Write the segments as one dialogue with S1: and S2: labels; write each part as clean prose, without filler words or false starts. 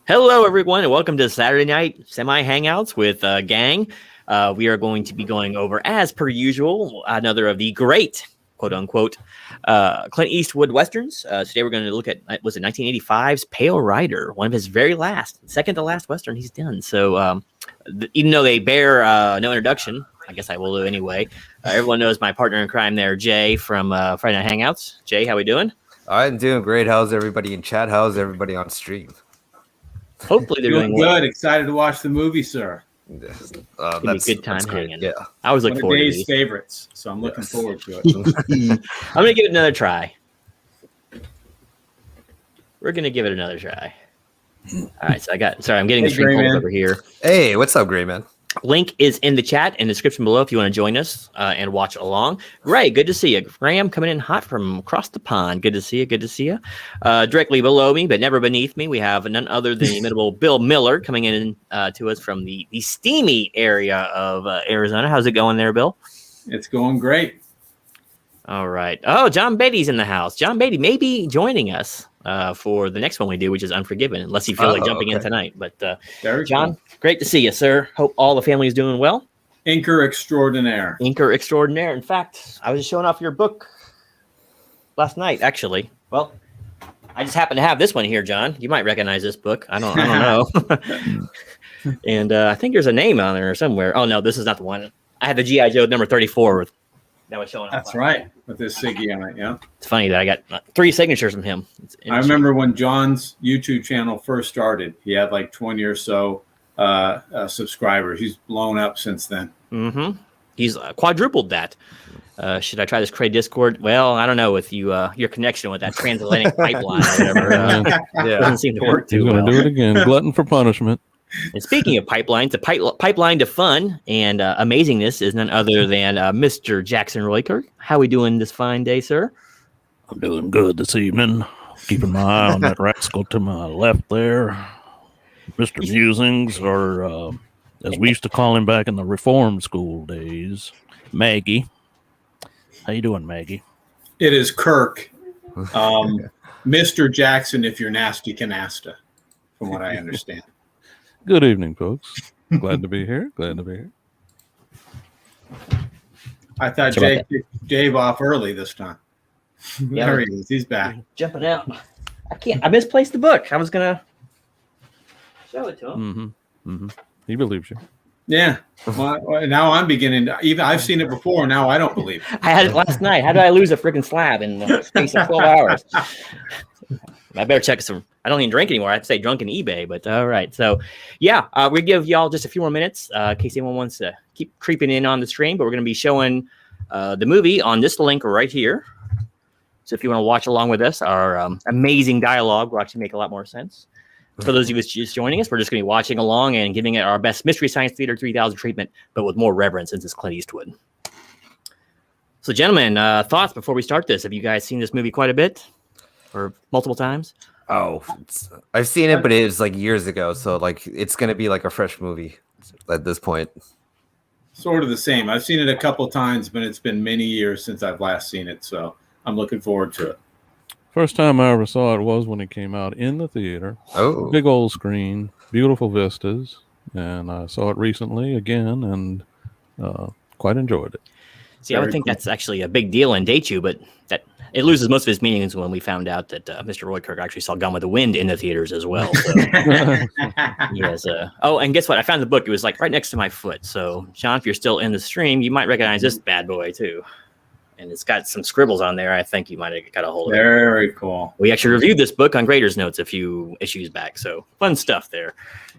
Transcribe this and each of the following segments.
S1: Hello, everyone, and welcome to Saturday Night Semi-Hangouts with Gang. We are going to be going over, as per usual, another of the great, quote-unquote, Clint Eastwood Westerns. Today we're going to look at, was it 1985's Pale Rider, one of his very last, second to last Western he's done. So even though they bear no introduction, I guess I will do anyway. Everyone knows my partner in crime there, Jay, from Friday Night Hangouts. Jay, how we doing?
S2: I'm doing great. How's everybody in chat? How's everybody on stream?
S1: Hopefully they're doing
S3: good.
S1: well.
S3: Excited to watch the movie, sir.
S2: That's
S1: a good time hanging.
S2: Yeah,
S1: I was looking forward to
S3: Dave's favorites, so I'm looking forward to it.
S1: I'm gonna give it another try. We're gonna give it another try. All right, so I'm getting the screen pulled over here.
S2: Hey, what's up, Gray Man?
S1: Link is in the chat and description below if you want to join us and watch along. Ray, good to see you. Graham coming in hot from across the pond. Good to see you. Good to see you. Directly below me, but never beneath me, we have none other than the inimitable Bill Miller coming in to us from the steamy area of Arizona. How's it going there, Bill?
S3: It's going great.
S1: All right. Oh, John Beatty's in the house. John Beatty may be joining us for the next one we do, which is Unforgiven, unless you feel like jumping in tonight. But John, great to see you, sir. Hope all the family is doing well.
S3: Inker extraordinaire.
S1: Inker extraordinaire. In fact, I was just showing off your book last night, actually. Well, I just happen to have this one here, John. You might recognize this book. I don't know. And I think there's a name on there somewhere. Oh, no, this is not the one. I had the G.I. Joe number 34 that was showing up.
S3: That's right, with this Siggy on it, yeah.
S1: It's funny that I got 3 signatures from him.
S3: I remember when John's YouTube channel first started, he had like 20 or so subscribers. He's blown up since then.
S1: Mm-hmm. He's quadrupled that. Should I try this Cray Discord? Well, I don't know with you, your connection with that transatlantic pipeline or whatever. Doesn't seem to work too well.
S4: He's going to do it again. Glutton for punishment.
S1: And speaking of pipelines, the pipeline to fun and amazingness is none other than Mr. Jackson Roykirk. How we doing this fine day, sir?
S4: I'm doing good this evening. Keeping my eye on that rascal to my left there. Mr. Musings, or as we used to call him back in the reform school days, Maggie. How you doing, Maggie?
S3: It is Kirk. Mr. Jackson, if you're nasty canasta, from what I understand.
S4: Good evening, folks. Glad to be here.
S3: I thought Jake kicked Dave off early this time.
S1: Yeah,
S3: there he is. He's back.
S1: Jumping out. I misplaced the book. I was going to show it to him.
S4: He believes you.
S3: Yeah. Well, now I'm beginning to, even I've seen it before. Now I don't believe it.
S1: I had it last night. How did I lose a freaking slab in the space of 12 hours? I better check some. I don't even drink anymore. I have to say drunk in eBay, but all right. So, yeah, we give y'all just a few more minutes in case anyone wants to keep creeping in on the stream. But we're going to be showing the movie on this link right here. So if you want to watch along with us, our amazing dialogue will actually make a lot more sense. For those of you just joining us, we're just going to be watching along and giving it our best Mystery Science Theater 3000 treatment, but with more reverence since it's Clint Eastwood. So, gentlemen, thoughts before we start this? Have you guys seen this movie quite a bit? Or multiple times?
S2: Oh, I've seen it, but it was like years ago. So like it's going to be like a fresh movie at this point.
S3: Sort of the same. I've seen it a couple times, but it's been many years since I've last seen it. So I'm looking forward to it.
S4: First time I ever saw it was when it came out in the theater.
S2: Oh,
S4: big old screen, beautiful vistas. And I saw it recently again and quite enjoyed it.
S1: See, I would think that's actually a big deal and date you, but that it loses most of its meanings when we found out that Mr. Roykirk actually saw Gone with the Wind in the theaters as well. So. Yes. Oh, and guess what? I found the book. It was like right next to my foot. So, Sean, if you're still in the stream, you might recognize this bad boy too. And it's got some scribbles on there. I think you might have got a hold of it.
S3: Very cool.
S1: We actually reviewed this book on Grader's Notes a few issues back. So, fun stuff there.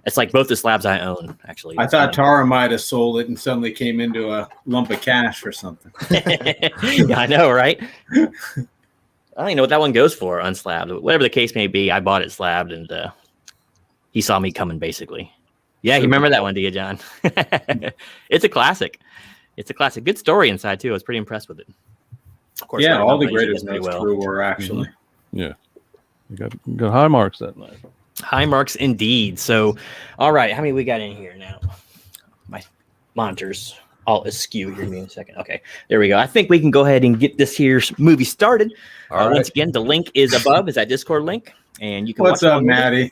S1: It's like both the slabs I own, actually.
S3: I thought Tara might have sold it and suddenly came into a lump of cash or something.
S1: Yeah, I know, right? I don't even know what that one goes for, unslabbed. Whatever the case may be, I bought it slabbed, and he saw me coming, basically. Yeah, you remember that one, do you, John? It's a classic. It's a classic. Good story inside, too. I was pretty impressed with it. Of course,
S3: yeah, all the Greatest Notes crew were actually.
S4: Yeah. You got high marks that night.
S1: High marks indeed. So, all right. How many we got in here now? My monitors all askew here. Give me a second. Okay, there we go. I think we can go ahead and get this here movie started.
S2: All right.
S1: Once again, the link is above. Is that Discord link? And you can
S3: What's
S1: watch
S3: up, Maddie?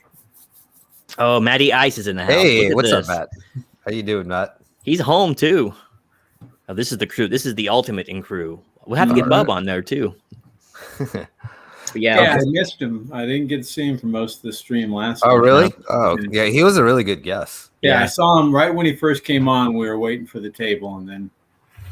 S1: Oh, Matty Ice is in the house.
S2: Hey,
S1: Look at
S2: what's
S1: this.
S2: up, Matt? How you doing, Matt?
S1: He's home too. Oh, this is the crew. This is the ultimate in crew. We'll have to get Bub on there too. But
S3: Yeah, I missed him. I didn't get to see him for most of the stream last week.
S2: Really? Oh, yeah. He was a really good guest.
S3: Yeah, I saw him right when he first came on. We were waiting for the table, and then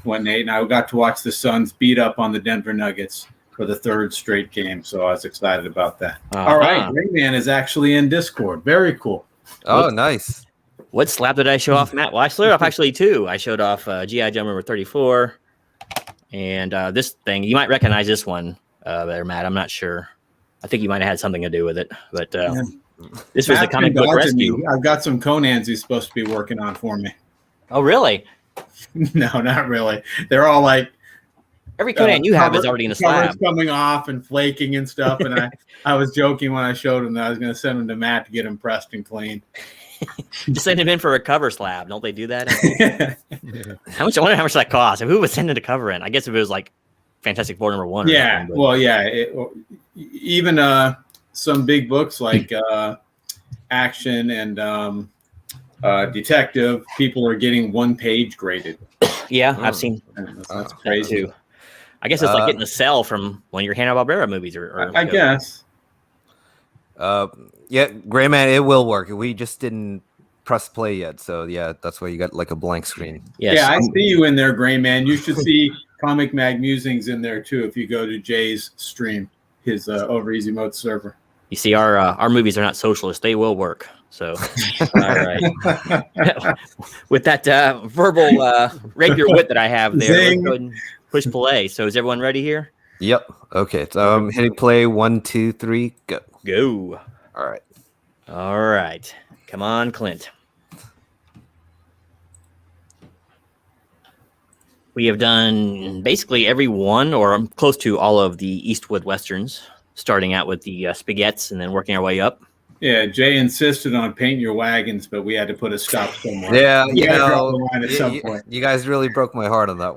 S3: when Nate and I got to watch the Suns beat up on the Denver Nuggets for the third straight game. So I was excited about that. All right, Rayman is actually in Discord. Very cool.
S2: Oh, nice.
S1: What slap did I show off, Matt? Well, I showed off actually two. I showed off G.I. Joe number 34, and this thing. You might recognize this one there, Matt. I'm not sure. I think you might have had something to do with it, but this was the comic book rescue.
S3: I've got some Conans he's supposed to be working on for me.
S1: Oh, really?
S3: No, not really. They're all like
S1: every Conan you have is already in a slab,
S3: coming off and flaking and stuff. And I was joking when I showed him that I was going to send him to Matt to get him pressed and cleaned.
S1: Just send him in for a cover slab. Don't they do that? How much? I wonder how much that costs. Who would send in a cover in? I guess if it was like Fantastic Four number 1.
S3: Yeah. Well, yeah. Even some big books like Action and Detective, people are getting 1 page graded.
S1: Yeah, I've seen.
S3: That's crazy
S1: too. I guess it's like getting a cell from one of your Hanna-Barbera movies, or
S3: I guess.
S2: Yeah, Gray Man, it will work. We just didn't press play yet, so yeah, that's why you got like a blank screen.
S1: Yes.
S3: Yeah, I see you in there, Gray Man. You should see Comic Mag Musings in there too if you go to Jay's stream, his Over Easy Mode server.
S1: You see, our movies are not socialist; they will work. So, all right. With that verbal rapier wit that I have there, let's go ahead and push play. So, is everyone ready here?
S2: Yep. Okay. So I'm hitting play. 1, 2, 3, go.
S1: Go.
S2: All right.
S1: All right. Come on, Clint. We have done basically every one or close to all of the Eastwood Westerns, starting out with the Spaghettis and then working our way up.
S3: Yeah, Jay insisted on paint your wagons, but we had to put a stop somewhere.
S2: Yeah,
S3: at some point.
S2: You guys really broke my heart on that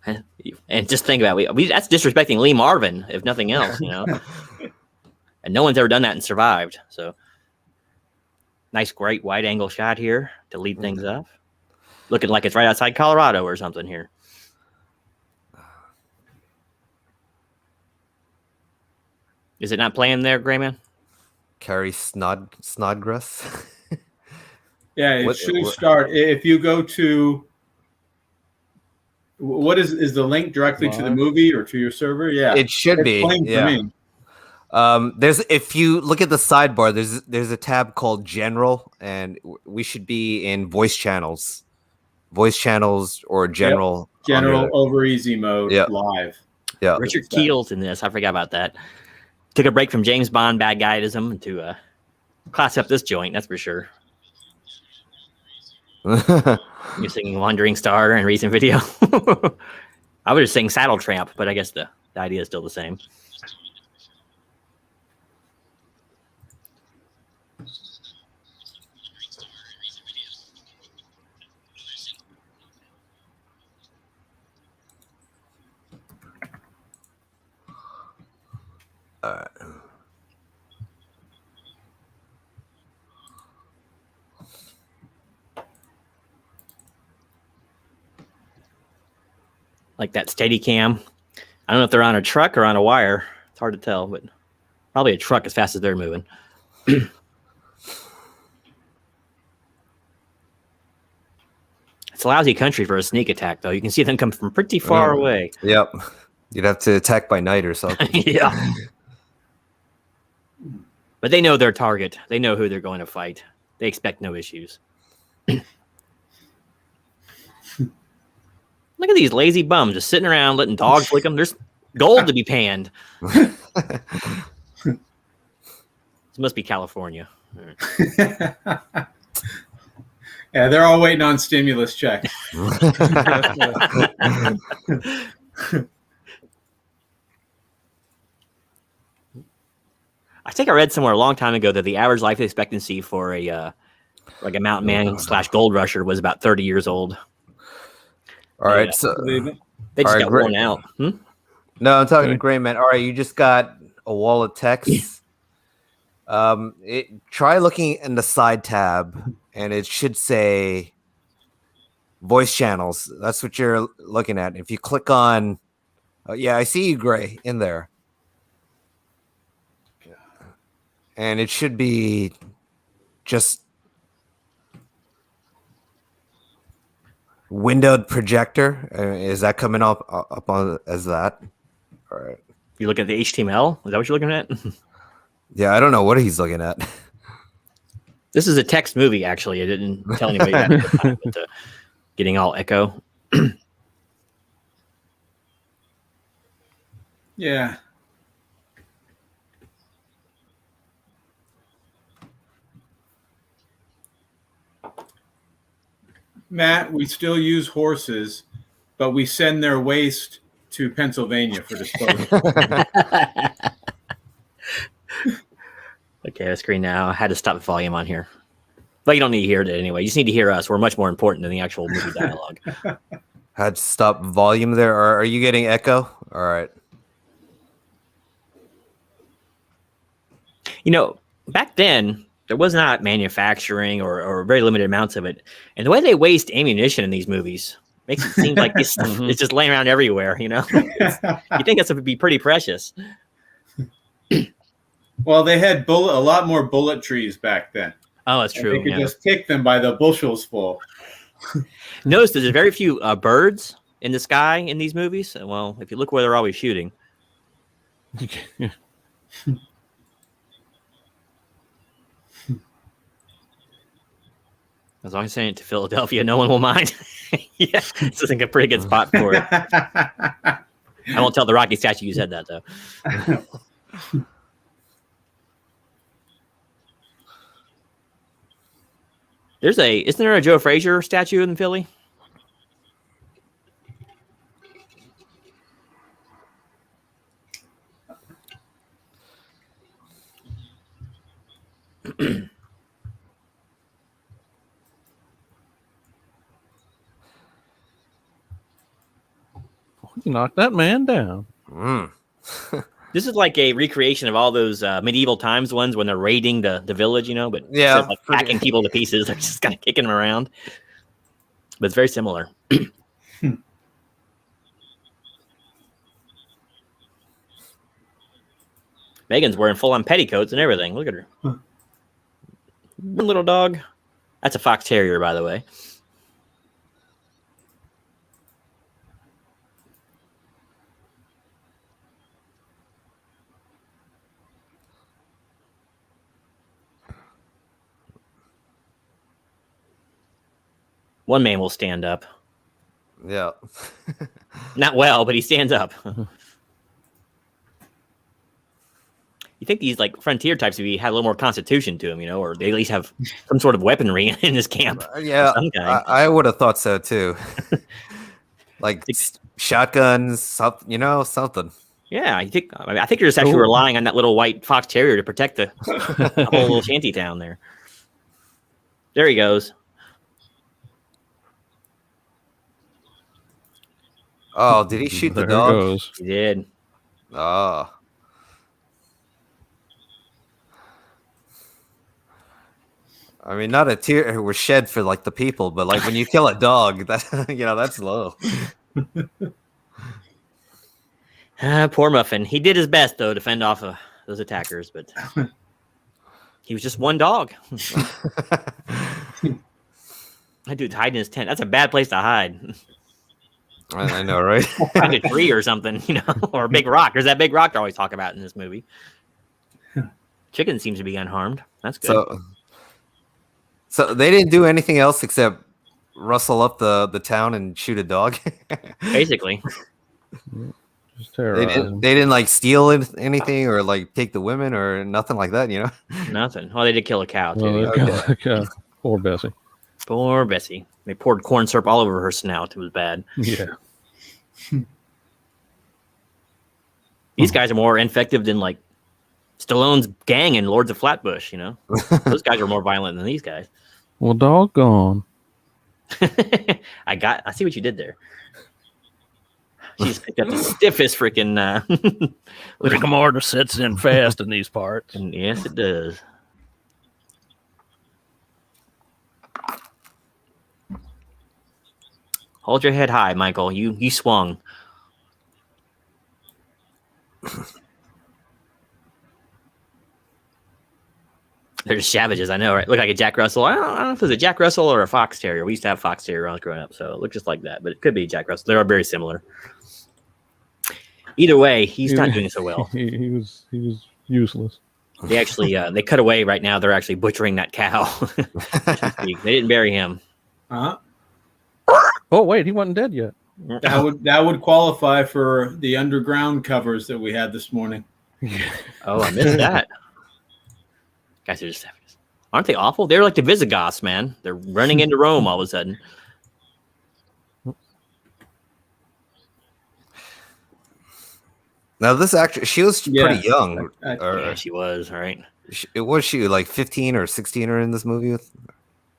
S2: one.
S1: And just think about it. That's disrespecting Lee Marvin, if nothing else, you know. And no one's ever done that and survived. So, nice, great wide angle shot here to lead things up. Looking like it's right outside Colorado or something here. Is it not playing there, Grayman?
S2: Carrie Snodgrass.
S3: Yeah, it should start. If you go to, what is the link directly to the movie or to your server? Yeah,
S2: it should be. Yeah. There's, if you look at the sidebar, there's a tab called General, and we should be in voice channels or General.
S3: Yep. General Over Easy Mode live.
S2: Yeah,
S1: Richard Keel's in this. I forgot about that. Took a break from James Bond bad guydism to class up this joint. That's for sure. You're singing Wandering Star in recent video. I was just saying Saddle Tramp, but I guess the idea is still the same. Like that steady cam. I don't know if they're on a truck or on a wire. It's hard to tell, but probably a truck as fast as they're moving. It's a lousy country for a sneak attack, though. You can see them come from pretty far away.
S2: Yep. You'd have to attack by night or something.
S1: Yeah. But they know their target. They know who they're going to fight. They expect no issues. Look at these lazy bums just sitting around letting dogs lick them. There's gold to be panned. This must be California.
S3: Yeah, they're all waiting on stimulus checks.
S1: I think I read somewhere a long time ago that the average life expectancy for a like a mountain man / gold rusher was about 30 years old.
S2: All right, so
S1: they just got worn out.
S2: No, I'm talking to Gray Man. All right, you just got a wall of text. Try looking in the side tab, and it should say voice channels. That's what you're looking at. If you click on, yeah, I see you, Gray, in there, and it should be just windowed projector. Is that coming up on as that? All right.
S1: You looking at the HTML? Is that what you're looking at?
S2: Yeah, I don't know what he's looking at.
S1: This is a text movie, actually. I didn't tell anybody that. But, getting all echo.
S3: Yeah. Matt, we still use horses, but we send their waste to Pennsylvania for disposal.
S1: Okay, the screen now. I had to stop the volume on here. But you don't need to hear it anyway. You just need to hear us. We're much more important than the actual movie dialogue.
S2: Had to stop volume there. Are you getting echo? All right.
S1: You know, back then, there was not manufacturing or very limited amounts of it. And the way they waste ammunition in these movies makes it seem like this stuff is just laying around everywhere, you know? You think that's would be pretty precious.
S3: Well, they had a lot more bullet trees back then.
S1: Oh, that's true.
S3: They could just pick them by the bushels full.
S1: Notice there's very few birds in the sky in these movies. Well, if you look where they're always shooting. As long as I send it to Philadelphia, no one will mind. Yeah, this is a pretty good spot for it. I won't tell the Rocky statue you said that, though. Isn't there a Joe Frazier statue in Philly?
S4: You knocked that man down.
S1: This is like a recreation of all those medieval times ones when they're raiding the village, you know, but
S2: yeah,
S1: instead of like hacking people to pieces, they're just kind of kicking them around. But it's very similar. Megan's wearing full-on petticoats and everything. Look at her. Little dog. That's a fox terrier, by the way. One man will stand up.
S2: Yeah.
S1: Not well, but he stands up. You think these like frontier types would had a little more constitution to them, you know, or they at least have some sort of weaponry in this camp.
S2: Yeah, I would have thought so too. Like shotguns, something.
S1: Yeah, I think you're just actually relying on that little white fox terrier to protect the whole little shanty town there. There he goes.
S2: Oh, did he shoot the dog?
S1: He did.
S2: Oh. I mean, not a tear was shed for like the people, but like when you kill a dog, that that's low.
S1: Poor Muffin. He did his best though to fend off those attackers, but he was just one dog. That dude's hiding in his tent. That's a bad place to hide.
S2: I know, right?
S1: Find a tree or something, or a big rock. There's that big rock they always talk about in this movie. Chicken seems to be unharmed. That's good.
S2: So they didn't do anything else except rustle up the town and shoot a dog.
S1: Basically.
S4: Just terrorize
S2: they didn't like steal anything or like take the women or nothing like that,
S1: Nothing. Well, they did kill a cow too.
S4: Well, they killed a cow. Poor Bessie.
S1: Poor Bessie. They poured corn syrup all over her snout. It was bad.
S4: Yeah.
S1: These guys are more effective than like Stallone's gang in Lords of Flatbush, Those guys are more violent than these guys.
S4: Well, doggone.
S1: I see what you did there. She's got the stiffest freaking.
S4: Rigor mortis sets in fast in these parts.
S1: And yes, it does. Hold your head high, Michael. You swung. They're just savages, I know, right? Look like a Jack Russell. I don't know if it was a Jack Russell or a Fox Terrier. We used to have Fox Terrier when I was growing up, so it looked just like that. But it could be Jack Russell. They are very similar. Either way, he's not doing so well.
S5: He was useless.
S1: They actually they cut away right now. They're actually butchering that cow. They didn't bury him.
S3: Uh-huh.
S5: Oh wait, he wasn't dead yet.
S3: That would qualify for the underground covers that we had this morning.
S1: Oh, I missed that. Guys are just savages. Aren't they awful? They're like the Visigoths, man. They're running into Rome all of a sudden.
S2: Now this actress, she was pretty young.
S1: Yeah, she was, right?
S2: Was she like 15 or 16 or in this movie?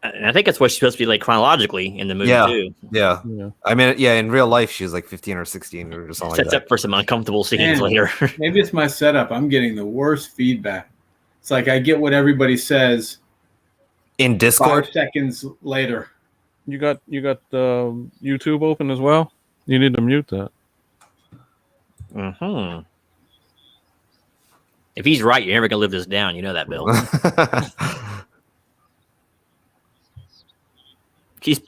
S1: And I think that's what she's supposed to be like chronologically in the movie too.
S2: Yeah. I mean, in real life, she was like 15 or 16 or something like that.
S1: Sets up for some uncomfortable scenes later.
S3: Maybe it's my setup. I'm getting the worst feedback. It's like I get what everybody says
S2: in Discord
S3: 5 seconds later.
S5: You got YouTube open as well? You need to mute that.
S1: Mm-hmm. If he's right, you're never gonna live this down. You know that, Bill. She's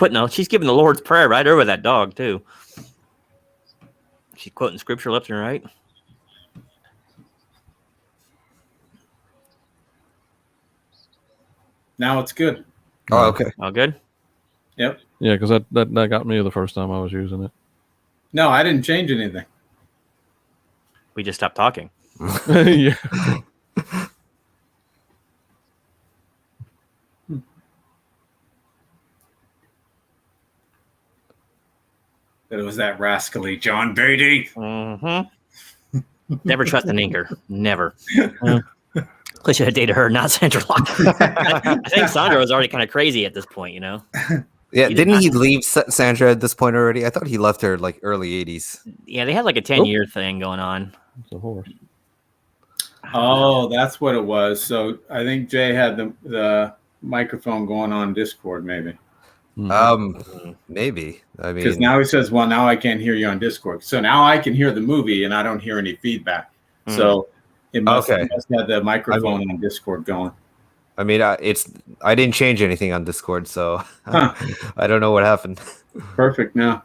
S1: giving the Lord's Prayer right over that dog too. She's quoting scripture left and right.
S3: Now it's good.
S2: Oh, okay.
S1: All good?
S3: Yep.
S5: Yeah, because that got me the first time I was using it.
S3: No, I didn't change anything.
S1: We just stopped talking.
S5: Yeah.
S3: It was that rascally John Beatty.
S1: Mm-hmm. Never trust an inker. Never. I should have dated her, not Sandra Locke. I think Sandra was already kind of crazy at this point, you know?
S2: Yeah, didn't he leave Sandra at this point already? I thought he left her like early 80s.
S1: Yeah, they had like a 10-year thing going on.
S5: It's a horse.
S3: Oh, that's what it was. So I think Jay had the microphone going on Discord, maybe.
S2: Maybe. I mean,
S3: because now he says, "Well, now I can't hear you on Discord." So now I can hear the movie, and I don't hear any feedback. So it must have the microphone on Discord going.
S2: I mean, I didn't change anything on Discord, so I don't know what happened.
S3: Perfect. Now,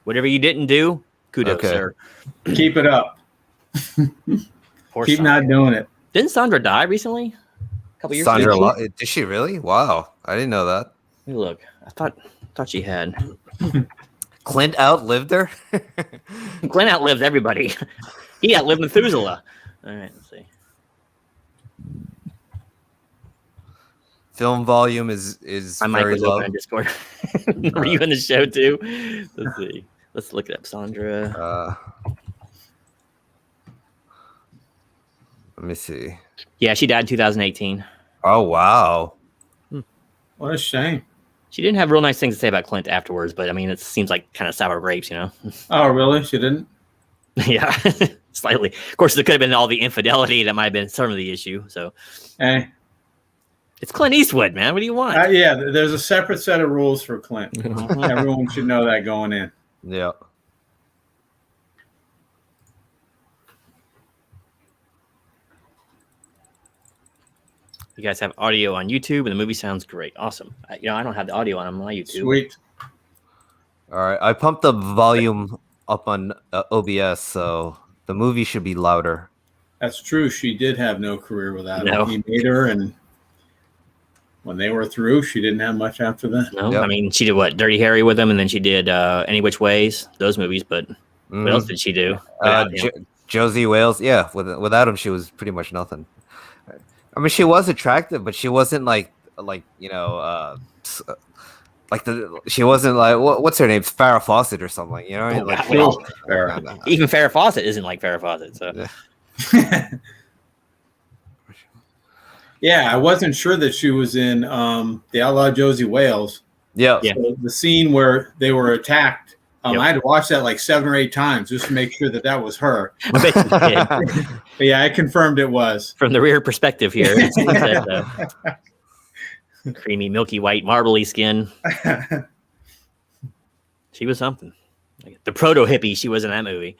S1: whatever you didn't do, kudos, sir.
S3: Keep it up. Keep not doing it.
S1: Didn't Sandra die recently? A couple years ago.
S2: Sandra, did she really? Wow, I didn't know that.
S1: Hey, look, I thought she had.
S2: Clint outlived her.
S1: Clint outlived everybody. He outlived Methuselah. All right, let's see.
S2: Film volume is
S1: my mic
S2: very
S1: was
S2: low.
S1: open on Discord. Were you in the show too? Let's see. Let's look it up, Sandra.
S2: Let me see.
S1: Yeah, she died in 2018.
S2: Oh wow!
S3: What a shame.
S1: She didn't have real nice things to say about Clint afterwards, but I mean, it seems like kind of sour grapes, you know?
S3: Oh, really? She didn't?
S1: Yeah, slightly. Of course, there could have been all the infidelity that might have been some of the issue. So,
S3: hey,
S1: it's Clint Eastwood, man. What do you want?
S3: Yeah, there's a separate set of rules for Clint. Everyone should know that going in.
S2: Yeah.
S1: You guys have audio on YouTube, and the movie sounds great. Awesome. I don't have the audio on my YouTube.
S3: Sweet.
S2: All right, I pumped the volume up on OBS, so the movie should be louder.
S3: That's true. She did have no career without
S1: him.
S3: He made her, and when they were through, she didn't have much after that.
S1: No, yep. I mean, she did what? Dirty Harry with him, and then she did Any Which Ways, those movies, but what else did she do?
S2: Josie Wales, yeah. Without him, she was pretty much nothing. I mean, she was attractive, but she wasn't she wasn't like what's her name, Farrah Fawcett or something. You know,
S1: even Farrah Fawcett isn't like Farrah Fawcett. So,
S3: yeah, I wasn't sure that she was in The Outlaw Josie Wales.
S2: Yeah.
S3: So the scene where they were attacked I had to watch that like 7 or 8 times just to make sure that was her.
S1: I bet you did.
S3: But yeah, I confirmed it was.
S1: From the rear perspective here. Creamy, milky white, marbly skin. She was something. Like the proto hippie she was in that movie.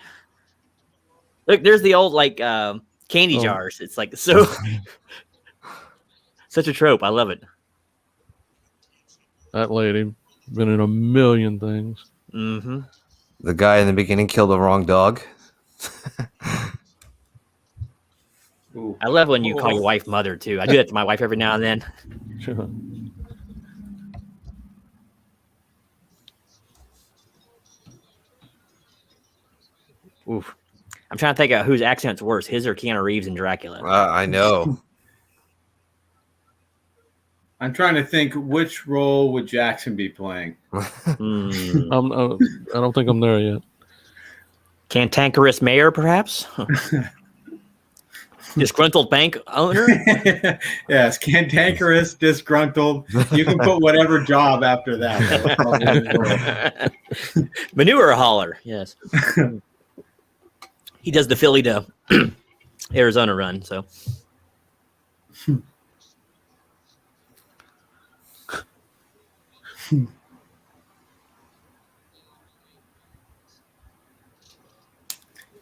S1: Look, there's the old like candy jars. It's like so such a trope. I love it.
S5: That lady been in a million things.
S1: Mm-hmm.
S2: The guy in the beginning killed the wrong dog.
S3: Ooh.
S1: I love when you call your wife mother too. I do that to my wife every now and then.
S5: Sure.
S1: Oof. I'm trying to think of whose accent's worse, his or Keanu Reeves in Dracula.
S2: I know.
S3: I'm trying to think which role would Jackson be playing.
S5: I don't think I'm there yet.
S1: Cantankerous mayor, perhaps? Disgruntled bank owner?
S3: Yes, cantankerous, disgruntled. You can put whatever job after that.
S1: Manure hauler, yes. He does the Philly to Arizona run, so.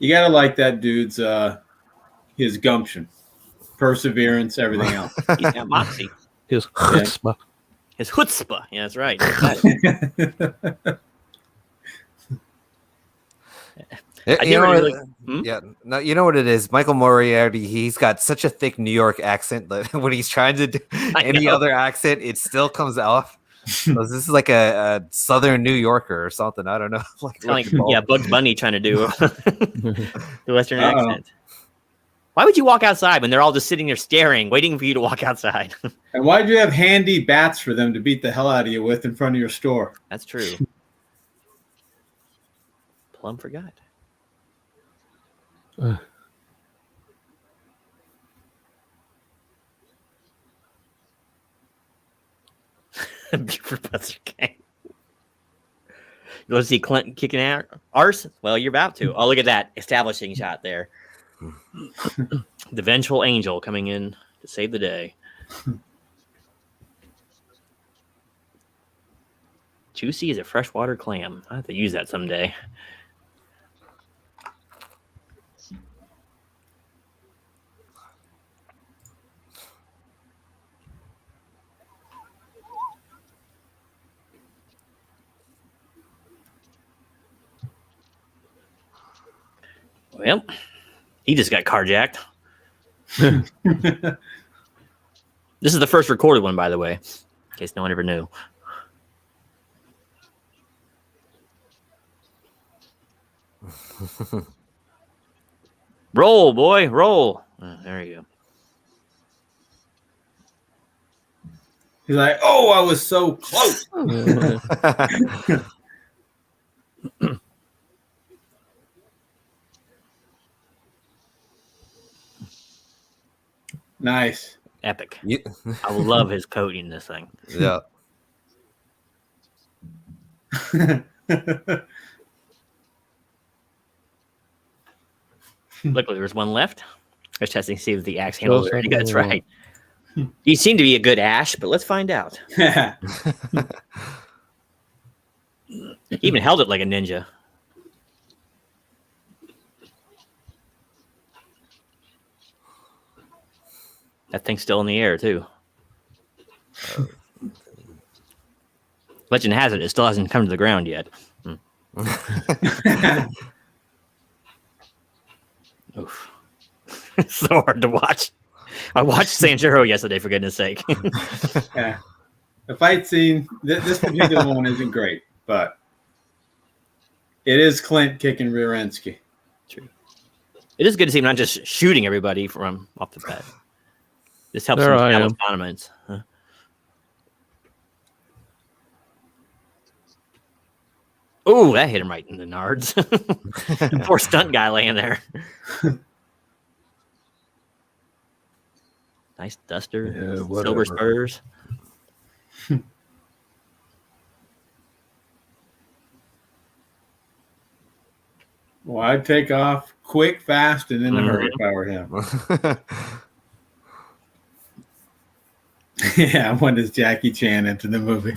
S3: You gotta like that dude's his gumption, perseverance, everything else.
S1: He's got moxie.
S5: His chutzpah.
S1: His chutzpah. Yeah, that's right.
S2: Yeah, no, you know what it is. Michael Moriarty, he's got such a thick New York accent that when he's trying to do any other accent, it still comes off. So this is like a Southern New Yorker or something. I don't know.
S1: Bugs Bunny trying to do the Western accent. Why would you walk outside when they're all just sitting there staring, waiting for you to walk outside?
S3: And why do you have handy bats for them to beat the hell out of you with in front of your store?
S1: That's true. Plum forgot. Professor K. You want to see Clinton kicking out arse? Well, you're about to. Oh, look at that establishing shot there. The vengeful angel coming in to save the day. Juicy as a freshwater clam. I have to use that someday. Well, he just got carjacked. This is the first recorded one, by the way, in case no one ever knew. Roll, boy, roll. There you go.
S3: He's like, oh, I was so close. Nice.
S1: Epic. I love his coat in this thing.
S2: Yeah.
S1: Look, there's one left. I was testing to see if the axe handle is ready. That's right. You seem to be a good Ash, but let's find out. He even held it like a ninja. That thing's still in the air, too. Legend has it still hasn't come to the ground yet. Oof. It's so hard to watch. I watched Sanjuro yesterday, for goodness sake.
S3: Yeah. The fight scene, this particular one isn't great, but it is Clint kicking Rierensky.
S1: True. It is good to see him not just shooting everybody from off the bat. This helps him establish dominance. Huh? Oh, that hit him right in the nards. Poor stunt guy laying there. Nice duster. Silver spurs.
S3: Well, I'd take off quick, fast, and in a hurry if I were him. Yeah, when does Jackie Chan enter the movie?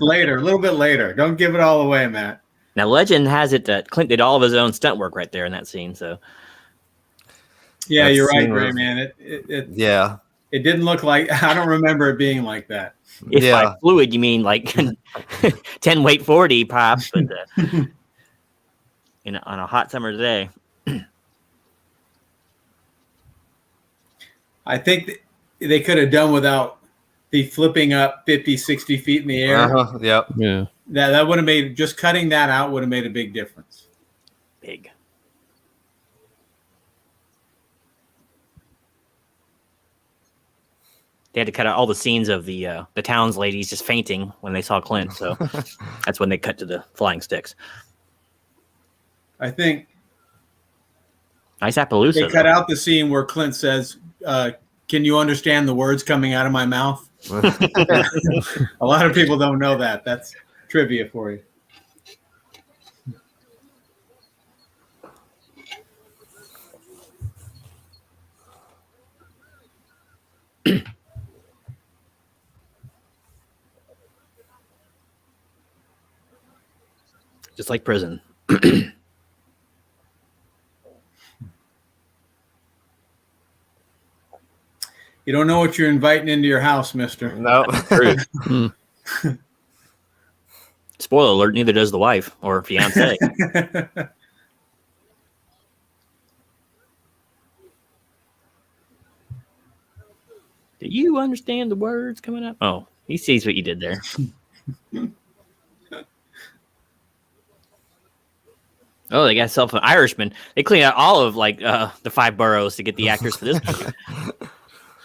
S3: Later, a little bit later. Don't give it all away, Matt.
S1: Now, legend has it that Clint did all of his own stunt work right there in that scene. So,
S3: yeah,
S2: That
S3: you're right,
S2: scene
S3: Gray
S2: was-
S3: man.
S2: Yeah.
S3: It didn't look like. I don't remember it being like that.
S1: if
S2: Yeah.
S1: by fluid you mean like 10 weight 40 pops, but on a hot summer day.
S3: I think they could have done without the flipping up 50, 60 feet in the air.
S2: Yep.
S5: Yeah.
S3: That would have made, just cutting that out would have made a big difference.
S1: Big. They had to cut out all the scenes of the town's ladies just fainting when they saw Clint. So that's when they cut to the flying sticks.
S3: I think
S1: Nice Appaloosa.
S3: they cut out the scene where Clint says, can you understand the words coming out of my mouth? A lot of people don't know that. That's trivia for you.
S1: Just like prison.
S3: You don't know what you're inviting into your house, mister.
S2: No.
S1: Spoiler alert, neither does the wife or fiance. Do you understand the words coming up? Oh, he sees what you did there. Oh, they got self an Irishman. They clean out all of the 5 boroughs to get the actors for this movie.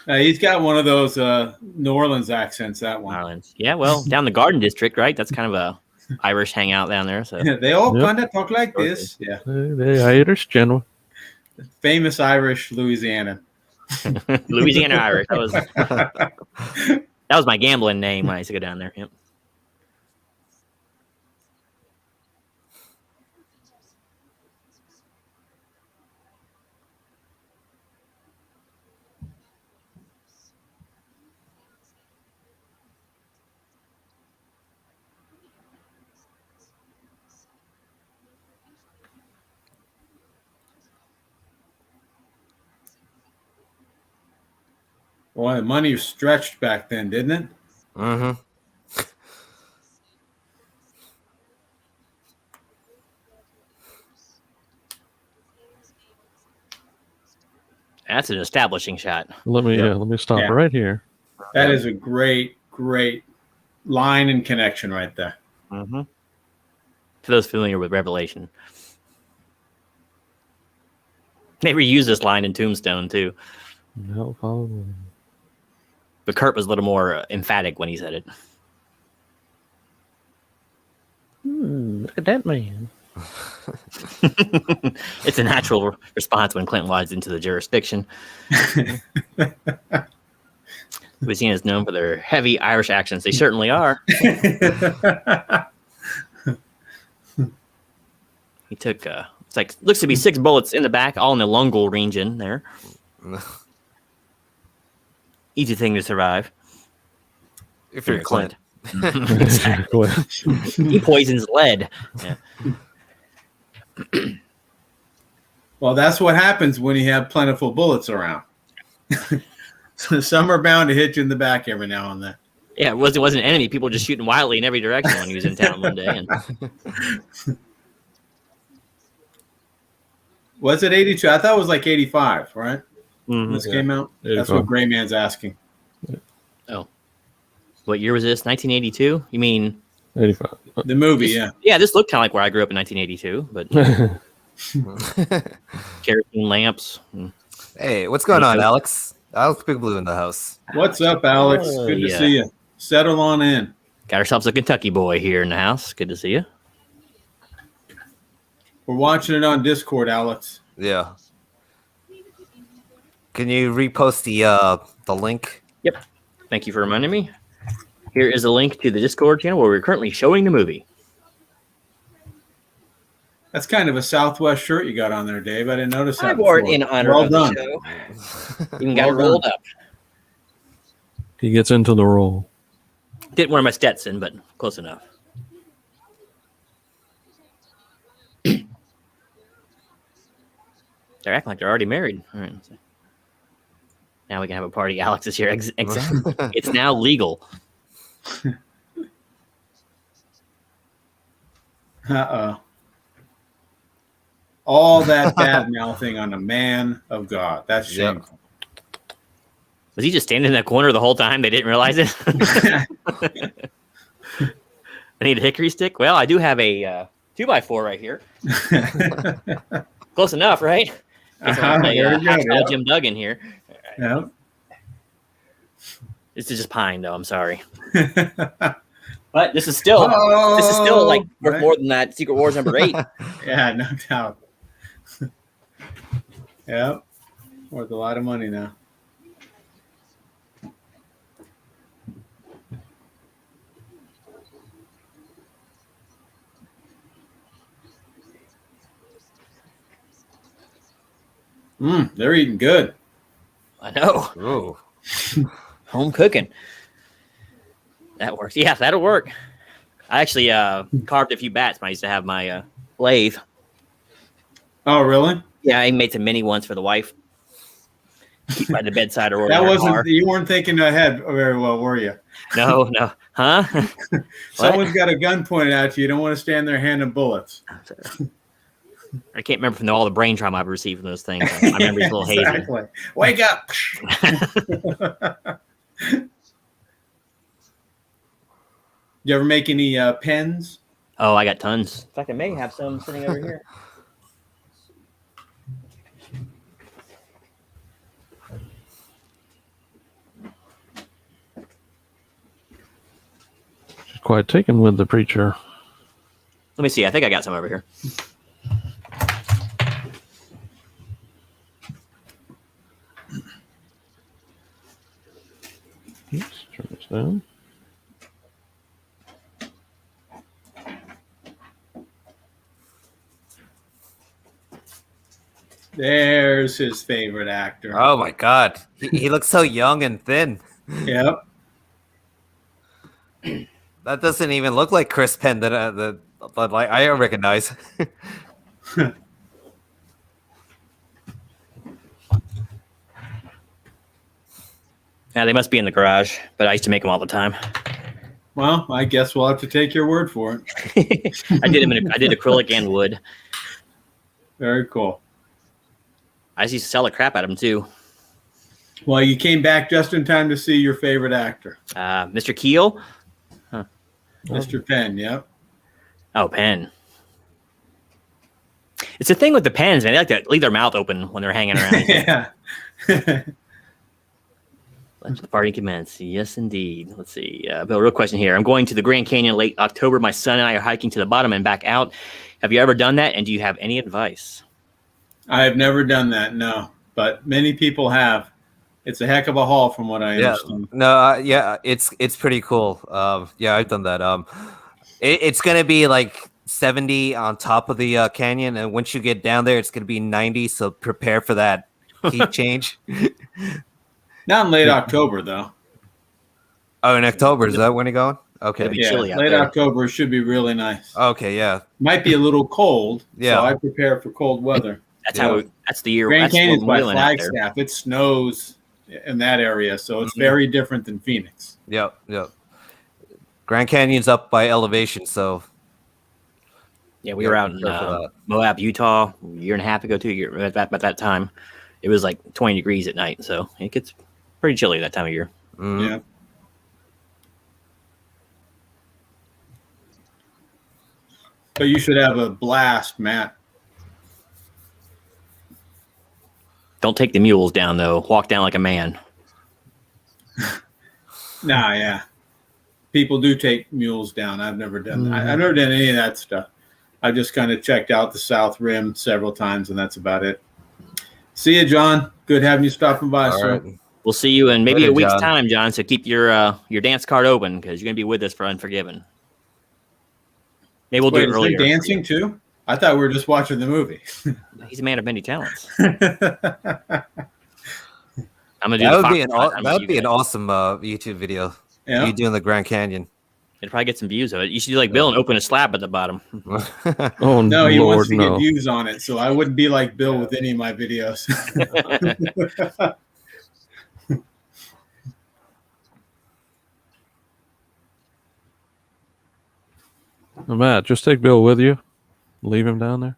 S3: He's got one of those New Orleans accents, that one.
S1: Ireland. Yeah, well, down the Garden District, right? That's kind of a Irish hangout down there. So
S3: They all
S5: Yep.
S3: kind of talk like this. Yeah.
S5: The Irish general.
S3: Famous Irish Louisiana.
S1: Louisiana Irish. That was my gambling name when I used to go down there. Yep.
S3: Boy, the money was stretched back then, didn't it?
S2: Mm-hmm.
S1: That's an establishing shot.
S5: Let me stop
S3: Yeah.
S5: right here.
S3: That is a great, great line and connection right there.
S1: Mm-hmm. For those familiar with Revelation, they reused this line in Tombstone too.
S5: No problem.
S1: But Kurt was a little more emphatic when he said it.
S5: Look at that man.
S1: It's a natural response when Clint lies into the jurisdiction. Louisiana is known for their heavy Irish accents. They certainly are. He took it's like looks to be 6 bullets in the back, all in the lungal region there. Easy thing to survive.
S2: If you're Clint.
S1: Exactly. He poisons lead. Yeah.
S3: Well, that's what happens when you have plentiful bullets around. So some are bound to hit you in the back every now and then.
S1: Yeah, it wasn't an enemy. People just shooting wildly in every direction when he was in town one day. And
S3: Was it 82? I thought it was like 85, right?
S1: Mhm.
S3: This came out? That's
S5: 85.
S3: what Gray Man's asking.
S1: What year was this? 1982? You mean
S5: 85.
S3: The movie, yeah.
S1: Yeah, this looked kind of like where I grew up in 1982, but kerosene lamps.
S2: Hey, what's going on, Alex? Alex Big Blue in the house.
S3: What's up, Alex?
S1: Oh,
S3: Good to
S1: yeah.
S3: see you. Settle on in.
S1: Got ourselves a Kentucky boy here in the house. Good to see you.
S3: We're watching it on Discord, Alex.
S2: Yeah. Can you repost the link?
S1: Yep. Thank you for reminding me. Here is a link to the Discord channel where we're currently showing the movie.
S3: That's kind of a Southwest shirt you got on there, Dave. I didn't notice that.
S1: I wore it
S3: before.
S1: in honor
S3: Well
S1: of
S3: done.
S1: the show. Even got it rolled up.
S5: He gets into the role.
S1: Didn't wear my Stetson, but close enough. They're acting like they're already married. All right. Now we can have a party. Alex is here. Exactly. It's now legal.
S3: Uh-oh. All that bad mouthing on a man of God. That's shameful.
S1: Was he just standing in that corner the whole time? They didn't realize it? I need a hickory stick. Well, I do have a 2x4 right here. Close enough, right? Jim Duggan here.
S3: Yeah.
S1: This is just pine, though. I'm sorry. But this is still like worth more than that Secret Wars #8.
S3: Yeah, no doubt. Yeah, worth a lot of money now. They're eating good.
S1: I know.
S2: Ooh.
S1: Home cooking. That works. Yeah, that'll work. I actually carved a few bats when I used to have my lathe.
S3: Oh, really?
S1: Yeah, I made some mini ones for the wife. Keep by the bedside or
S3: that
S1: in her
S3: wasn't.
S1: car.
S3: You weren't thinking ahead very well, were you?
S1: No, huh?
S3: Someone's got a gun pointed at you. You don't want to stand there handing bullets.
S1: I can't remember from all the brain trauma I've received from those things. I remember it's a little hazy.
S3: Exactly. Wake up. You ever make any pens?
S1: Oh, I got tons. In fact, I may have some sitting over here.
S5: She's quite taken with the preacher.
S1: Let me see. I think I got some over here.
S5: Oops, turn this down.
S3: There's his favorite actor.
S2: Oh my God, he looks so young and thin.
S3: Yep.
S2: That doesn't even look like Chris Penn that I recognize.
S1: Yeah, they must be in the garage, but I used to make them all the time.
S3: Well, I guess we'll have to take your word for it.
S1: I did acrylic and wood.
S3: Very cool.
S1: I used to sell the crap out of them too.
S3: Well, you came back just in time to see your favorite actor,
S1: Mr. Keel.
S3: Mr. Penn. Yep.
S1: Oh, Penn. It's the thing with the pens, man. They like to leave their mouth open when they're hanging around.
S3: Yeah.
S1: Let the party commence. Yes, indeed. Let's see. Bill, real question here. I'm going to the Grand Canyon late October. My son and I are hiking to the bottom and back out. Have you ever done that? And do you have any advice?
S3: I have never done that, no. But many people have. It's a heck of a haul from what I understand.
S2: No, it's pretty cool. Yeah, I've done that. It's gonna be like 70 on top of the canyon, and once you get down there, it's gonna be 90. So prepare for that heat change.
S3: Not in late October, though.
S2: Oh, in October, is that when you're going? Okay.
S1: It'll be chilly out
S3: late
S1: there.
S3: October should be really nice.
S2: Okay, yeah.
S3: Might be a little cold,
S2: Yeah.
S3: so I prepare for cold weather.
S1: That's the year.
S3: Grand
S1: that's
S3: Canyon's
S1: what
S3: by
S1: we're doing out there.
S3: Flagstaff. It snows in that area, so it's very different than Phoenix.
S2: Yep. Grand Canyon's up by elevation, so
S1: Yeah, we were out in Moab, Utah, a year and a half ago, 2 years. At that time, it was like 20 degrees at night, so it gets pretty chilly that time of year.
S3: Yeah. But you should have a blast, Matt.
S1: Don't take the mules down though. Walk down like a man.
S3: Nah, yeah. People do take mules down. I've never done that. I've never done any of that stuff. I've just kind of checked out the South Rim several times, and that's about it. See you, John. Good having you stopping by,
S2: all
S3: sir.
S2: right.
S1: We'll see you in maybe
S2: Later,
S1: a week's
S2: John.
S1: time, John. So keep your dance card open because you're gonna be with us for Unforgiven. Maybe we'll
S3: Wait,
S1: do it
S3: is
S1: earlier.
S3: there dancing too? I thought we were just watching the movie.
S1: He's a man of many talents. I'm gonna do
S2: that would be an awesome YouTube video.
S3: Yeah.
S2: You doing the Grand Canyon.
S1: It'd probably get some views of it. You should do like Bill and open a slab at the bottom.
S5: Oh
S3: No, he
S5: Lord,
S3: wants to
S5: no.
S3: get views on it, so I wouldn't be like Bill with any of my videos.
S5: Matt, just take Bill with you. Leave him down there.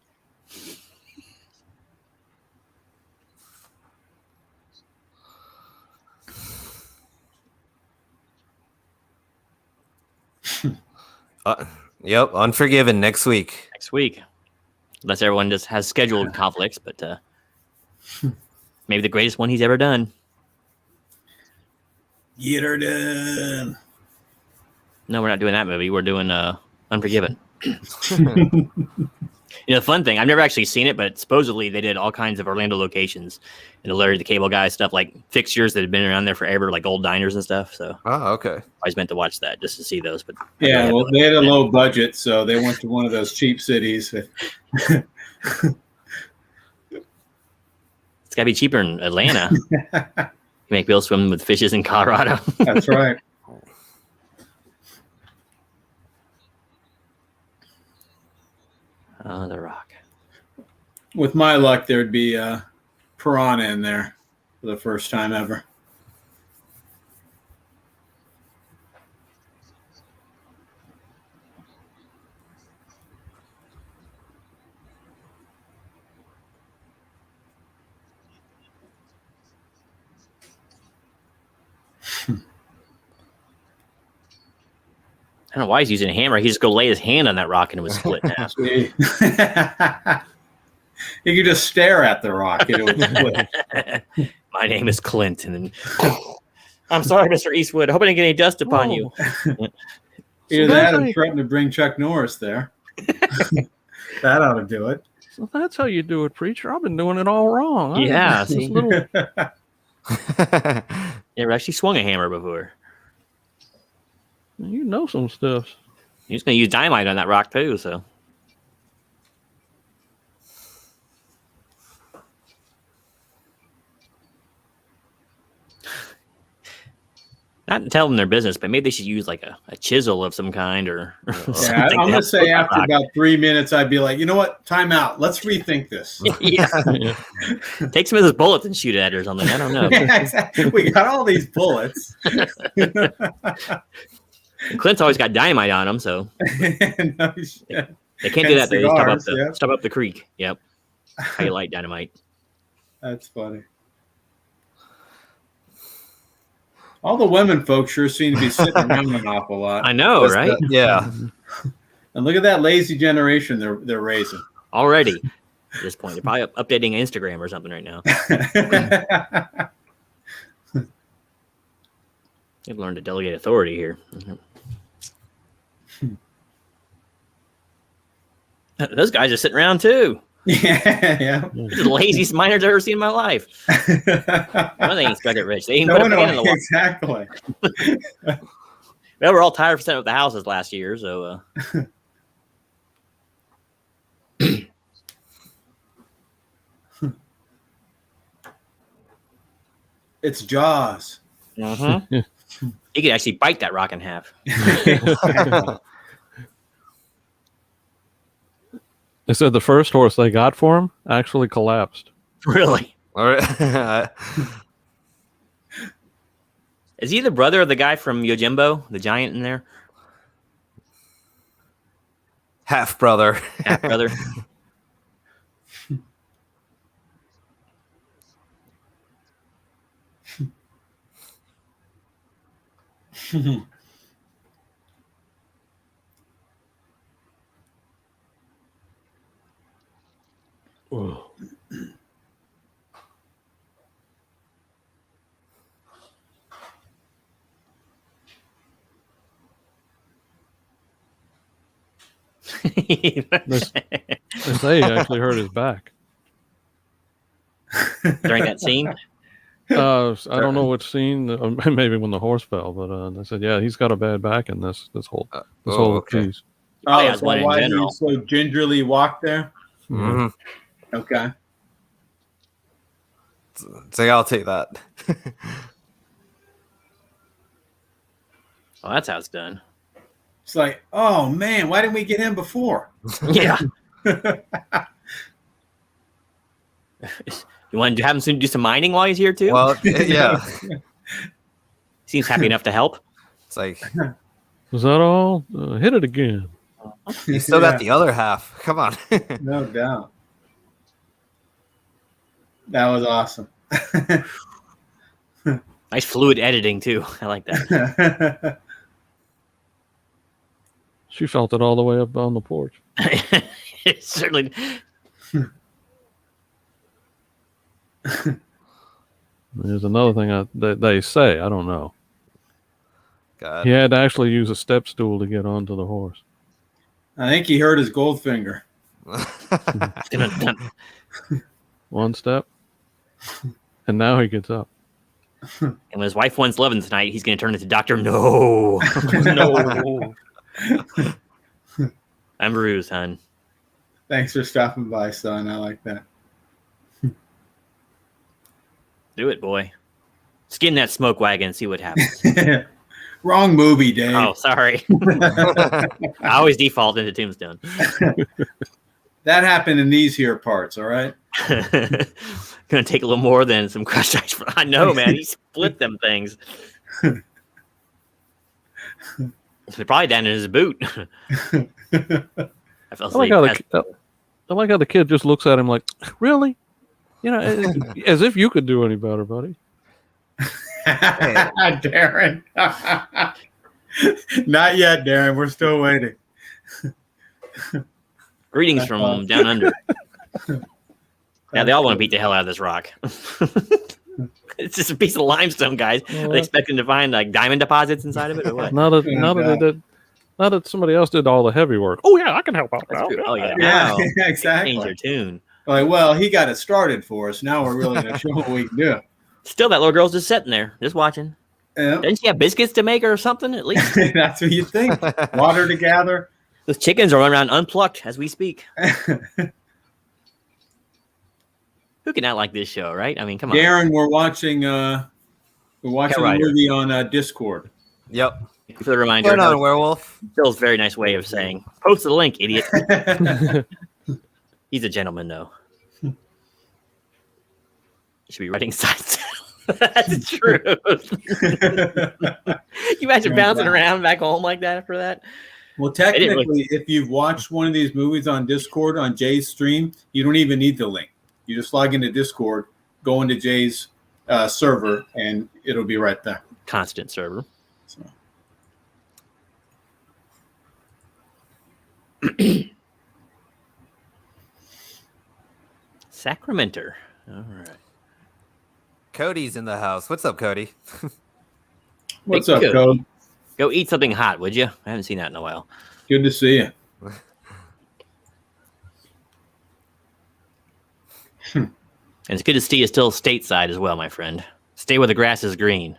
S2: Yep, Unforgiven next week.
S1: Next week, unless everyone just has scheduled conflicts, but maybe the greatest one he's ever done.
S3: Get her done.
S1: No, we're not doing that movie. We're doing Unforgiven. You know, the fun thing, I've never actually seen it, but supposedly they did all kinds of Orlando locations and alerted the cable guy stuff, like fixtures that had been around there forever, like old diners and stuff. So
S2: Okay.
S1: I was meant to watch that just to see those. But
S3: Yeah, well, they had a low budget, so they went to one of those cheap cities.
S1: It's got to be cheaper in Atlanta. You make Bill swim with fishes in Colorado.
S3: That's right.
S1: Oh, The Rock.
S3: With my luck, there'd be a piranha in there for the first time ever.
S1: I don't know why he's using a hammer. He just go lay his hand on that rock and it was split in half.
S3: You could just stare at the rock and it would split.
S1: My name is Clint. And then, I'm sorry, Mr. Eastwood. I hope I didn't get any dust upon you.
S3: Either that or threaten to bring Chuck Norris there. That ought to do it.
S5: So that's how you do it, preacher. I've been doing it all wrong.
S1: Yeah,
S5: This
S1: see?
S5: little-
S1: Never actually swung a hammer before.
S5: you know some stuff.
S1: He was going to use dynamite on that rock, too, so. Not to tell them their business, but maybe they should use like a chisel of some kind or something.
S3: Yeah, I'm going to
S1: help
S3: say
S1: with that
S3: after
S1: rock.
S3: about 3 minutes, I'd be like, you know what? Time out. Let's rethink this.
S1: Yeah.
S5: Yeah.
S1: Take some of those bullets and shoot at it or something. I don't know.
S3: Yeah, exactly. We got all these bullets.
S1: Clint's always got dynamite on him, so
S3: No shit.
S1: they can't do that. They just
S3: Cigars,
S1: stop up the creek. Yep. How you light dynamite.
S3: That's funny. All the women folks sure seem to be sitting around an awful lot.
S1: I know, right?
S2: Yeah.
S3: And look at that lazy generation they're raising.
S1: Already at this point. They're probably updating Instagram or something right now. They've learned to delegate authority here. Those guys are sitting around too.
S3: Yeah.
S1: These are the laziest miners I've ever seen in my life. Well, they ain't struck it rich. They ain't
S3: No,
S1: put a fan in the wall.
S3: exactly.
S1: Well, we're all tired of setting up the houses last year, so
S3: It's Jaws.
S1: he could actually bite that rock in half.
S5: They said the first horse they got for him actually collapsed.
S1: Really?
S2: All right.
S1: Is he the brother of the guy from Yojimbo, the giant in there?
S2: Half brother.
S1: Half brother.
S5: They say he actually hurt his back.
S1: During that scene?
S5: I don't know which scene, maybe when the horse fell, but they said, yeah, he's got a bad back in this whole
S2: okay.
S5: piece.
S1: probably
S3: Oh,
S1: has
S3: so
S1: one in
S3: why
S1: general.
S3: you so gingerly walk there?
S2: Mhm.
S3: Okay.
S2: So yeah, I'll take that.
S1: Oh, that's how it's done.
S3: It's like, oh man, why didn't we get him before?
S1: Yeah. You want to have him do some mining while he's here too?
S2: Well, yeah.
S1: Seems happy enough to help.
S2: It's like
S5: Was that all? Hit it again.
S2: you still got
S3: Yeah.
S2: the other half. Come on.
S3: No doubt. That was awesome.
S1: Nice fluid editing too. I like that.
S5: She felt it all the way up on the porch.
S1: It certainly.
S5: There's another thing that they say. I don't know.
S2: God.
S5: He had to actually use a step stool to get onto the horse.
S3: I think he hurt his gold finger.
S5: One step, and now he gets up.
S1: And when his wife wants loving tonight, he's going to turn into Doctor No. No. I'm bruised, hon.
S3: Thanks for stopping by, son. I like that.
S1: Do it, boy. Skin that smoke wagon and see what happens.
S3: Wrong movie, Dave.
S1: Oh, sorry. I always default into Tombstone.
S3: That happened in these here parts, all right?
S1: Gonna take a little more than some crushed ice. I know, man. He split them things. They're probably down in his boot. I felt
S5: I like how the kid just looks at him like, really? You know, as if you could do any better, buddy.
S3: Darren. Not yet, Darren. We're still waiting.
S1: Greetings from down under. Yeah, they all want to beat the hell out of this rock. It's just a piece of limestone, guys. Are they expecting to find like diamond deposits inside of it or what?
S5: Now that somebody else did all the heavy work. Oh yeah, I can help out now.
S1: Oh yeah,
S3: Yeah,
S1: wow.
S3: exactly.
S1: Change your tune.
S3: Like, well, he got it started for us. Now we're really going to show what we can do.
S1: Still, that little girl's just sitting there, just watching.
S3: Yeah.
S1: Didn't she have biscuits to make or something at least?
S3: That's what you think. Water to gather.
S1: Those chickens are running around unplucked as we speak. Who can not like this show, right? I mean, come on.
S3: Darren, we're watching a movie on Discord.
S2: Yep.
S1: Thank you for the reminder.
S2: Turn on werewolf.
S1: Bill's very nice way of saying, post the link, idiot. He's a gentleman, though. You should be writing signs. That's true. You imagine bouncing around back home like that after that?
S3: Well, technically, if you've watched one of these movies on Discord on Jay's stream, you don't even need the link. You just log into Discord, go into Jay's server, and it'll be right there.
S1: Constant server.
S3: So.
S1: Sacramento. All right.
S2: Cody's in the house. What's up, Cody?
S3: What's
S1: Hey,
S3: up,
S1: good.
S3: Code?
S1: Go eat something hot, would you? I haven't seen that in a while.
S3: Good to see you.
S1: And it's good to see you still stateside as well, my friend. Stay where the grass is green.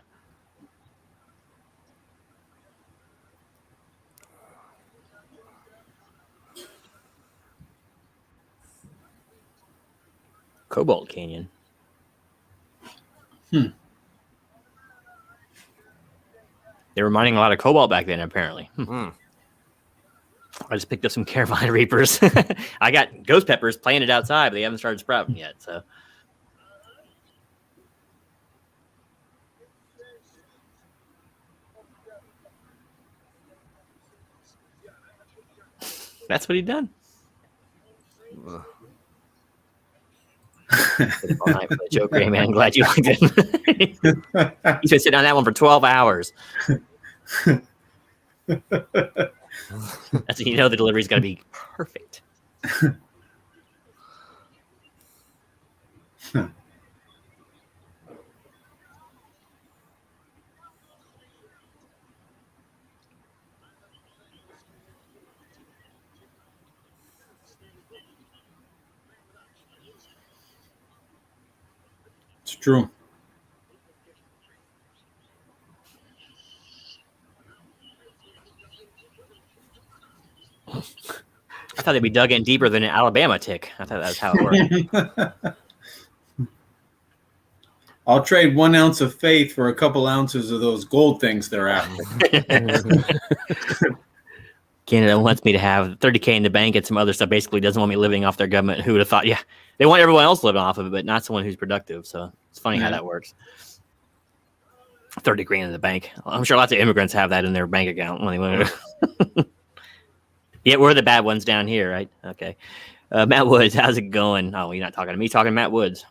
S1: Cobalt Canyon. They were mining a lot of cobalt back then, apparently. I just picked up some Carolina Reapers. I got ghost peppers planted outside, but they haven't started sprouting yet. So that's what he done. All night for the joke, Ray, man. Glad you liked it. He's been sitting on that one for 12 hours. That's when you know the delivery's got to be perfect.
S3: It's true.
S1: I thought they'd be dug in deeper than an Alabama tick. I thought that's how it worked.
S3: I'll trade 1 ounce of faith for a couple ounces of those gold things they're after.
S1: Canada wants me to have $30K in the bank and some other stuff. Basically, doesn't want me living off their government. Who would have thought? Yeah, they want everyone else living off of it, but not someone who's productive. So it's funny how that works. 30 grand in the bank. I'm sure lots of immigrants have that in their bank account when they want to. Yeah, we're the bad ones down here, right? Okay. Matt Woods, how's it going? Oh, you're not talking to me. Talking to Matt Woods.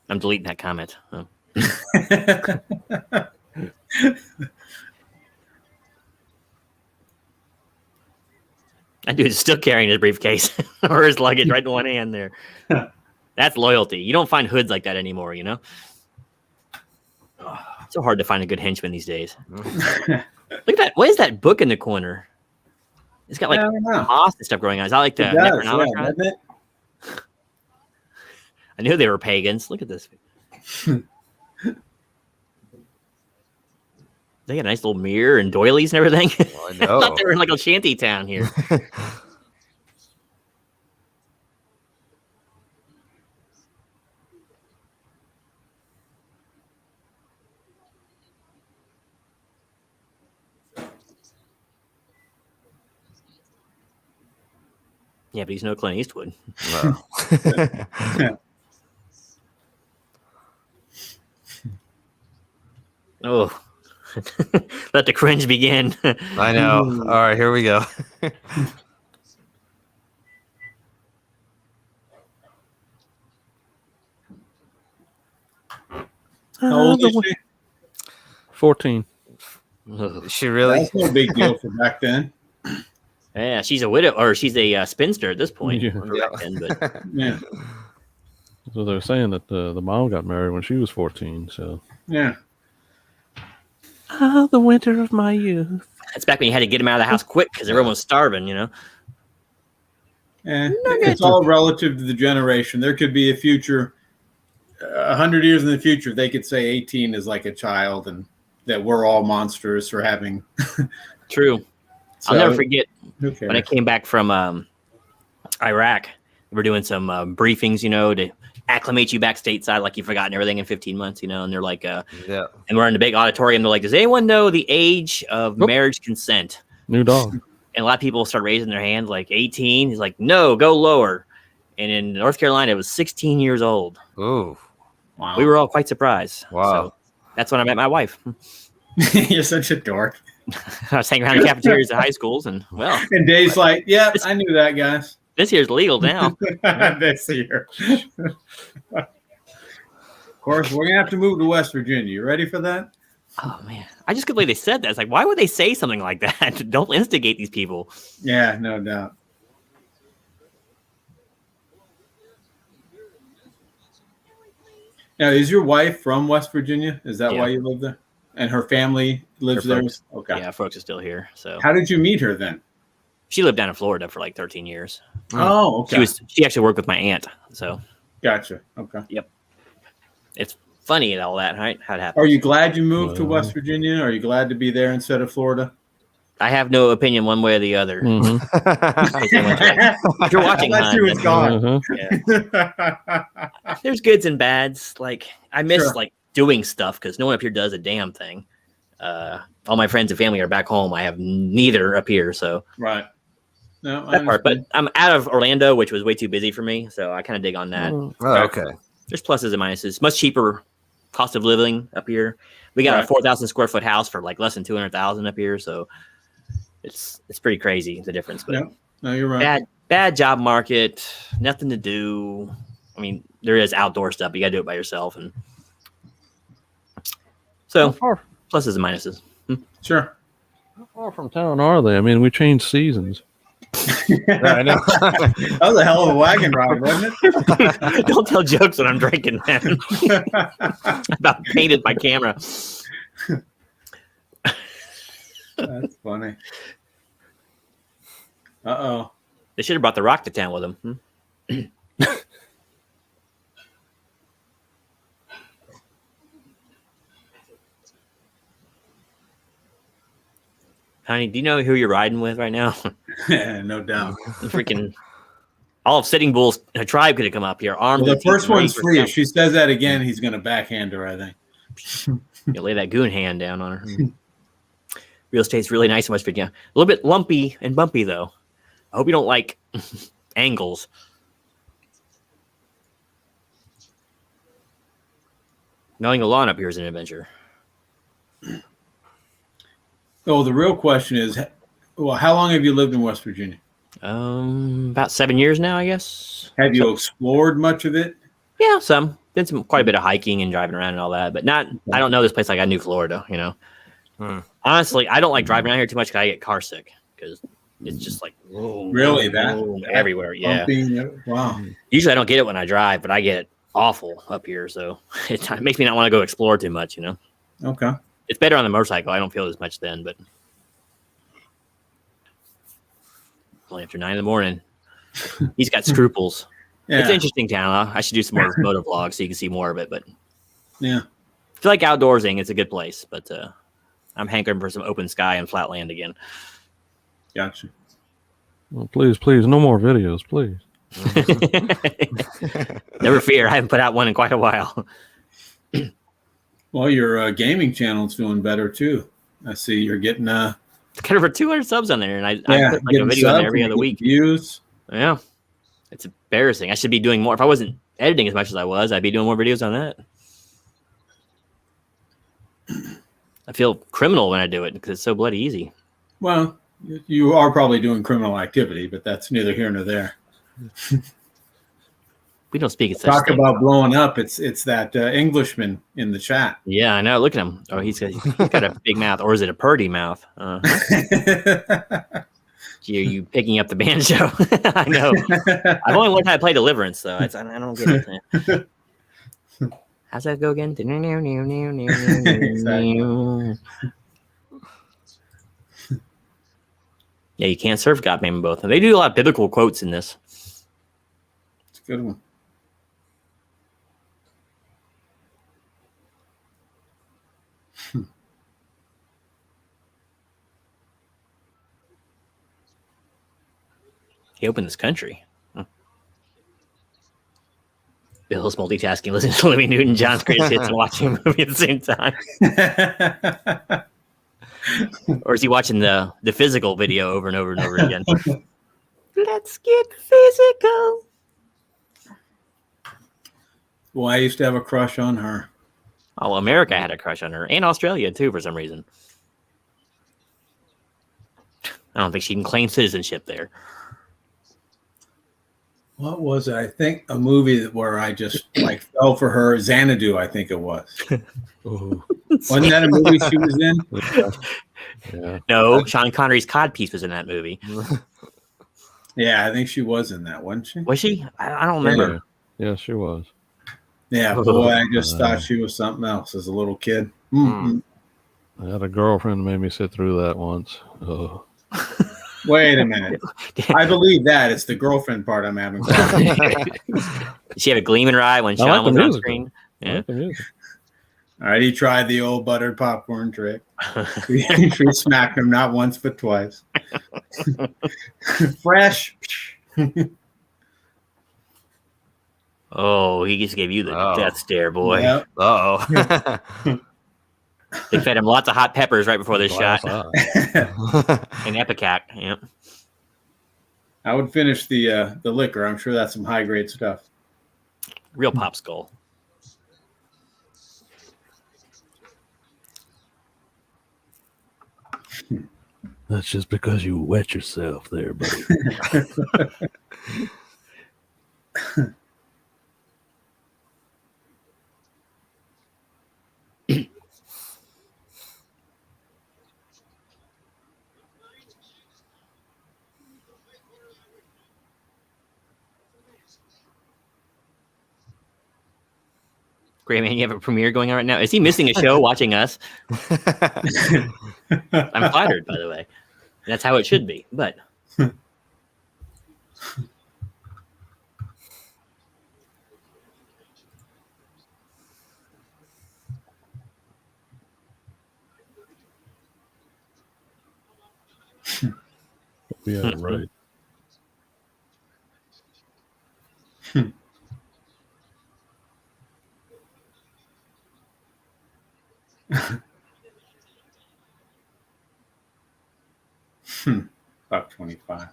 S1: I'm deleting that comment. Oh. That dude's still carrying his briefcase or his luggage right in one hand there. That's loyalty. You don't find hoods like that anymore, you know? It's so hard to find a good henchman these days. Look at that. What is that book in the corner? It's got like moss and stuff growing on. Is that like the Necronomicon?
S3: Yeah,
S1: I knew they were pagans. Look at this. They got a nice little mirror and doilies and everything.
S2: Well, I know.
S1: I thought they were in like a shanty town here. Yeah, but he's no Clint Eastwood.
S2: Wow.
S1: Oh, let the cringe begin.
S2: I know. All right, here we go.
S3: How old is she?
S5: 14.
S2: She really?
S3: That's no big deal for back then.
S1: Yeah, she's a widow, or she's a spinster at this point.
S5: Yeah.
S1: Back then, but
S3: Yeah.
S5: So they're saying that the mom got married when she was 14. So
S3: Yeah.
S5: the winter of my youth.
S1: that's back when you had to get him out of the house quick because everyone was starving, you know.
S3: Yeah. It's all relative to the generation. There could be a future, 100 years in the future, they could say 18 is like a child and that we're all monsters for having.
S1: True.
S3: So,
S1: I'll never forget
S3: okay.
S1: when I came back from Iraq. We were doing some briefings, you know, to acclimate you back stateside, like you've forgotten everything in 15 months, you know. And they're like,
S2: Yeah.
S1: and we're in the big auditorium. They're like, does anyone know the age of marriage consent?
S5: New dog.
S1: And a lot of people start raising their hands, like 18. He's like, no, go lower. And in North Carolina, it was 16 years old.
S2: Ooh.
S3: Wow.
S1: We were all quite surprised.
S2: Wow.
S1: So that's when I met my wife.
S3: You're such a dork.
S1: I was hanging around the cafeterias at high schools, and well,
S3: And Dave's like, yeah, I knew that, guys.
S1: this year's legal now.
S3: This year. Of course, we're going to have to move to West Virginia. You ready for that?
S1: Oh man, I just couldn't believe they said that. It's like, why would they say something like that? Don't instigate these people.
S3: Yeah, no doubt. Now, is your wife from West Virginia? Is that why you live there? And her family lives there? Okay.
S1: Yeah, folks are still here. So
S3: How did you meet her then?
S1: she lived down in Florida for like 13 years.
S3: Oh, okay.
S1: She actually worked with my aunt. So
S3: Gotcha. Okay.
S1: it's funny and all that, right? How it happened.
S3: Are you glad you moved to West Virginia? Are you glad to be there instead of Florida?
S1: I have no opinion one way or the other.
S5: Mhm.
S1: If you're watching,
S3: Unless
S1: hon,
S3: she was gone.
S1: yeah. There's goods and bads. Like I miss like doing stuff because no one up here does a damn thing. All my friends and family are back home. I have neither up here, so
S3: Right. No,
S1: that part. But I'm out of Orlando, which was way too busy for me, so I kind of dig on that.
S2: Oh, okay.
S1: There's pluses and minuses. Much cheaper cost of living up here. We got a 4,000 square foot house for like less than 200,000 up here, so it's pretty crazy the difference. But
S3: no, you're right.
S1: bad job market, nothing to do. I mean, there is outdoor stuff, but you got to do it by yourself, and so pluses and minuses.
S3: Sure.
S5: How far from town are they? I mean, we changed seasons.
S2: I know.
S3: That was a hell of a wagon ride, wasn't it?
S1: Don't tell jokes when I'm drinking, man. About painted my camera.
S3: That's funny. Uh-oh.
S1: They should have brought the Rock to town with them. Honey, do you know who you're riding with right now?
S3: No doubt.
S1: Freaking all of Sitting Bull's tribe could have come up here armed.
S3: Well,
S1: to
S3: the first
S1: ready
S3: one's
S1: for
S3: free.
S1: stuff.
S3: If she says that again, he's going to backhand her, I think.
S1: You lay that goon hand down on her. Real estate's really nice in West Virginia. A little bit lumpy and bumpy, though. I hope you don't like angles. Mowing a lawn up here is an adventure.
S3: Oh, the real question is, well, how long have you lived in West Virginia?
S1: About 7 years now, I guess.
S3: Have you explored much of it?
S1: Yeah, some. Did quite a bit of hiking and driving around and all that, but not. I don't know this place like I knew Florida. You know, honestly, I don't like driving around here too much because I get car sick because it's just like
S3: Really that
S1: everywhere. Yeah.
S3: Bumping, wow.
S1: Usually I don't get it when I drive, but I get it awful up here, so it makes me not want to go explore too much. You know.
S3: Okay.
S1: It's better on the motorcycle. I don't feel as much then, but only after 9 in the morning. He's got scruples.
S3: Yeah.
S1: It's an interesting town. I should do some more of his motor vlogs so you can see more of it. But
S3: yeah,
S1: if you like outdoorsing, it's a good place. But I'm hankering for some open sky and flat land again.
S3: Gotcha.
S5: Well, please, no more videos, please.
S1: Never fear. I haven't put out one in quite a while.
S3: Well, your gaming channel's doing better too. I see you're getting
S1: got over 200 subs on there, and I put like a video on there every other week.
S3: Views.
S1: Yeah, it's embarrassing. I should be doing more. If I wasn't editing as much as I was, I'd be doing more videos on that. I feel criminal when I do it because it's so bloody easy.
S3: Well, you are probably doing criminal activity, but that's neither here nor there.
S1: We don't speak.
S3: Talk about blowing up. It's that Englishman in the chat.
S1: Yeah, I know. Look at him. Oh, he's got a big mouth, or is it a purdy mouth? You picking up the banjo? I know. I've only learned how to play Deliverance, though. I don't get it. How's that go again? Yeah, you can't serve God, man, both. And they do a lot of biblical quotes in this.
S3: It's a good one.
S1: He opened this country. Bill's multitasking, listening to Olivia Newton-John's greatest hits and watching a movie at the same time. Or is he watching the physical video over and over and over again? Let's get physical.
S3: Well, I used to have a crush on her.
S1: Oh, America had a crush on her, and Australia too, for some reason. I don't think she can claim citizenship there.
S3: What was it? I think a movie where I just like fell for her. Xanadu, I think it was. Wasn't that a movie she was in?
S5: Yeah.
S1: No, Sean Connery's codpiece was in that movie.
S3: Yeah, I think she was in that, wasn't she?
S1: Was she? I don't remember.
S5: Yeah, she was.
S3: Yeah, boy, I just thought she was something else as a little kid. Mm-hmm.
S5: I had a girlfriend who made me sit through that once. Oh.
S3: Wait a minute. I believe that. It's the girlfriend part I'm having problems with.
S1: Did she have a gleam in her eye when Sean was on screen?
S5: Yeah. Like the music.
S3: All right, he tried the old buttered popcorn trick. He smacked him not once but twice. Fresh.
S1: Oh, he just gave you the death stare, boy.
S3: Yep.
S2: Uh-oh.
S1: They fed him lots of hot peppers right before this shot. And Epicac, yeah.
S3: I would finish the liquor. I'm sure that's some high grade stuff.
S1: Real popsicle.
S4: That's just because you wet yourself there, buddy.
S1: Great, man. You have a premiere going on right now. Is he missing a show watching us? I'm flattered, by the way. That's how it should be. But
S5: Yeah, right.
S3: About 25.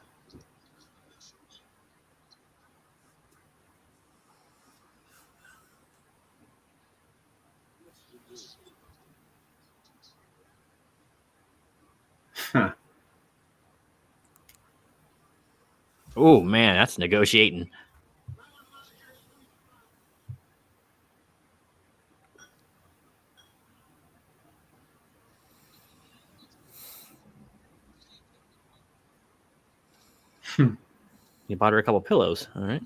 S3: Huh.
S1: Oh man, that's negotiating. You bought her a couple pillows. All right.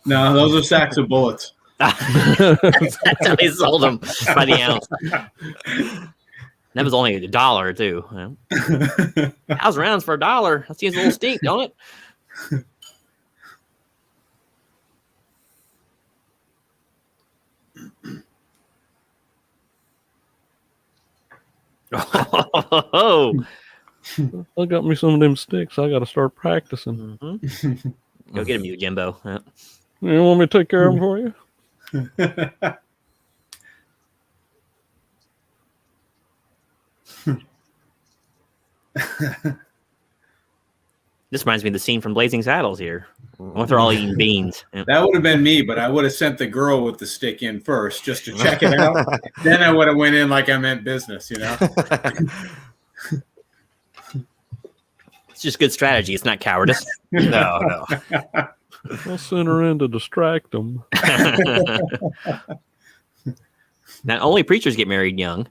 S3: No, those are sacks of bullets.
S1: That's how they sold them by the ounce. That was only $1 too. House rounds for $1. That seems a little steep, don't it? Oh,
S5: I got me some of them sticks. I got to start practicing.
S1: Go get him, you Jimbo. Yeah.
S5: You want me to take care of them for you?
S1: This reminds me of the scene from Blazing Saddles here. What if they're all eating beans? Yeah.
S3: That would have been me, but I would have sent the girl with the stick in first just to check it out. Then I would have went in like I meant business, you know?
S1: It's just good strategy. It's not cowardice.
S2: No.
S5: I'll send her in to distract them.
S1: Not only preachers get married young.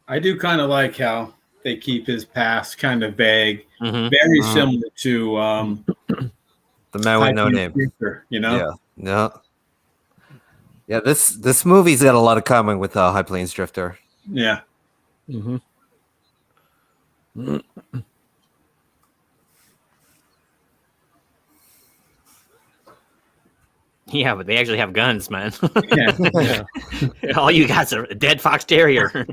S3: I do kind of like how they keep his past kind of vague,
S1: Mm-hmm.
S3: very similar to
S2: The Man with No Name.
S3: Future, you know?
S2: Yeah. This movie's got a lot of common with High Plains Drifter.
S3: Yeah.
S5: Mm-hmm.
S1: Yeah, but they actually have guns, man.
S3: Yeah.
S1: All you guys are a dead fox terrier.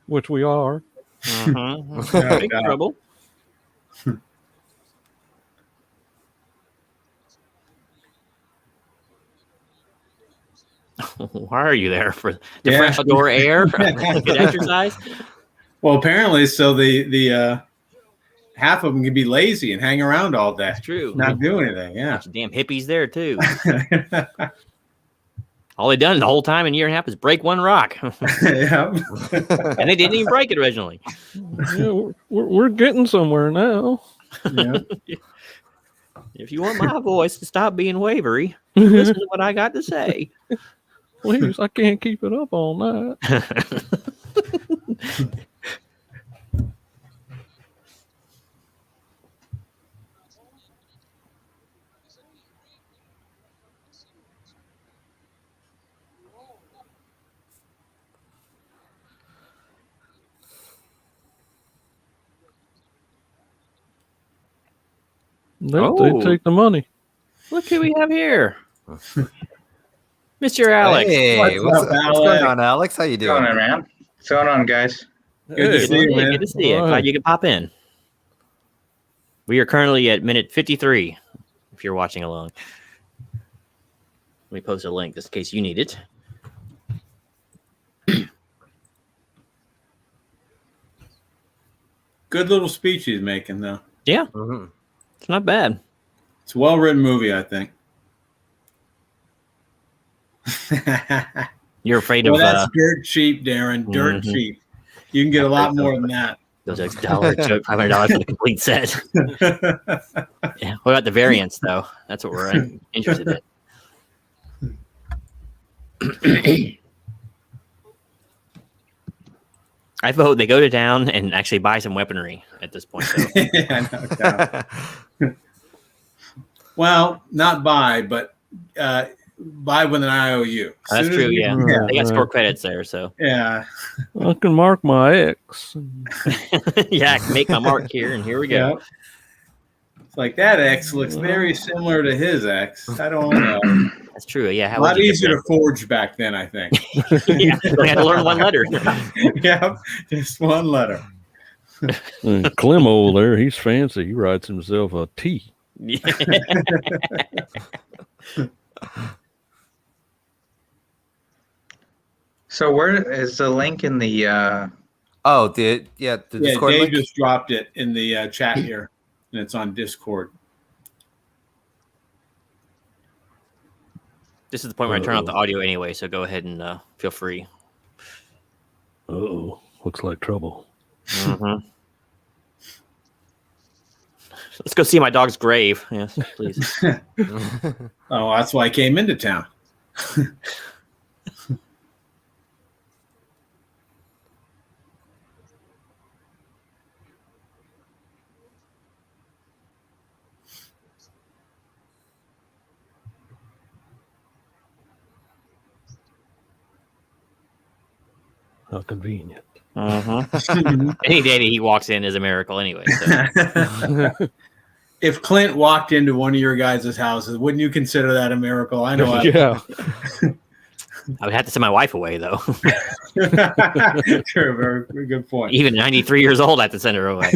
S5: Which we are.
S1: Mm-hmm. Big trouble. Why are you there? For the fresh outdoor air? Good exercise?
S3: Well, apparently, so the half of them can be lazy and hang around all day.
S1: That's true.
S3: Not do anything. Yeah.
S1: Bunch of damn hippies there, too. All they done the whole time in a year and a half is break one rock.
S3: Yeah.
S1: And they didn't even break it originally.
S5: Yeah, we're getting somewhere now.
S3: Yeah.
S1: If you want my voice to stop being wavery, listen to what I got to say.
S5: Please, I can't keep it up all night. They take the money.
S1: Look who we have here. Mr. Alex.
S2: Hey,
S3: What's up,
S2: what's going on, Alex? How you
S6: What's going
S2: doing?
S6: on, man? What's going on, guys?
S3: Good to see you, man.
S1: Good to see you.
S5: All right.
S1: Glad you could pop in. We are currently at minute 53, if you're watching along. Let me post a link just in case you need it.
S3: Good little speech he's making, though.
S1: Yeah,
S2: Mhm.
S1: it's not bad.
S3: It's a well-written movie, I think.
S1: You're afraid
S3: Well,
S1: of
S3: that's dirt cheap, Darren. Dirt
S1: Mhm.
S3: cheap. You can get a lot more than that.
S1: those $500 for the complete set. Yeah. What about the variants, though? That's what we're interested in. I vote they go to town and actually buy some weaponry at this point. Though.
S3: Yeah, no doubt. Well, not buy, but buy with an IOU.
S1: That's true. Yeah.
S5: Yeah.
S1: They got store credits there, so
S3: Yeah.
S5: I can mark my X.
S1: yeah, I can make my mark here, and here we go.
S3: Yep. It's like that X looks very similar to his X. I don't know.
S1: That's true. Yeah,
S3: A
S1: how
S3: lot
S1: would you
S3: easier to forge back then, I think.
S1: yeah, we had to learn one letter.
S3: Yep, just one letter.
S5: And Clem over there, he's fancy. He writes himself a T.
S6: So where is the link in the?
S2: Oh, the Discord
S3: Dave
S2: link?
S3: just dropped it in the chat here, and it's on Discord.
S1: This is the point where I turn off the audio anyway, so go ahead and feel free.
S5: Oh, looks like trouble.
S1: Mm-hmm. Let's go see my dog's grave. Yes, please.
S3: Oh, that's why I came into town.
S5: How convenient.
S1: Mm-hmm. Any day that he walks in is a miracle anyway. So.
S3: If Clint walked into one of your guys' houses, wouldn't you consider that a miracle? I know.
S5: Yeah.
S1: I would have to send my wife away, though.
S3: Sure, very, very good point.
S1: Even 93 years old, I have to send her away.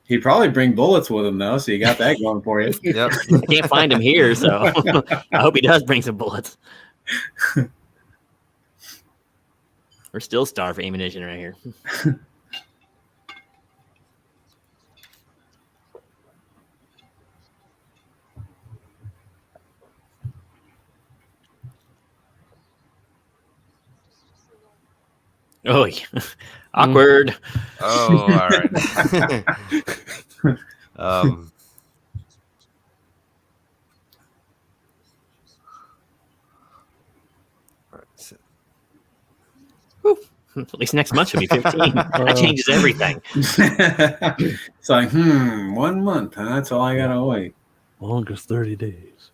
S3: He'd probably bring bullets with him, though, so you got that going for you.
S2: Yep.
S1: I can't find him here, so I hope he does bring some bullets. We're still starved for ammunition right here. Oh, awkward.
S2: Oh, all right. At least next month should be 15. That changes everything.
S3: It's like, 1 month, huh? That's all I gotta wait.
S5: Longest 30 days.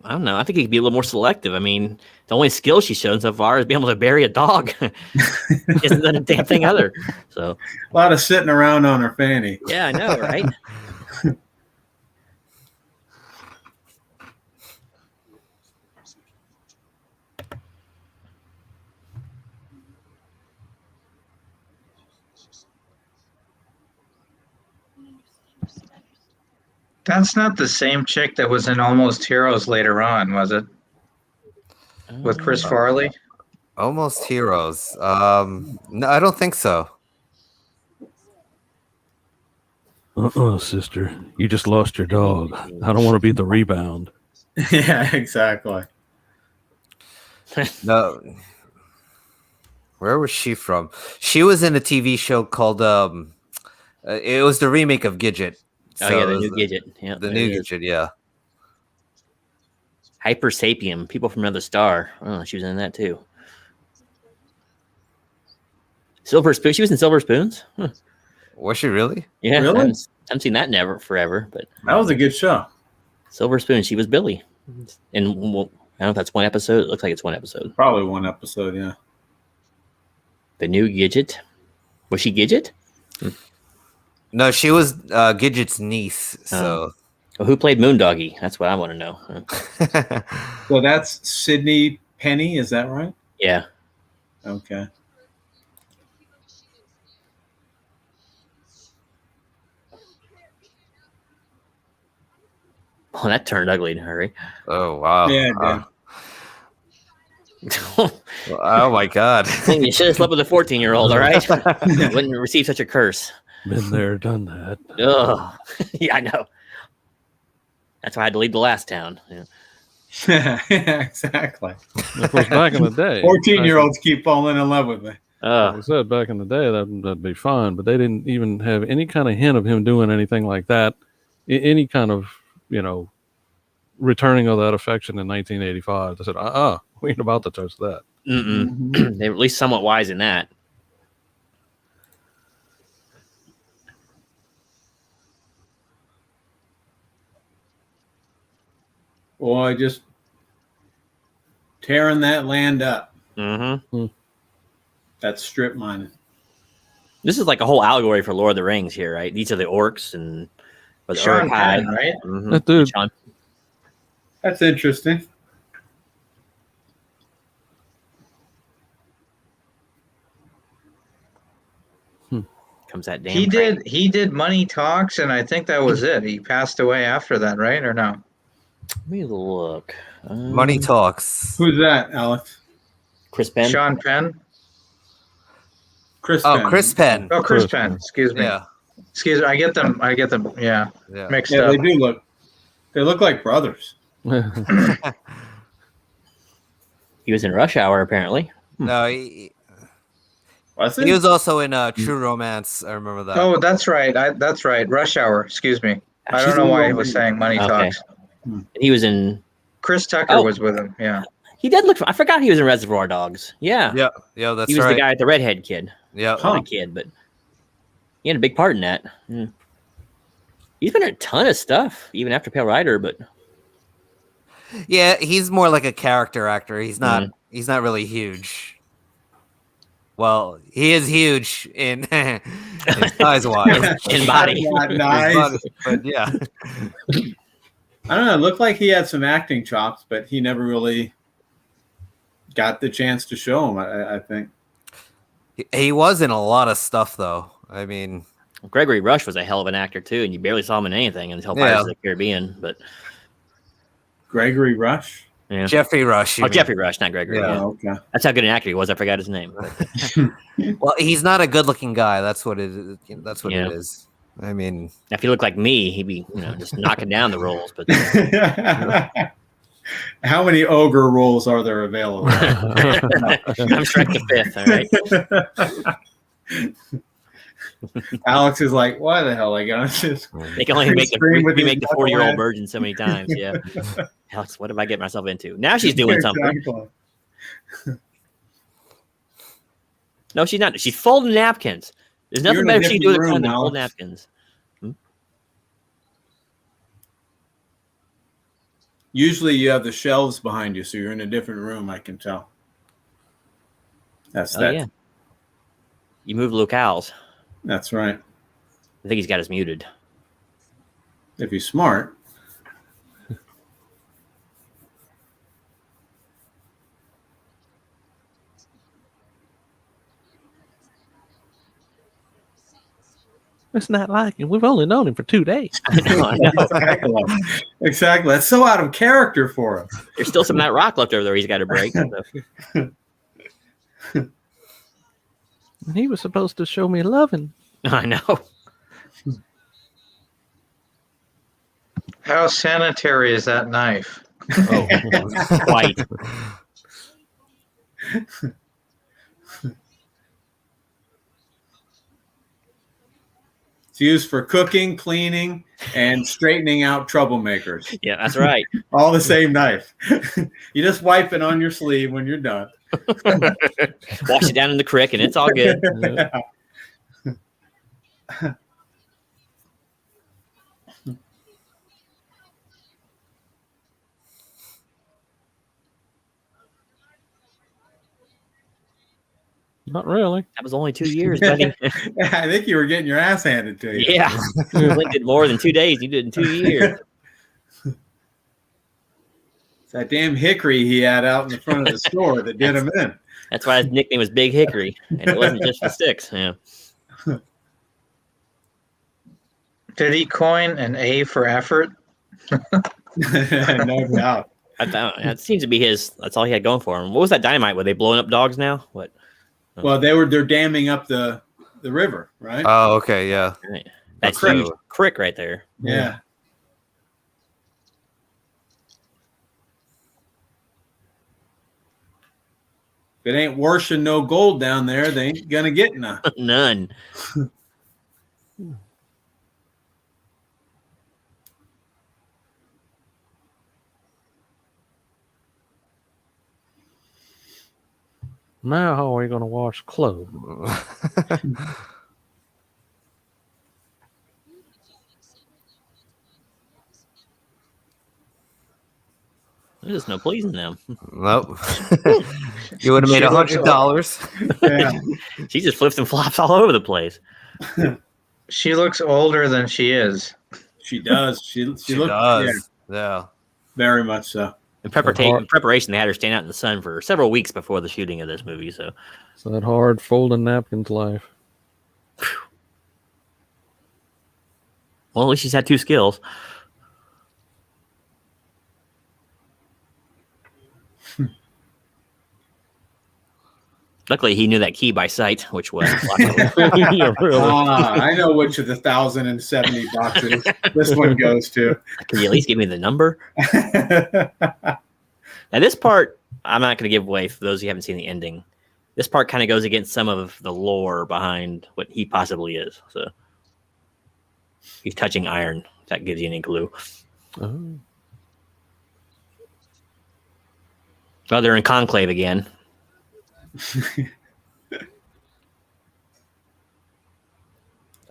S1: I don't know. I think he could be a little more selective. I mean, the only skill she's shown so far is being able to bury a dog. Isn't that a damn thing other? So
S3: A lot of sitting around on her fanny.
S1: yeah, I know, right?
S6: That's not the same chick that was in Almost Heroes later on, was it? With Chris Farley?
S2: Almost Heroes. No, I don't think so.
S5: Sister. You just lost your dog. I don't want to be the rebound.
S3: Yeah, exactly.
S2: No. Where was she from? She was in a TV show called it was the remake of Gidget.
S1: Oh yeah,
S2: So
S1: the
S2: it was
S1: new Gidget. Yeah,
S2: The
S1: there
S2: new
S1: it is.
S2: Gidget, yeah.
S1: Hyper Sapien, People from Another Star. Oh, she was in that too. Silver Spoon. She was in Silver Spoons. Huh.
S2: Was she really?
S1: Yeah,
S3: Really?
S1: I haven't seen that never forever, but
S3: That was a good show.
S1: Silver Spoon. She was Billy, and well, I don't know if that's one episode. It looks like it's one episode.
S3: Probably one episode, yeah.
S1: The new Gidget. Was she Gidget?
S2: No, she was Gidget's niece. So
S1: Well, who played Moondoggy? That's what I want to know.
S3: So that's Sydney Penny, is that right?
S1: Yeah.
S3: Okay.
S1: Oh, that turned ugly in a hurry.
S2: Oh wow.
S3: Yeah,
S2: Oh my god.
S1: You should have slept with a 14-year-old, all right? You wouldn't receive such a curse.
S5: Been there, done that.
S1: Ugh. Yeah, I know. That's why I had to leave the last town. Yeah.
S3: yeah, exactly.
S5: Of course, back in the day,
S3: 14-year-olds keep falling in love with me.
S5: like I said, back in the day, that'd be fine. But they didn't even have any kind of hint of him doing anything like that. Any kind of, returning of that affection in 1985. They said, we ain't about to touch that.
S1: They were at least somewhat wise in that.
S3: Boy, just tearing that land up.
S1: Mm-hmm.
S3: That's strip mining.
S1: This is like a whole allegory for Lord of the Rings here, right? These are the orcs and the
S6: Sean
S1: Uruk-hai.
S6: Penn, right?
S1: Mhm.
S5: That dude,
S1: Sean.
S3: That's interesting.
S1: Comes that damn.
S6: He did Money Talks, and I think that was it. He passed away after that, right? Or no?
S1: Let me look.
S2: Money talks.
S3: Who's that, Alex?
S1: Chris Penn.
S6: Sean Penn.
S3: Chris
S2: Oh,
S3: Penn.
S2: Chris Penn.
S6: Oh, Chris Penn. Excuse me.
S2: Yeah.
S6: Excuse me. I get them. Yeah,
S2: Yeah.
S6: mixed
S3: Yeah,
S6: up.
S3: they do look. They look like brothers.
S1: He was in Rush Hour, apparently.
S2: No,
S3: Was
S2: he was also in True Romance. I remember that.
S6: Oh, that's right. That's right. Rush Hour. Excuse me. I
S1: She's
S6: don't know
S3: a
S6: why he
S3: little-
S6: was saying Money
S1: Okay.
S6: Talks.
S1: He was in.
S6: Chris Tucker
S1: Oh.
S6: was with him. Yeah.
S1: He did look. I forgot he was in Reservoir Dogs. Yeah.
S2: Yeah, that's
S1: He was
S2: right.
S1: the guy, the redhead kid.
S2: Yeah.
S3: Huh.
S1: Not a kid, but he had a big part in that. Yeah. He's been in a ton of stuff, even after Pale Rider. But
S2: Yeah, he's more like a character actor. He's not. He's not really huge. Well, he is huge in size wise.
S1: in body.
S3: Not nice.
S2: But yeah.
S3: I don't know. It looked like he had some acting chops, but he never really got the chance to show them. I think.
S2: He was in a lot of stuff, though. I mean,
S1: Gregory Rush was a hell of an actor too, and you barely saw him in anything until
S2: Yeah.
S1: Pirates of the Caribbean. But
S3: Gregory Rush.
S1: yeah.
S2: Jeffrey Rush. you
S1: Oh,
S2: mean.
S1: Jeffrey Rush, not Gregory.
S2: Yeah.
S1: Yeah.
S3: Oh, okay.
S1: That's how good an actor he was. I forgot his name. But
S2: Well, he's not a good-looking guy. That's what it is. That's what
S1: Yeah.
S2: it is. I mean,
S1: if he looked like me, he'd be just knocking down the roles. But
S3: How many ogre roles are there available?
S1: I'm Shrek the Fifth. All right.
S3: Alex is like, why the hell I gotta just
S1: They can only make
S3: Scream with
S1: the
S3: his
S1: 40-year-old
S3: knucklehead.
S1: virgin so many times. Yeah. Alex, what did I get myself into? Now she's doing something.
S3: Exactly.
S1: No, she's not. She's folding napkins. There's
S3: You're
S1: nothing
S3: in a
S1: better she can do with her
S3: different
S1: time
S3: room,
S1: than fold
S3: Alex.
S1: napkins.
S3: Usually you have the shelves behind you, so you're in a different room, I can tell. That's
S1: Oh,
S3: that.
S1: yeah. You moved locales.
S3: That's right.
S1: I think he's got us muted.
S3: If he's smart.
S5: it's not like him. We've only known him for 2 days.
S1: I know.
S3: Exactly. That's so out of character for him.
S1: There's still some of that rock left over there he's got to break. So.
S5: And he was supposed to show me loving.
S1: I know.
S6: How sanitary is that knife?
S1: Oh, quite.
S3: It's used for cooking, cleaning, and straightening out troublemakers.
S1: Yeah, that's right.
S3: All the same knife. You just wipe it on your sleeve when you're done.
S1: Wash it down in the creek, and it's all good.
S5: Not really.
S1: That was only 2 years, buddy.
S3: I think you were getting your ass handed to you.
S1: Yeah. Clint did more than 2 days. You did in 2 years.
S3: It's that damn hickory he had out in the front of the store that did him in.
S1: That's why his nickname was Big Hickory. And it wasn't just the sticks. Yeah.
S6: Did he coin an A for effort?
S3: No doubt.
S1: It seems to be his. That's all he had going for him. What was that dynamite? Were they blowing up dogs now? What?
S3: Well, they're damming up the river, right?
S2: Oh, okay, yeah.
S1: Right. That's
S3: creek.
S1: huge crick right there.
S3: Yeah. If it ain't washing no gold down there, they ain't gonna get none.
S1: None.
S5: Now, how are we going to wash clothes?
S1: There's no pleasing them.
S2: Nope. You would have made $100.
S3: Yeah.
S1: She just flips and flops all over the place.
S6: She looks older than she is.
S3: She does. She
S2: She
S3: looks
S2: does.
S3: yeah,
S2: Yeah.
S3: very much so.
S1: In preparation, they had her stand out in the sun for several weeks before the shooting of this movie. So,
S5: It's that hard folding napkins life.
S1: well, at least she's had 2 skills. Luckily, he knew that key by sight, which was
S5: Yeah, really.
S3: I know which of the 1,070 boxes this one goes to.
S1: Can you at least give me the number? Now, this part, I'm not going to give away for those who haven't seen the ending. This part kind of goes against some of the lore behind what he possibly is. So, he's touching iron. If that gives you any clue.
S5: Oh.
S1: Oh, they're in conclave again.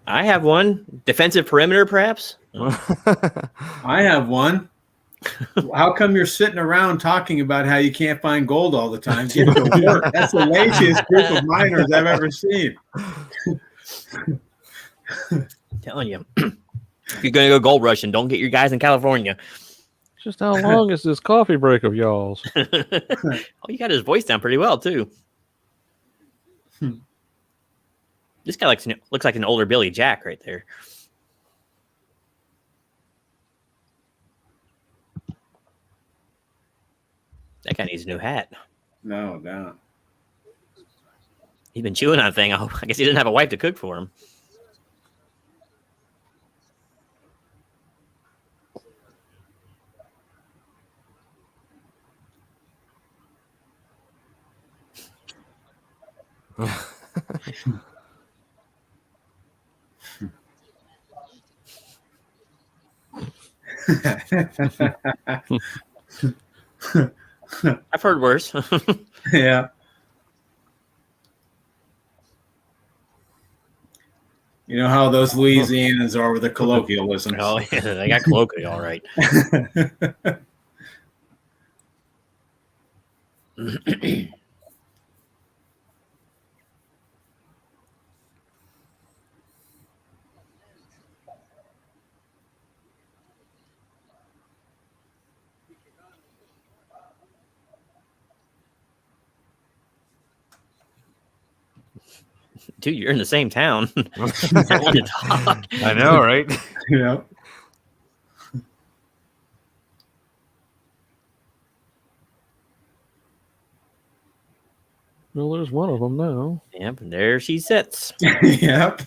S1: I have one. Defensive perimeter, perhaps?
S3: I have one. How come you're sitting around talking about how you can't find gold all the time? Get to work. That's the laziest group of miners I've ever seen.
S1: I'm telling you. If you're going to go gold rushing, don't get your guys in California.
S5: Just how long is this coffee break of y'all's?
S1: Oh, you got his voice down pretty well, too. This guy looks like an older Billy Jack right there. That guy needs a new hat.
S3: No doubt.
S1: He's been chewing on a thing. I guess he didn't have a wife to cook for him. I've heard worse.
S3: Yeah. You know how those Louisianans are with the colloquialisms.
S1: Oh, yeah, they got colloquial, all right. Dude, you're in the same town. I want to talk.
S2: I know, right?
S3: Yeah.
S5: Well, there's one of them now.
S1: Yep, and there she sits,
S3: Yep.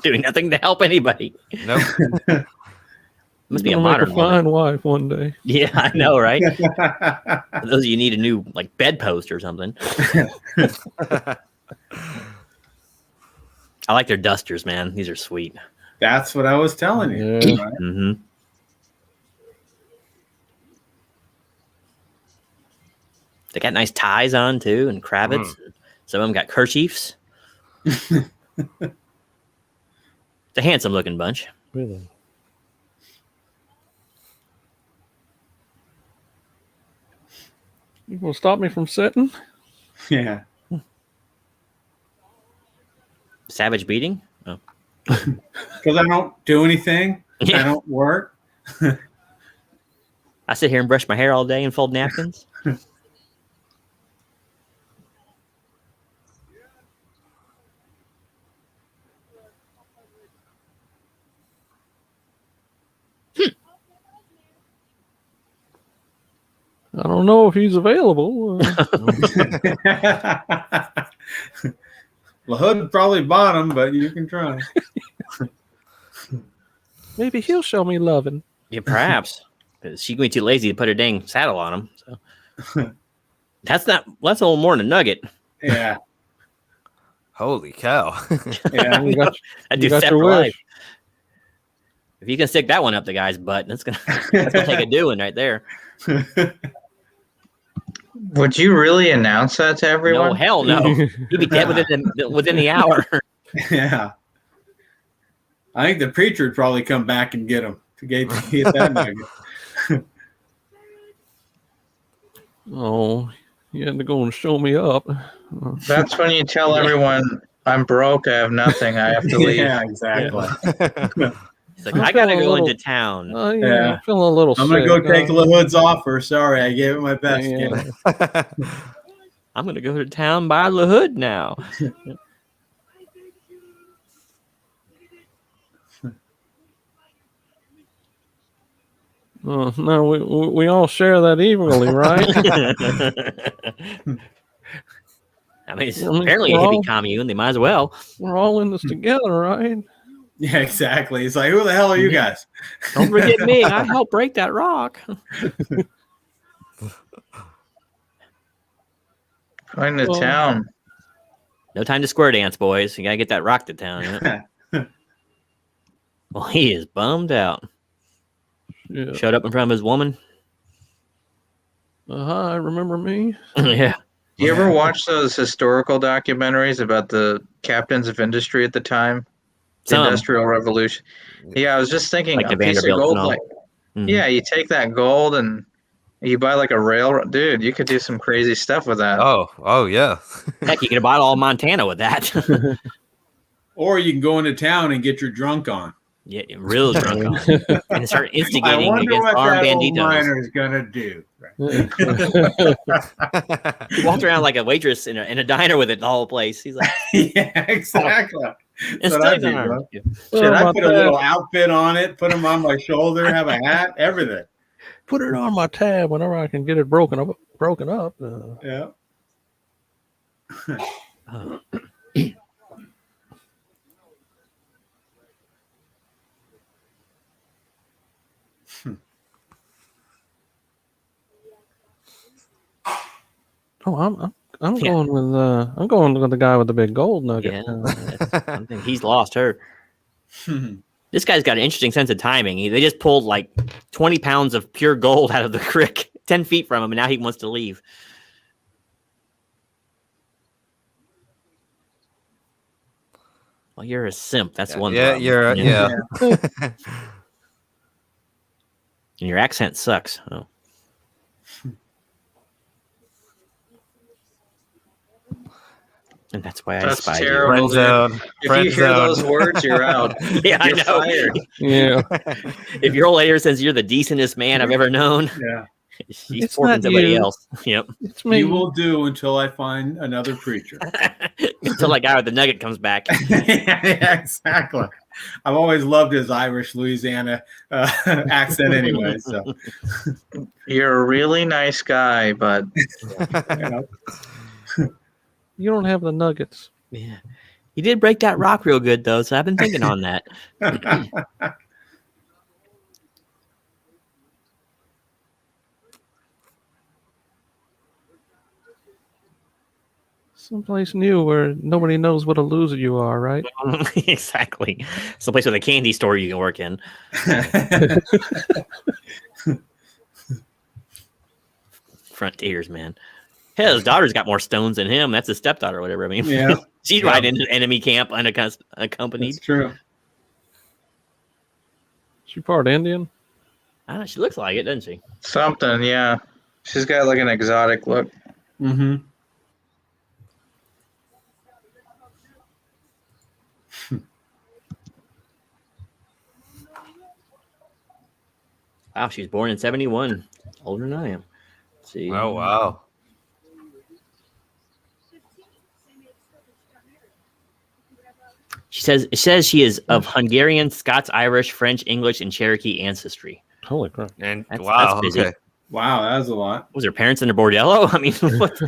S1: doing nothing to help anybody.
S2: Nope.
S1: Must be a
S5: Gonna make
S1: modern
S5: a
S1: woman.
S5: fine wife one day.
S1: Yeah, I know, right? For those of you need a new like bedpost or something. I like their dusters, man. These are sweet.
S3: That's what I was telling you.
S5: Yeah.
S3: Right?
S1: Mm-hmm. They got nice ties on too, and cravats. Some of them got kerchiefs. It's a handsome-looking bunch.
S5: Really. You gonna stop me from sitting?
S3: Yeah.
S1: Savage beating? Oh.
S3: Because I don't do anything.
S1: Yeah.
S3: I don't work.
S1: I sit here and brush my hair all day and fold napkins.
S5: I don't know if he's available.
S3: LaHood probably bought him, but you can try.
S5: Maybe he'll show me loving.
S1: Yeah, perhaps. Because she's going to be too lazy to put her dang saddle on him. So that's a little more than a nugget.
S3: Yeah.
S2: Holy cow!
S3: Yeah.
S1: I do set for life. If you can stick that one up the guy's butt, that's gonna take a doing right there.
S6: Would you really announce that to everyone?
S1: No, hell no. He'd be dead within the hour.
S3: Yeah. I think the preacher would probably come back and get him to get that nugget.
S5: Oh, you had to go and show me up.
S6: That's when you tell everyone, I'm broke, I have nothing, I have to leave.
S3: Yeah, exactly.
S1: He's like, I gotta go into town.
S5: Yeah, I'm feeling a little
S3: I'm going to go take LaHood's offer. Sorry, I gave it my best.
S5: Yeah.
S1: I'm gonna go to town by LaHood now.
S5: No, we all share that evenly, right?
S1: I mean, it's apparently a hippie commune. They might as well.
S5: We're all in this together, right?
S3: Yeah, exactly. It's like, who the hell are you guys?
S1: Don't forget me. I helped break that rock.
S6: Going to town.
S1: No time to square dance, boys. You gotta get that rock to town. Yeah? Well, he is bummed out.
S5: Yeah.
S1: Showed up in front of his woman.
S5: Hi, remember me?
S1: Yeah.
S6: You ever watch those historical documentaries about the captains of industry at the time? The Industrial Revolution. Yeah, I was just thinking,
S1: like
S6: a piece of gold, yeah, you take that gold and you buy like a railroad. Dude, you could do some crazy stuff with that.
S2: Oh yeah.
S1: Heck, you could have bought all Montana with that.
S3: Or you can go into town and get your drunk on.
S1: Yeah, real drunk on. And start instigating against armed banditos.
S3: Miner is gonna do.
S1: He walked around like a waitress in a diner with it the whole place. He's like,
S3: yeah, exactly.
S1: It's
S3: what I do, bro. Shit, I put a little outfit on it, put them on my shoulder, have a hat, everything.
S5: Put it on my tab whenever I can get it broken up.
S3: Yeah.
S5: Oh, I'm going with the guy with the big gold nugget.
S1: I think he's lost her. This guy's got an interesting sense of timing. They just pulled like 20 pounds of pure gold out of the creek 10 feet from him, and now he wants to leave. Well, you're a simp. That's one problem.
S2: Yeah.
S1: And your accent sucks. Oh. And that's why I despise you.
S6: Friend zone. If you hear those words, you're out.
S1: Yeah,
S6: you're
S1: I know.
S6: Fired.
S5: Yeah.
S1: If your old lady says you're the decentest man I've ever known,
S3: yeah,
S1: she's forking somebody else. Yep.
S5: It's me.
S3: You will do until I find another preacher.
S1: Until that guy with the nugget comes back.
S3: Yeah, exactly. I've always loved his Irish Louisiana accent anyway. So
S6: you're a really nice guy, but
S5: you don't have the nuggets.
S1: Yeah. He did break that rock real good, though, so I've been thinking on that.
S5: Someplace new where nobody knows what a loser you are, right?
S1: Exactly. Someplace with a candy store you can work in. Frontiers, man. Hell, his daughter's got more stones than him. That's his stepdaughter or whatever. I mean,
S3: yeah.
S1: She's right into enemy camp unaccompanied.
S3: That's true.
S5: She part Indian?
S1: I don't know, she looks like it, doesn't she?
S6: Something, yeah. She's got like an exotic look.
S3: Mm-hmm.
S1: Wow, she was born in 71. Older than I am. Let's see.
S2: Oh, wow.
S1: It says she is of Hungarian, Scots, Irish, French, English, and Cherokee ancestry.
S5: Holy crap.
S2: And
S1: That's busy.
S2: okay.
S3: Wow, that was a lot.
S1: Was her parents in a bordello? I mean, what?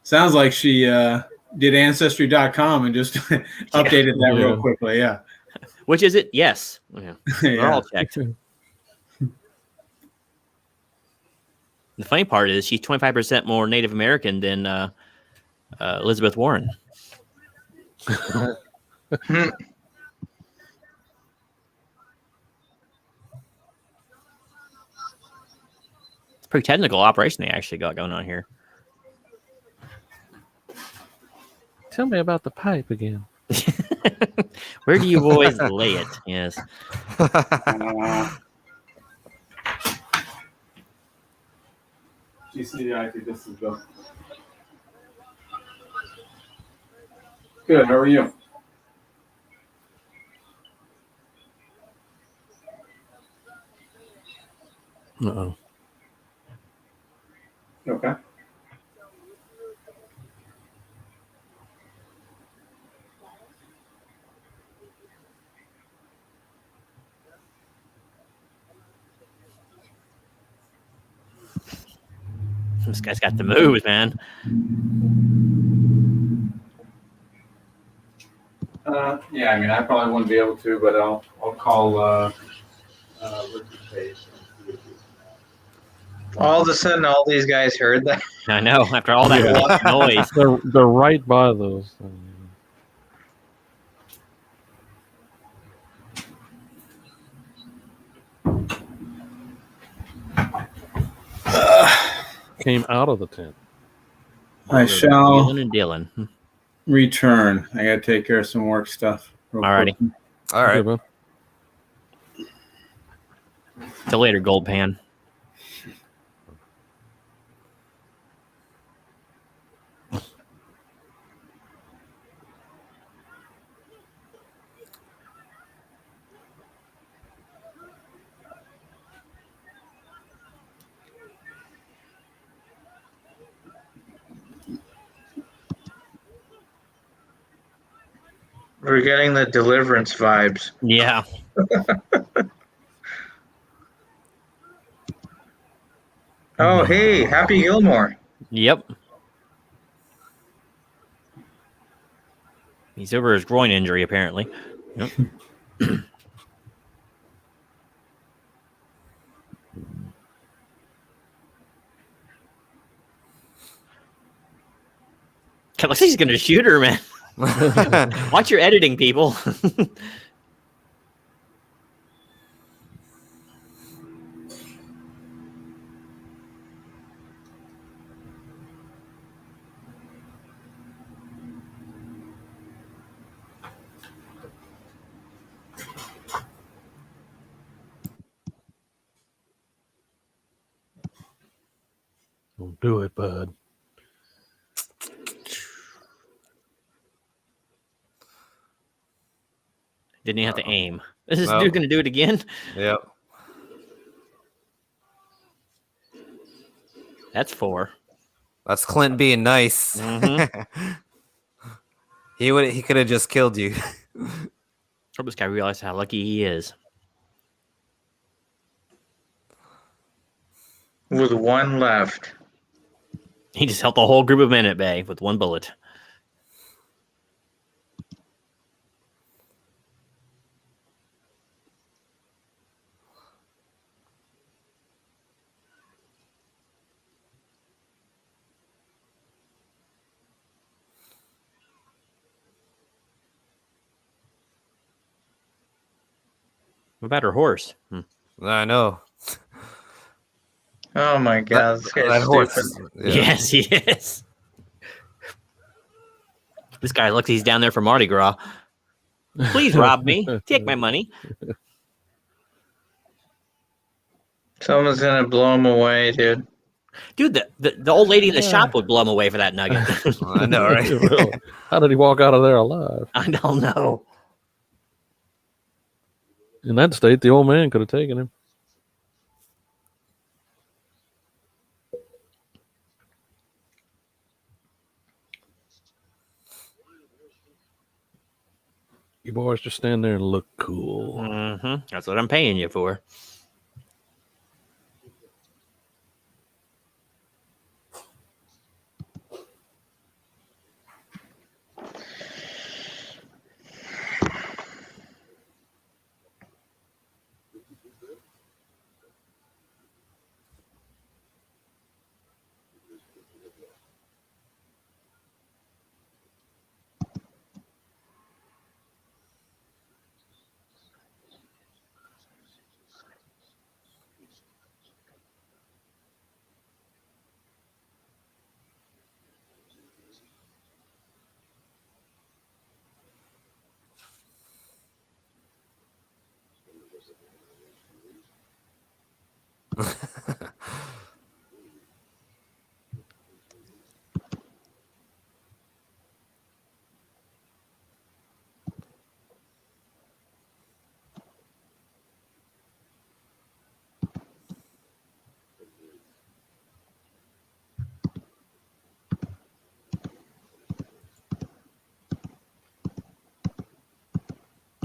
S3: Sounds like she did Ancestry.com and just updated that real quickly. Yeah.
S1: Which is it? Yes. Yeah. We're
S3: Yeah.
S1: all checked. The funny part is she's 25% more Native American than Elizabeth Warren. It's a pretty technical operation they actually got going on here.
S5: Tell me about the pipe again.
S1: Where do you boys lay it? Yes.
S3: GCI, this is good. Good. How are you?
S5: Uh-oh.
S3: Okay.
S1: This guy's got the moves, man.
S3: Yeah, I mean, I probably wouldn't be able to, but I'll call
S6: All of a sudden, all these guys heard that.
S1: I know. After all that noise.
S5: They're right by those. Came out of the tent.
S3: I shall
S1: Wheeling and dealing.
S3: return. I got to take care of some work stuff.
S1: Alrighty.
S2: All right.
S5: Okay, bud.
S1: Till later, Gold Pan.
S6: We're getting the Deliverance vibes.
S1: Yeah.
S6: Oh, hey, Happy Gilmore.
S1: Yep. He's over his groin injury, apparently. Yep. Looks like he's going to shoot her, man. Watch your editing, people.
S5: Don't do it, bud.
S1: Didn't even have to aim. Is this
S2: No.
S1: dude going to do it again?
S2: Yep.
S1: That's 4.
S2: That's Clint being nice.
S1: Mhm.
S2: He could have just killed you.
S1: Hope this guy realized how lucky he is.
S6: With one left.
S1: He just held the whole group of men at bay with one bullet. What about her horse?
S2: I know.
S6: Oh my god, this guy's
S2: That horse.
S6: stupid.
S2: Yeah.
S1: Yes, he is. This guy looks he's down there for Mardi Gras. Please rob me. Take my money.
S6: Someone's gonna blow him away, dude.
S1: Dude, the old lady in the shop would blow him away for that nugget.
S2: I know, right?
S5: How did he walk out of there alive?
S1: I don't know.
S5: In that state, the old man could have taken him. You boys just stand there and look cool.
S1: Mm-hmm. That's what I'm paying you for.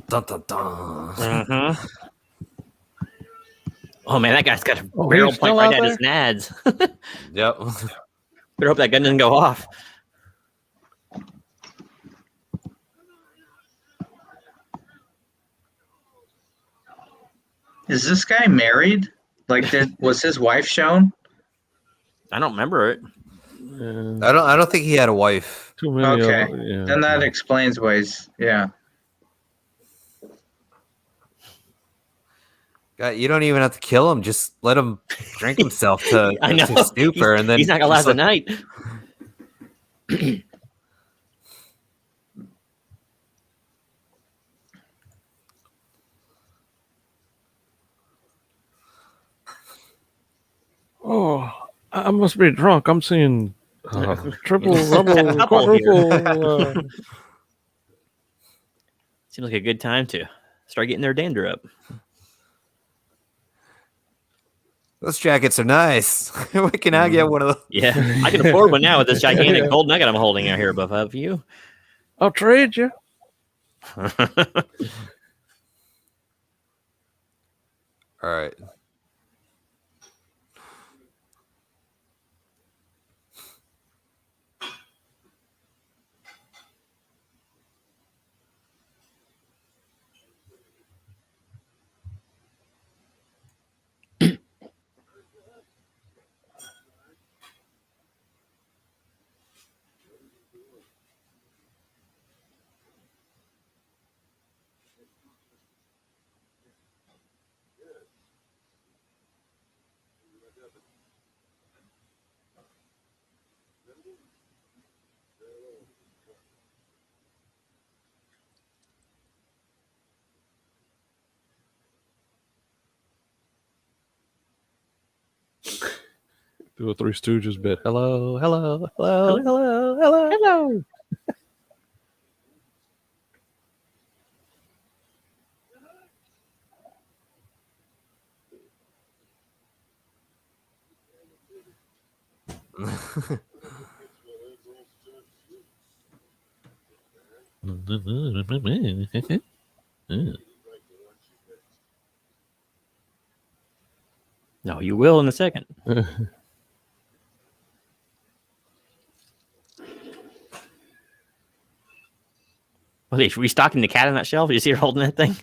S2: Dun, dun, dun.
S1: Mm-hmm. Oh man, that guy's got a
S5: Oh,
S1: barrel
S5: he's
S1: point
S5: still
S1: right
S5: out
S1: at his nads.
S2: Yep.
S1: Better hope that gun doesn't go off.
S6: Is this guy married? Like, was his wife shown?
S1: I don't remember it.
S5: Yeah,
S2: I don't think he had a wife.
S5: too many
S6: Okay.
S5: of them. Yeah.
S6: Then that explains why he's, yeah.
S2: God, you don't even have to kill him. Just let him drink himself to,
S1: I know.
S2: to stupor, and then
S1: He's not gonna last
S2: just
S1: the night.
S5: Oh, I must be drunk. I'm seeing triple, double,
S1: Couple here.
S5: quadruple.
S1: Seems like a good time to start getting their dander up.
S2: Those jackets are nice. Where can I get one of those?
S1: Yeah, I can afford one now with this gigantic gold nugget I'm holding out here above you.
S5: I'll trade you.
S2: All right.
S5: Do a Three Stooges bit. Hello, hello, hello, hello, hello, hello.
S1: No, you will in a second. Well, he's restocking the cat on that shelf. You see her holding that thing?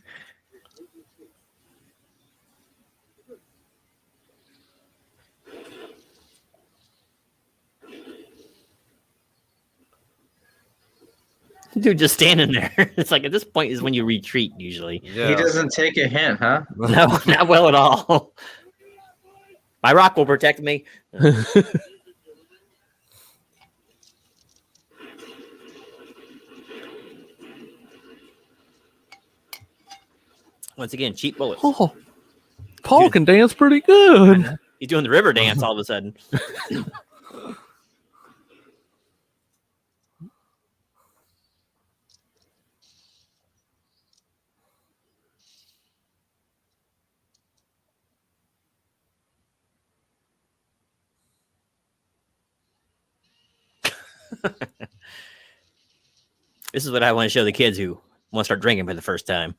S1: Dude, just standing there. It's like at this point is when you retreat usually.
S2: Yeah.
S6: He doesn't take a hint, huh?
S1: No, not well at all. My rock will protect me. Once again, cheap bullets.
S5: Oh, Paul can dance pretty good.
S1: He's doing the river dance all of a sudden. This is what I want to show the kids who want to start drinking for the first time.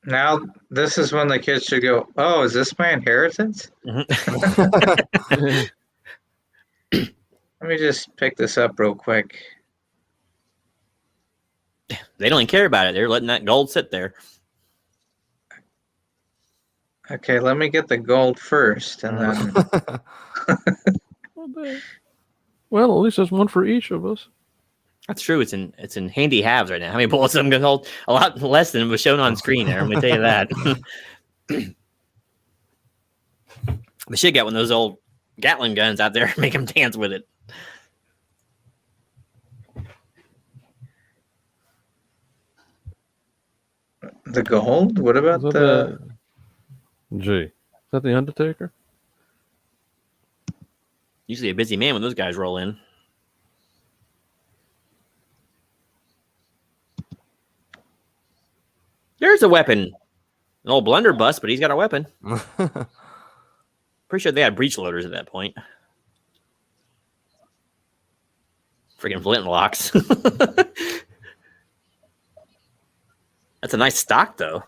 S6: Now, this is when the kids should go, oh, is this my inheritance?
S1: Mhm.
S6: Let me just pick this up real quick.
S1: They don't even care about it. They're letting that gold sit there.
S6: Okay, let me get the gold first, and then
S5: Well, at least there's one for each of us.
S1: That's true. It's in handy halves right now. How many bullets I'm going to hold? A lot less than was shown on screen there. I'm going to tell you that. We should get one of those old Gatling guns out there and make them dance with it.
S6: the gold. What about
S5: Is that Is that the Undertaker?
S1: Usually a busy man when those guys roll in. There's a weapon. An old blunderbuss, but he's got a weapon. Pretty sure they had breech loaders at that point. Freaking flintlocks. That's a nice stock, though.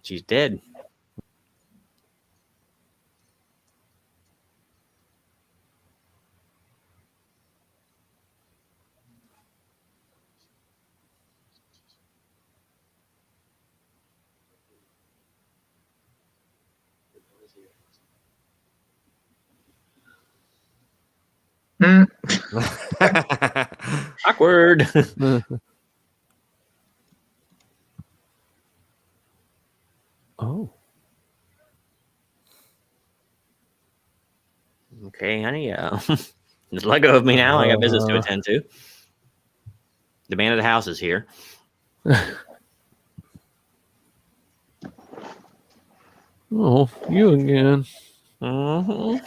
S1: She's dead. Awkward.
S5: Oh.
S1: Okay, honey. Just let go of me now. I got business to attend to. The man of the house is here.
S5: Oh, you again.
S1: Mm-hmm.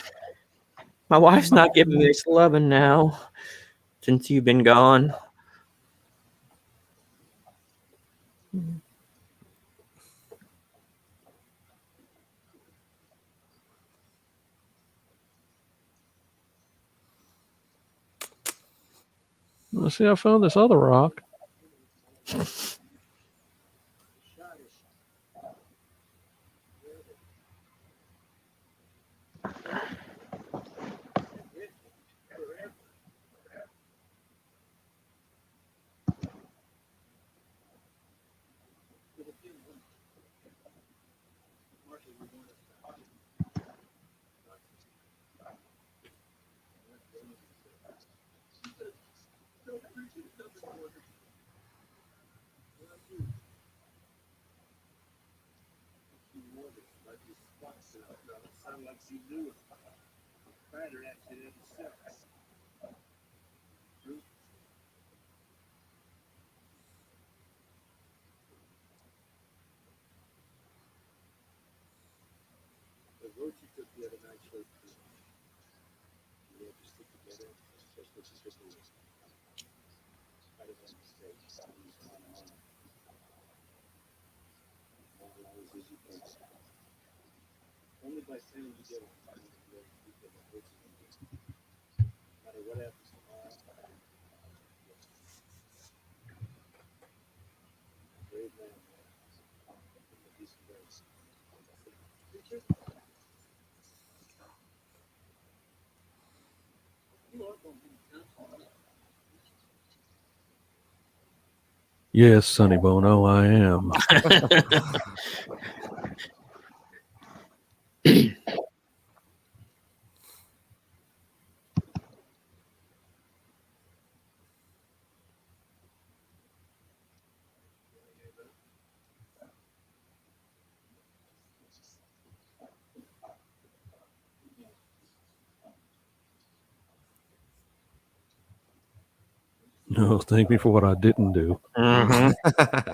S1: My wife's not giving me this loving now since you've been gone.
S5: Let's see, I found this other rock. Yes, Sonny Bono, I am. No, thank me for what I didn't do.
S1: Mm-hmm.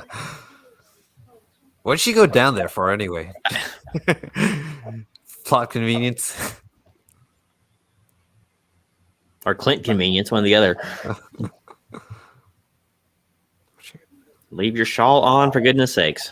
S2: What'd she go down there for anyway? Plot convenience.
S1: Or Clint convenience, one or the other. Leave your shawl on, for goodness sakes.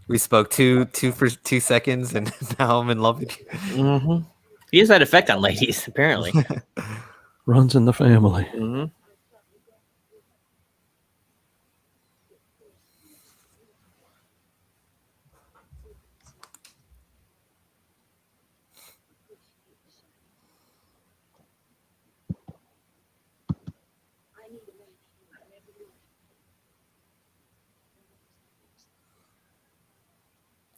S2: We spoke two for 2 seconds, and now I'm in love with you.
S1: Mm-hmm. He has that effect on ladies, apparently.
S5: Runs in the family.
S1: Mm-hmm.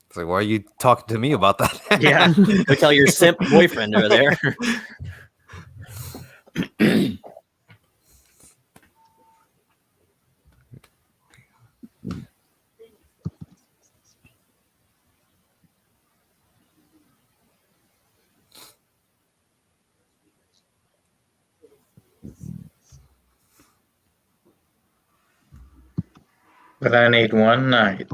S2: It's like, why are you talking to me about that?
S1: Yeah. Go tell your simp boyfriend over there.
S6: But I need one night.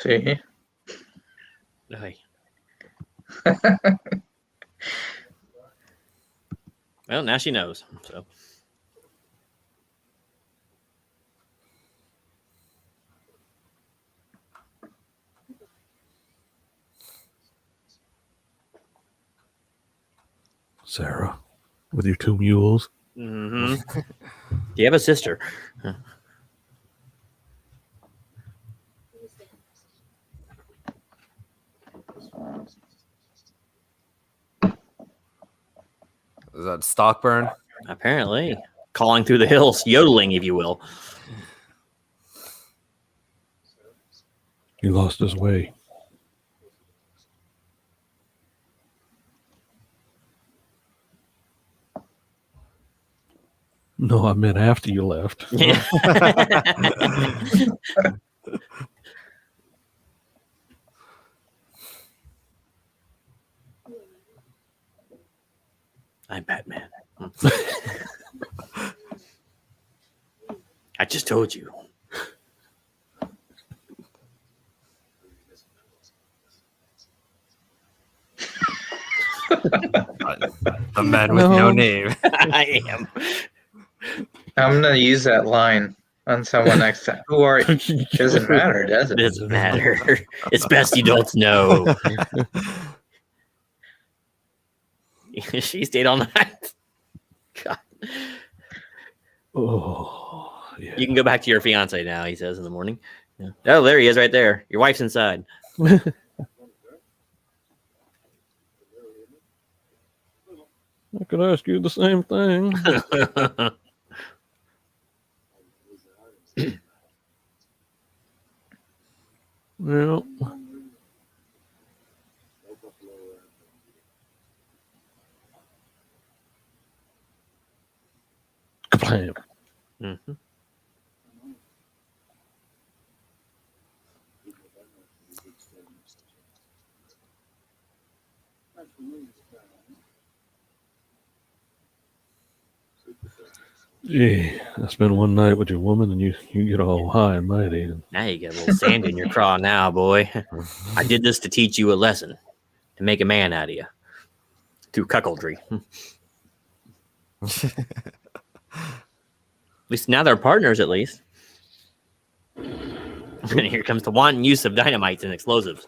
S6: See?
S1: Hey. Well, now she knows. So.
S5: Sarah, with your 2 mules.
S1: Mm-hmm. Do you have a sister? Huh.
S2: Is that Stockburn?
S1: Apparently. Calling through the hills, yodeling, if you will.
S5: He lost his way. No, I meant after you left.
S1: Yeah. I'm Batman. I just told you.
S2: A man with no name.
S1: I am.
S6: I'm gonna use that line on someone next time. Who are you? Doesn't matter, does
S1: It
S6: it?
S1: doesn't matter. It's best you don't know. She stayed all night. God.
S5: Oh, yeah.
S1: You can go back to your fiance now, he says in the morning. Yeah. Oh, there he is right there. Your wife's inside.
S5: I could ask you the same thing. Yeah. Kablam.
S1: Mm-hmm.
S5: Gee, I spent one night with your woman and you get all high and mighty. And
S1: Now you get a little sand in your craw now, boy. I did this to teach you a lesson, to make a man out of you. Through cuckoldry. At least now they're partners, at least. And here comes the wanton use of dynamites and explosives.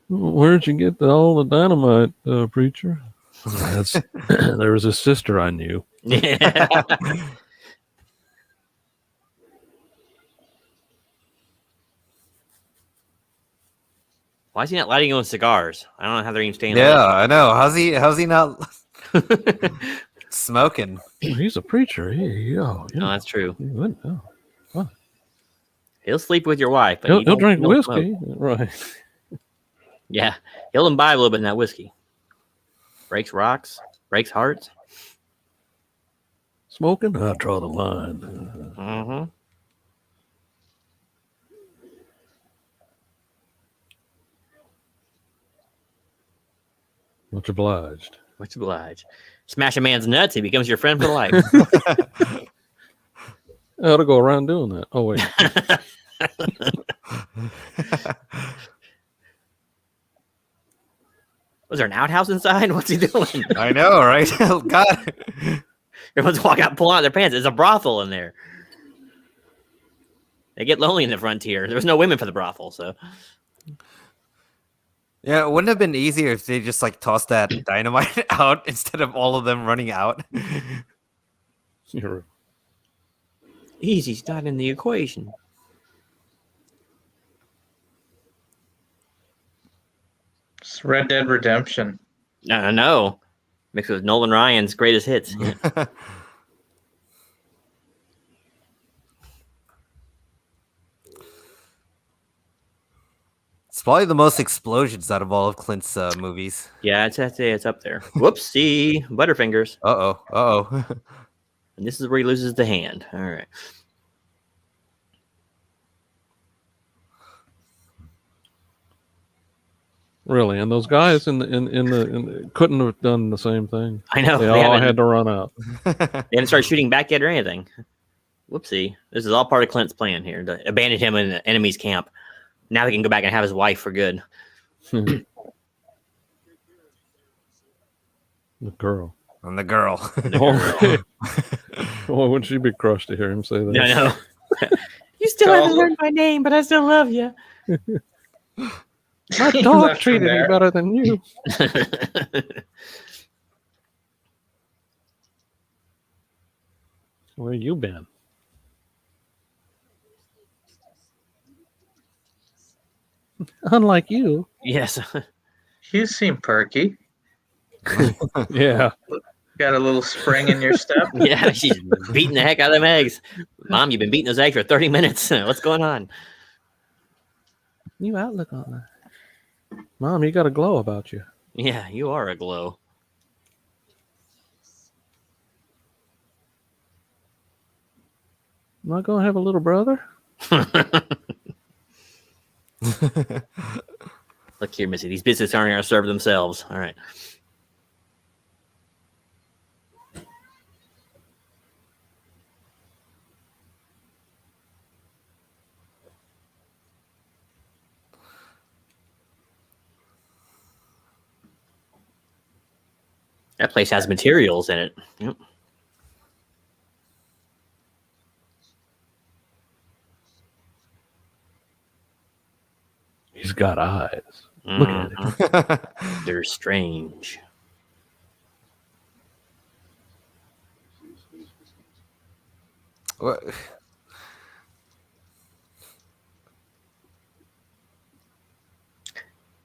S5: Where'd you get all the dynamite, preacher? There was a sister I knew.
S1: Yeah. Why is he not lighting his own cigars? I don't know how they're even staying.
S2: Yeah, I know. How's he not smoking?
S5: He's a preacher.
S1: No, that's true.
S5: He wouldn't know.
S1: He'll sleep with your wife, but
S5: He'll drink
S1: don't
S5: whiskey,
S1: smoke.
S5: right?
S1: Yeah, he'll imbibe a little bit in that whiskey. Breaks rocks, breaks hearts.
S5: Smoking, I draw the line.
S1: Mm-hmm.
S5: Much obliged.
S1: Much obliged. Smash a man's nuts, he becomes your friend for life.
S5: I ought to go around doing that. Oh, wait.
S1: Was there an outhouse inside? What's he doing?
S2: I know, right? Oh, God.
S1: Everyone's walking out, pulling out their pants. There's a brothel in there. They get lonely in the frontier. There was no women for the brothel, so.
S2: Yeah, it wouldn't have been easier if they just like tossed that dynamite out instead of all of them running out.
S5: You're right.
S1: Easy's not in the equation.
S6: It's Red Dead Redemption.
S1: No. Mixed with Nolan Ryan's greatest hits. Yeah.
S2: It's probably the most explosions out of all of Clint's movies.
S1: Yeah, I'd say it's up there. Whoopsie, Butterfingers.
S2: Uh-oh.
S1: And this is where he loses the hand. All right.
S5: Really, and those guys in the couldn't have done the same thing.
S1: I know.
S5: They all had to run out.
S1: They haven't started shooting back yet or anything. Whoopsie. This is all part of Clint's plan here to abandon him in the enemy's camp. Now he can go back and have his wife for good.
S5: The girl.
S2: And the girl.
S5: Well, wouldn't she be crushed to hear him say that?
S1: No, no. You still haven't learned my name, but I still love you.
S5: My dog treated me better than you. Where you been? Unlike you.
S1: Yes.
S6: You seem perky.
S5: Yeah.
S6: Got a little spring in your step.
S1: Yeah, she's beating the heck out of them eggs. Mom, you've been beating those eggs for 30 minutes. What's going on?
S5: New outlook on that. Mom, you got a glow about you.
S1: Yeah, you are a glow.
S5: Am I going to have a little brother?
S1: Look here, Missy. These biscuits aren't going to serve themselves. All right. That place has materials in it. Yep.
S5: He's got eyes. Look at him.
S1: They're strange.
S2: What?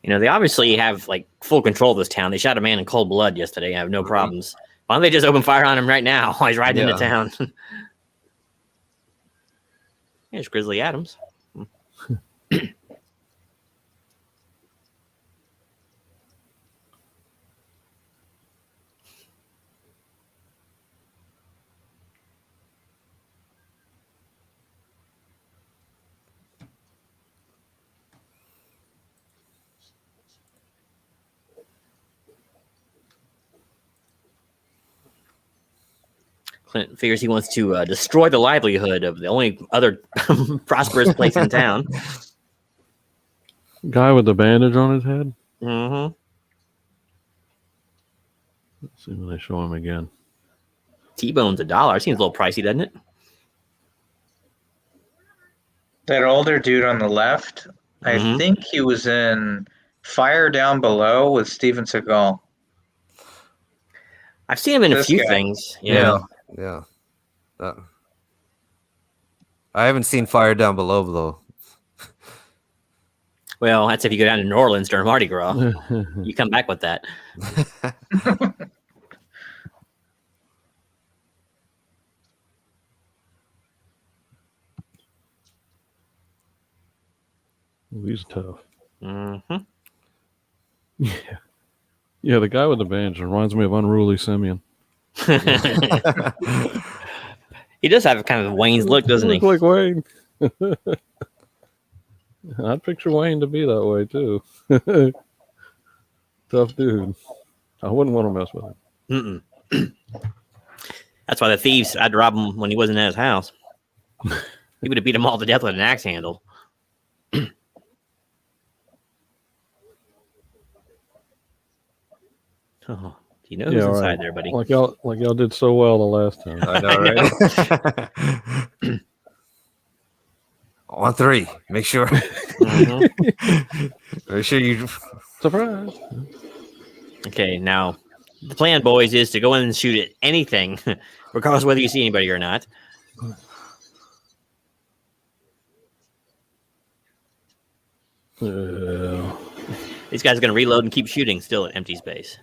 S1: You know, they obviously have like full control of this town. They shot a man in cold blood yesterday. I have no problems. Why don't they just open fire on him right now while he's riding into town? Here's Grizzly Adams. Clint figures he wants to destroy the livelihood of the only other prosperous place in town.
S5: Guy with the bandage on his head.
S1: Mm-hmm.
S5: Let's see when they show him again.
S1: T-bone's $1. Seems a little pricey, doesn't it?
S6: That older dude on the left, I think he was in Fire Down Below with Steven Seagal.
S1: I've seen him in a
S6: This
S1: few
S6: guy.
S1: things.
S2: Yeah. I haven't seen Fire Down Below though.
S1: Well, that's if you go down to New Orleans during Mardi Gras. You come back with that.
S5: He's tough.
S1: Mm-hmm.
S5: Yeah, the guy with the badge reminds me of Unruly Simeon.
S1: He does have a kind of Wayne's look, doesn't he?
S5: Look like Wayne. I'd picture Wayne to be that way too. Tough dude. I wouldn't want to mess with him.
S1: That's why the thieves, I'd rob him when he wasn't at his house. He would have beat them all to death with an axe handle. Oh, do you know who's inside there, buddy?
S5: Like y'all did so well the last time.
S2: I know, right? On 3, make sure. Make sure you.
S5: Surprise.
S1: Okay, now the plan, boys, is to go in and shoot at anything, regardless of whether you see anybody or not. These guys are going to reload and keep shooting still at empty space.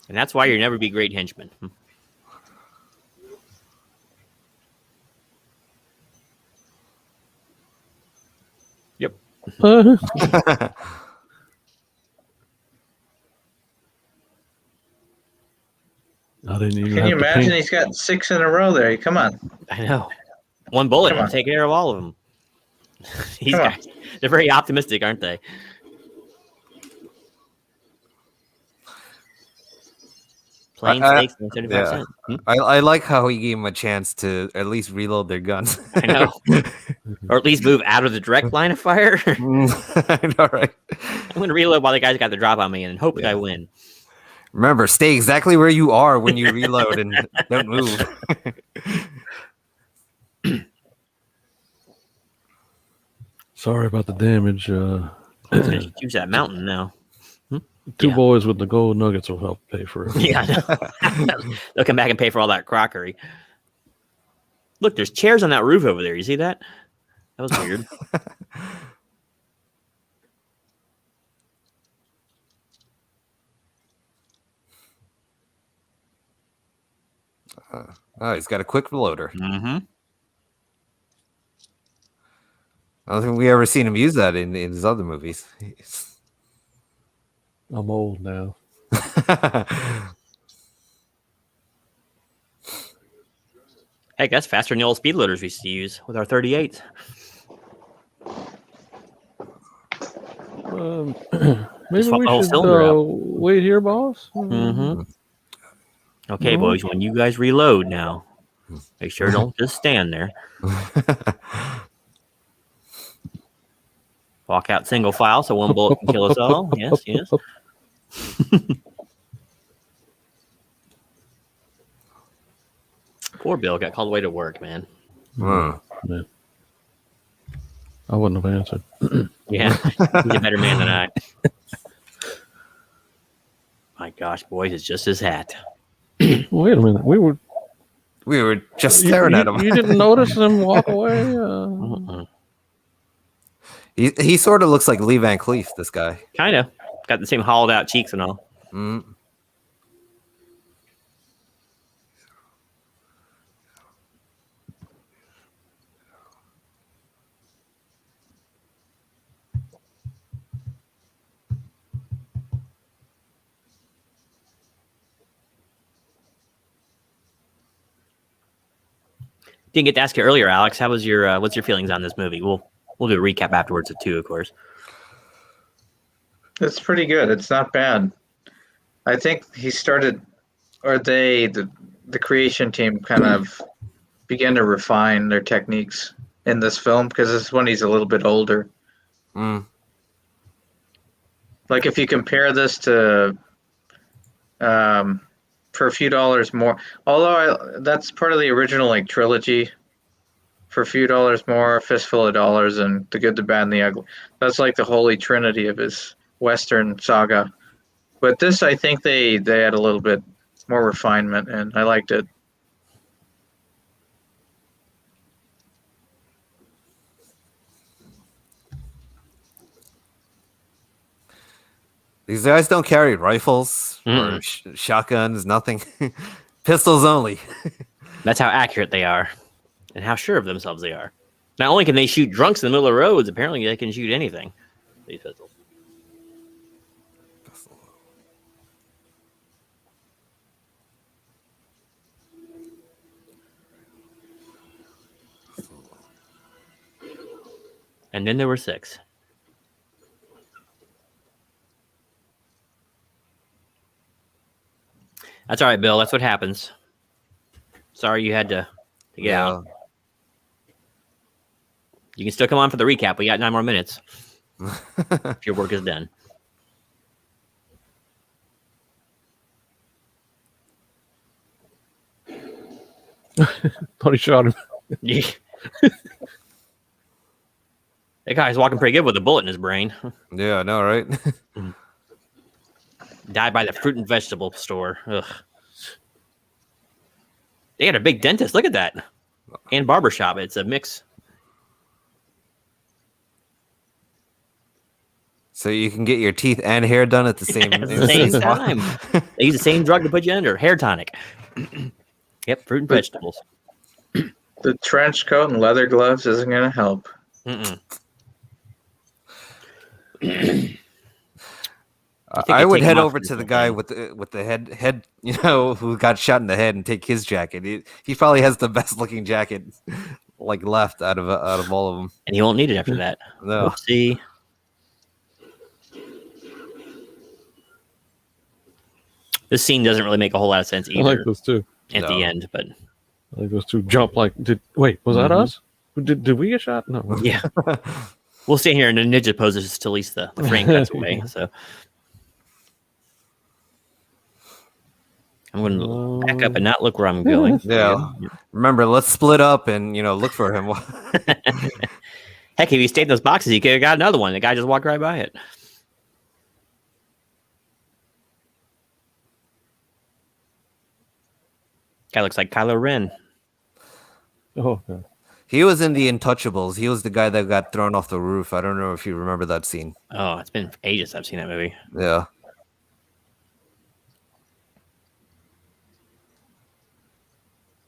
S1: And that's why you'll never be great henchmen. Yep.
S5: I didn't even
S6: Can you imagine he's got 6 in a row there? Come on.
S1: I know. One bullet will take care of all of them. These guys, they're very optimistic, aren't they? Plain steaks and 75 cents.
S2: I like how he gave him a chance to at least reload their guns.
S1: I know. Or at least move out of the direct line of fire.
S2: I know, right?
S1: I'm going to reload while the guys got the drop on me and hope that I win.
S2: Remember, stay exactly where you are when you reload and don't move.
S5: Sorry about the damage.
S1: Use that mountain now.
S5: Two boys with the gold nuggets will help pay for it.
S1: Yeah, I know. They'll come back and pay for all that crockery. Look, there's chairs on that roof over there. You see that? That was weird.
S2: Oh, he's got a quick loader.
S1: Mm-hmm.
S2: I don't think we ever seen him use that in his other movies.
S5: I'm old now.
S1: Heck, that's faster than the old speed loaders we used to use with our 38s.
S5: Maybe
S1: Swap
S5: we
S1: the whole
S5: should
S1: cylinder out.
S5: wait here, boss.
S1: Mm-hmm. Okay, boys, when you guys reload now, make sure don't just stand there. Walk out single file so one bullet can kill us all. Yes, yes. Poor Bill got called away to work, man.
S5: Yeah. I wouldn't have answered.
S1: Yeah, he's a better man than I. My gosh, boys, it's just his hat.
S5: Wait a minute. We
S2: were just staring at him.
S5: You didn't notice him walk away?
S2: He sort of looks like Lee Van Cleef, this guy.
S1: Kind of. Got the same hollowed out cheeks and all. Didn't get to ask you earlier, Alex. How was your what's your feelings on this movie? We'll do a recap afterwards too, of course.
S6: It's pretty good. It's not bad. I think he started, or the creation team kind of began to refine their techniques in this film because this is when he's a little bit older. Like if you compare this to for a few dollars more. Although that's part of the original like trilogy. For a few dollars more, a fistful of dollars, and the good, the bad, and the ugly. That's like the holy trinity of his Western saga. But this, I think they had a little bit more refinement, and I liked it.
S2: These guys don't carry rifles or shotguns, nothing. Pistols only.
S1: That's how accurate they are and how sure of themselves they are. Not only can they shoot drunks in the middle of roads, apparently they can shoot anything. These pistols. And then there were 6. That's all right, Bill. That's what happens. Sorry you had to get out. You can still come on for the recap. We got 9 more minutes. If your work is done.
S5: Thought he shot him.
S1: Yeah. That guy's walking pretty good with a bullet in his brain.
S2: Yeah, I know, right?
S1: Died by the fruit and vegetable store. Ugh. They got a big dentist. Look at that. And barbershop. It's a mix.
S2: So you can get your teeth and hair done at the same,
S1: At the same time. They use the same drug to put you under. Hair tonic. Yep, fruit and vegetables.
S6: The trench coat and leather gloves isn't going to help.
S2: I would head over to the guy with the head, who got shot in the head, and take his jacket. He probably has the best looking jacket, like left out of all of them.
S1: And he won't need it after that.
S2: No.
S1: See. This scene doesn't really make a whole lot of sense either.
S5: I like those two
S1: at the end, but
S5: I like those two jump like. Was that us? Did we get shot? No.
S1: Yeah. We'll stay here in the ninja poses till at least the frame cuts away. So I'm going to back up and not look where I'm going.
S2: Yeah. Remember, let's split up and look for him.
S1: Heck, if he stayed in those boxes, he could have got another one. The guy just walked right by it. Guy looks like Kylo Ren.
S5: Oh, okay.
S2: He was in the Untouchables. He was the guy that got thrown off the roof. I don't know if you remember that scene.
S1: Oh, it's been ages I've seen that movie.
S2: Yeah.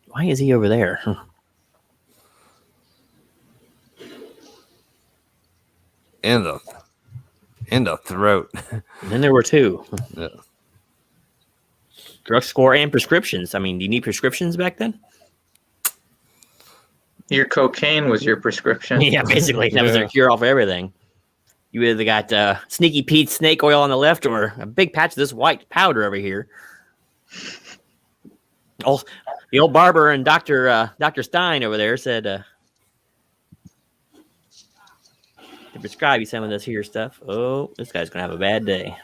S1: Why is he over there?
S2: In the throat.
S1: And then there were 2.
S2: Yeah.
S1: Drugstore and prescriptions. I mean, do you need prescriptions back then?
S6: Your cocaine was your prescription.
S1: Yeah, basically. That was their cure all for everything. You either got Sneaky Pete's snake oil on the left or a big patch of this white powder over here. Oh, the old barber and Dr. Stein over there said to prescribe you some of this here stuff. Oh, this guy's going to have a bad day.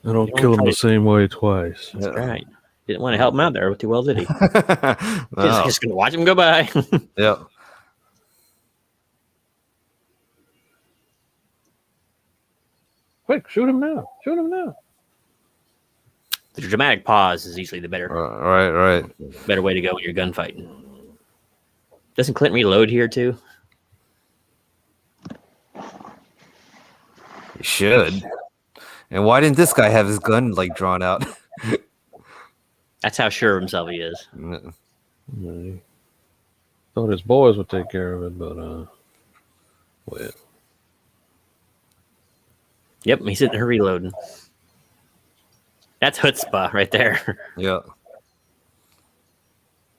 S5: I don't kill him the same way twice.
S1: That's right. Didn't want to help him out there too well, did he?
S2: No.
S1: Just going to watch him go by.
S2: Yeah.
S5: Quick, shoot him now. Shoot him now.
S1: The dramatic pause is usually the better
S2: Right.
S1: better way to go when you're gunfighting. Doesn't Clint reload here too?
S2: He should. And why didn't this guy have his gun drawn out?
S1: That's how sure of himself he is.
S5: Yeah, thought his boys would take care of it, but well.
S1: Yep, he's sitting there reloading. That's chutzpah right there.
S2: Yeah.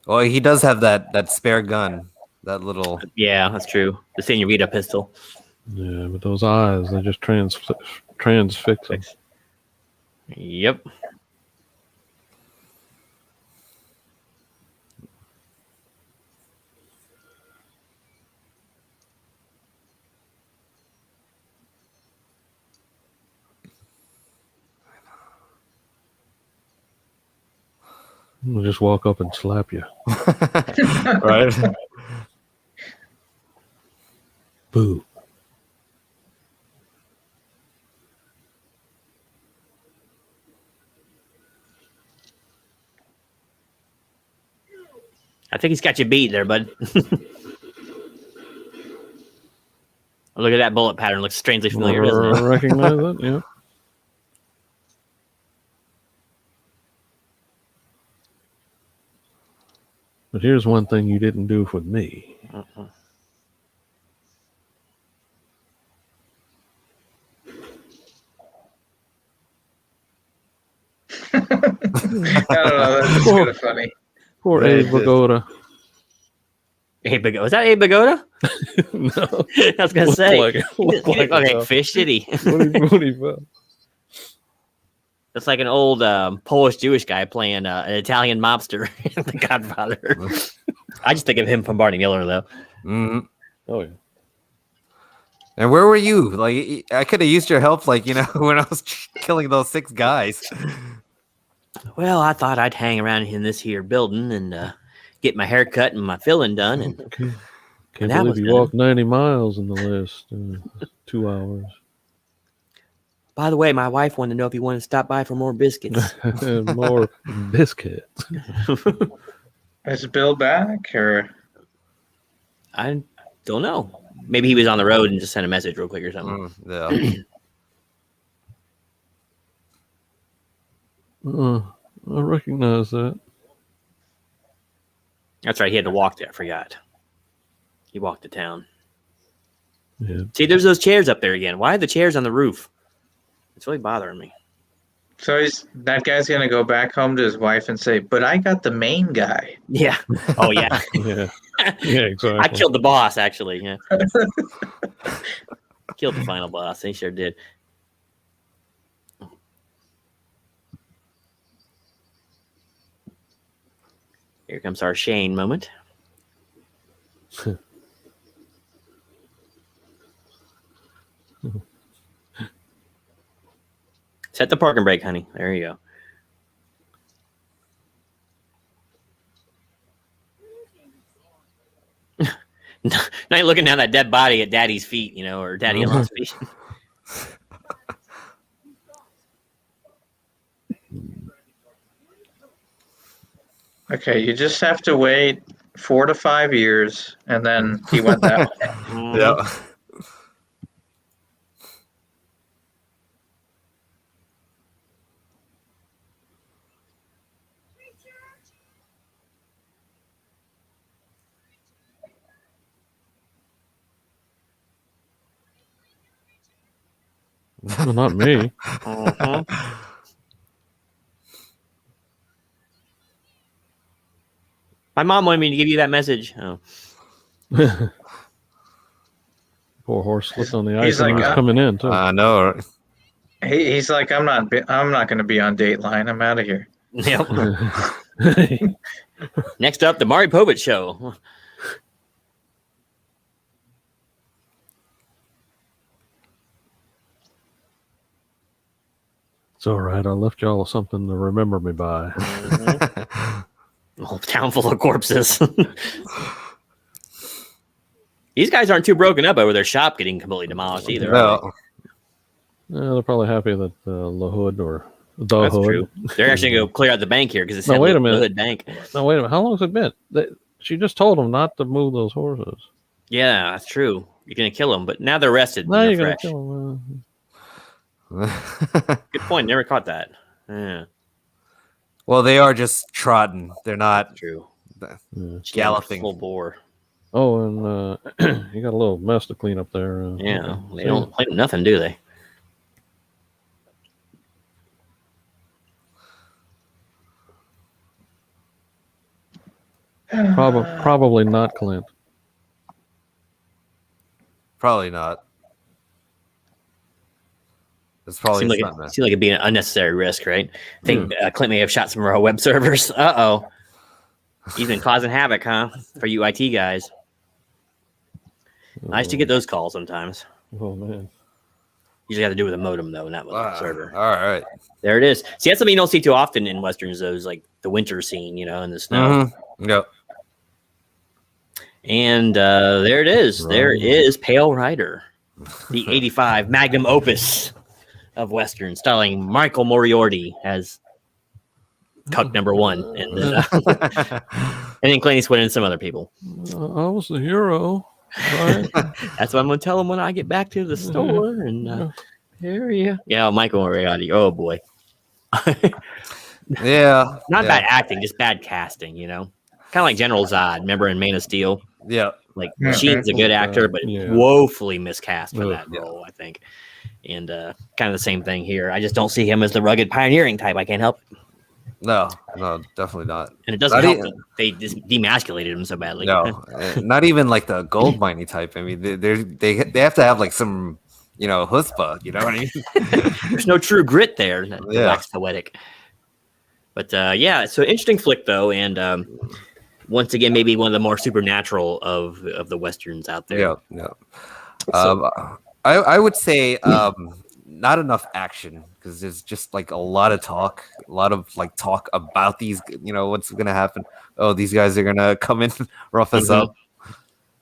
S2: Well, he does have that spare gun. That little.
S1: Yeah, that's true. The Senorita pistol.
S5: Yeah, but those eyes, they just transfix him.
S1: Yep.
S5: I'll just walk up and slap you.
S2: Right?
S5: Boo.
S1: I think he's got you beat there, bud. Look at that bullet pattern. Looks strangely familiar, doesn't it?
S5: Recognize it? Yeah. But here's one thing you didn't do for me.
S1: Uh-uh.
S6: I don't know. That's kind of funny.
S5: Poor Abe Pagoda.
S1: Abe Pagoda. Was that Abe Pagoda?
S5: No.
S1: I was going to say.
S5: Looked like
S1: He looked like
S5: it,
S1: a fish, did he?
S5: what he felt.
S1: That's like an old Polish Jewish guy playing an Italian mobster in The Godfather. I just think of him from Barney Miller, though.
S2: Mm-hmm.
S5: Oh, yeah.
S2: And where were you? Like, I could have used your help, like, when I was killing those 6 guys.
S1: Well, I thought I'd hang around in this here building and get my hair cut and my filling done. And
S5: Can't
S1: that
S5: believe
S1: was
S5: you
S1: done.
S5: walked 90 miles in the last 2 hours.
S1: By the way, my wife wanted to know if you wanted to stop by for more biscuits.
S5: And more biscuits.
S6: Is Bill back or?
S1: I don't know. Maybe he was on the road and just sent a message real quick or something.
S2: Yeah.
S5: I recognize that.
S1: That's right. He had to walk there. I forgot. He walked to town.
S5: Yeah.
S1: See, there's those chairs up there again. Why are the chairs on the roof? It's really bothering me.
S6: So that guy's gonna go back home to his wife and say, "But I got the main guy."
S1: Yeah. Oh, yeah.
S5: Yeah. Yeah, exactly.
S1: I killed the boss, actually. Yeah. Killed the final boss. He sure did. Here comes our Shane moment. Set the parking brake, honey. There you go. Now you're looking down that dead body at daddy's feet, or daddy-in-law's feet.
S6: Okay, you just have to wait 4 to 5 years, and then he went that way.
S2: Yeah.
S5: Well, not me.
S1: Uh-huh. My mom wanted me to give you that message. Oh.
S5: Poor horse slipped on the ice
S6: He's
S5: and he
S6: like,
S5: was coming in, too.
S2: I know. Right?
S6: He's like, I'm not going to be on Dateline. I'm out of here.
S1: Yep. Next up, the Maury Povich Show.
S5: It's all right. I left y'all something to remember me by.
S1: A whole town full of corpses. These guys aren't too broken up over their shop getting completely demolished either.
S2: No.
S5: They're probably happy that the hood or the
S1: That's
S5: hood.
S1: true. They're actually going to clear out the bank here because it's
S5: No, wait a minute.
S1: the Hood Bank.
S5: No, wait a minute. How long has it been? She just told them not to move those horses.
S1: Yeah, that's true. You're going to kill them, but now they're rested.
S5: Now
S1: and
S5: you're
S1: they're
S5: going to
S1: fresh.
S5: kill them.
S1: Good point. Never caught that. Yeah,
S2: Well, they are just trotting. They're not
S1: true.
S2: galloping.
S1: Full bore.
S5: Oh, and you got a little mess to clean up there.
S1: Yeah, they don't play nothing, do they?
S5: Probably not, Clint.
S2: Probably not. It's probably
S1: Seemed like it'd be an unnecessary risk, right? I think Clint may have shot some of our web servers. Uh-oh. He's been causing havoc, huh? For you IT guys. Nice to get those calls sometimes.
S5: Oh, man.
S1: Usually got to do with a modem though, not with a server.
S2: All right.
S1: There it is. See, that's something you don't see too often in westerns. Those like the winter scene, you know, in the snow.
S2: Yep.
S1: And there it is. Right. There is Pale Rider, the '85 magnum opus of western, starring Michael Moriarty as Cuck number 1, and then Clint Eastwood and some other people.
S5: I was the hero. Right?
S1: That's what I'm going to tell him when I get back to the store. And area. Yeah, Michael Moriarty. Oh boy.
S2: Yeah.
S1: Not bad acting, just bad casting. You know, kind of like General Zod. Remember in Man of Steel?
S2: Yeah.
S1: Like Sheen's a good actor, but woefully miscast for that role, I think. And kind of the same thing here. I just don't see him as the rugged pioneering type. I can't help it.
S2: No, definitely not.
S1: And it doesn't help that they just demasculated him so badly.
S2: No, not even like the gold mining type. I mean, they have to have like some, you know, chutzpah. You know what I mean?
S1: There's no true grit there. That lacks poetic. But so interesting flick though, and once again, maybe one of the more supernatural of the westerns out there.
S2: Yeah. I would say not enough action, because there's just like a lot of talk about these, you know, what's going to happen. Oh, these guys are going to come in, rough us up.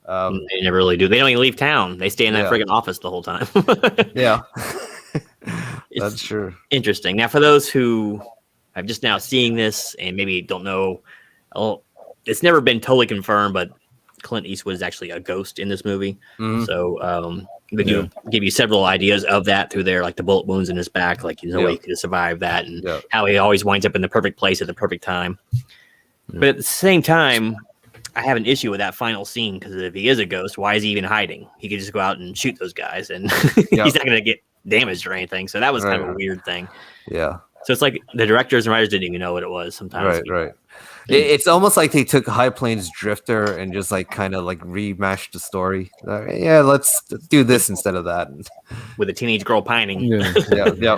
S1: They never really do. They don't even leave town. They stay in that friggin' office the whole time.
S2: Yeah. That's true.
S1: Interesting. Now, for those who are just now seeing this and maybe don't know, it's never been totally confirmed, but Clint Eastwood is actually a ghost in this movie. So they do give you several ideas of that through there, like the bullet wounds in his back, like there's no way he could have survived that, and how he always winds up in the perfect place at the perfect time. But at the same time, I have an issue with that final scene, because if he is a ghost, why is he even hiding? He could just go out and shoot those guys, and he's not going to get damaged or anything. So that was kind of a weird thing.
S2: Yeah.
S1: So it's like the directors and writers didn't even know what it was sometimes.
S2: Right. It's almost like they took High Plains Drifter and just like kind of like remashed the story. Let's do this instead of that.
S1: With a teenage girl pining.
S5: Yeah.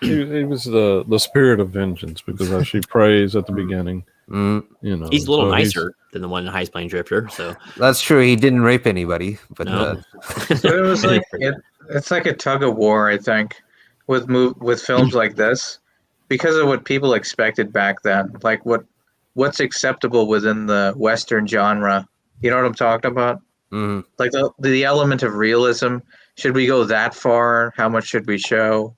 S5: It was the spirit of vengeance, because as she prays at the beginning, you know,
S1: he's a little nicer than the one in High Plains Drifter. So
S2: that's true. He didn't rape anybody, but
S6: so it was like it's like a tug of war, I think, with films like this, because of what people expected back then, like what's acceptable within the Western genre. You know what I'm talking about? Like the element of realism. Should we go that far? How much should we show?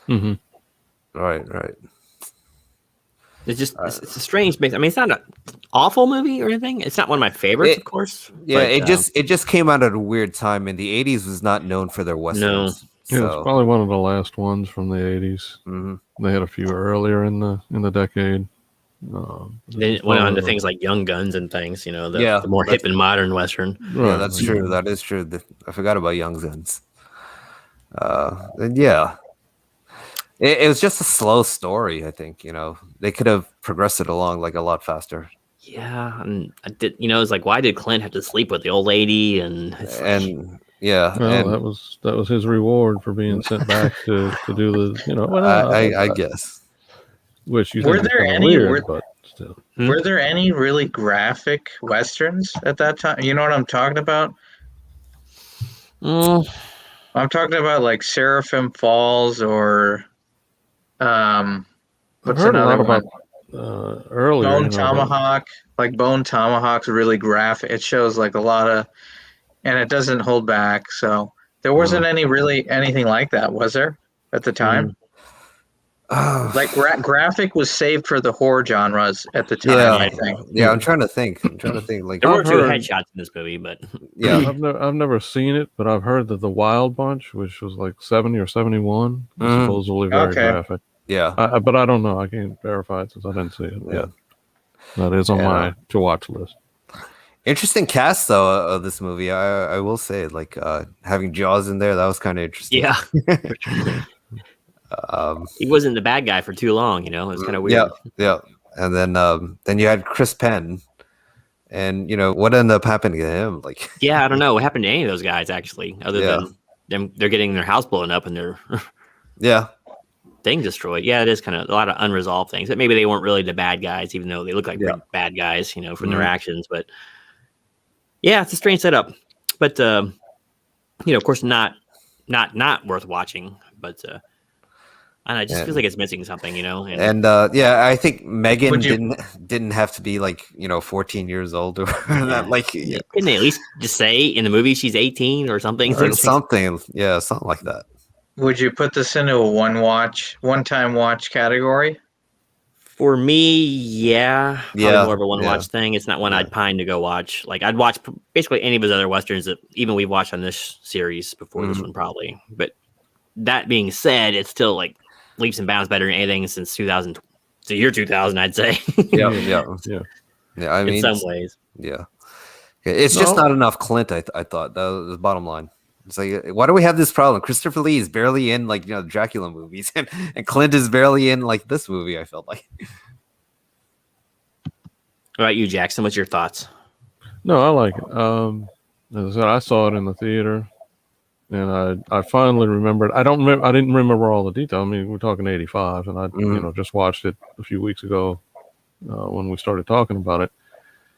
S2: Right.
S1: It's just it's a strange mix. I mean, it's not an awful movie or anything. It's not one of my favorites, of course.
S2: Yeah, but, it just came out at a weird time, and the '80s was not known for their westerns.
S5: No. Yeah, it's probably one of the last ones from the '80s. They had a few earlier in the decade.
S1: They went on to things like Young Guns and things, you know, the more hip and modern western.
S2: Yeah, that's true. That is true. I forgot about Young Guns. And it was just a slow story. I think, you know, they could have progressed it along like a lot faster.
S1: Yeah, and I did. You know, it's like, why did Clint have to sleep with the old lady? And
S5: that was his reward for being sent back to do the, you know.
S2: I guess.
S6: Which were there any really graphic westerns at that time? You know what I'm talking about? I'm talking about like Seraphim Falls, or what's another one?
S5: Earlier,
S6: Bone Tomahawk. Like Bone Tomahawk's really graphic. It shows like a lot of, and it doesn't hold back. So there wasn't anything like that, was there, at the time? Like graphic was saved for the horror genres at the time. I think.
S2: Yeah, I'm trying to think. Like
S1: there were two headshots in this movie, but
S5: I've never seen it, but I've heard that the Wild Bunch, which was like 70 or 71, is supposedly very graphic.
S2: Yeah,
S5: but I don't know. I can't verify it since I didn't see it. Yeah, that is on my to watch list.
S2: Interesting cast though of this movie. I will say, like having Jaws in there, that was kind of interesting.
S1: Yeah. He wasn't the bad guy for too long, you know. It was kind of weird.
S2: Yeah. And then you had Chris Penn, and you know what ended up happening to him. Like,
S1: I don't know what happened to any of those guys actually, other than them. They're getting their house blown up and their thing destroyed. Yeah, it is kind of a lot of unresolved things. That maybe they weren't really the bad guys, even though they look like bad guys, you know, from their actions. But yeah, it's a strange setup. But you know, of course, not not worth watching, but I don't know, it just feels like it's missing something,
S2: And I think Megan didn't have to be like 14 years old or that. Like,
S1: couldn't they at least just say in the movie she's 18 or something?
S2: Or something, something like that.
S6: Would you put this into a one-time watch category?
S1: For me, yeah, probably more of a one-watch thing. It's not one I'd pine to go watch. Like, I'd watch basically any of his other westerns that even we've watched on this series before this one, probably. But that being said, it's still like leaps and bounds better than anything since 2000. The year 2000, I'd say.
S2: Yeah. I mean,
S1: in some ways,
S2: it's just not enough Clint. I thought that was the bottom line. It's like, why do we have this problem? Christopher Lee is barely in like Dracula movies, and Clint is barely in like this movie. I felt like.
S1: What about you, Jackson? What's your thoughts?
S5: No, I like it. As I said, I saw it in the theater, and I finally remembered. I didn't remember all the detail. I mean, we're talking 85, and I just watched it a few weeks ago when we started talking about it.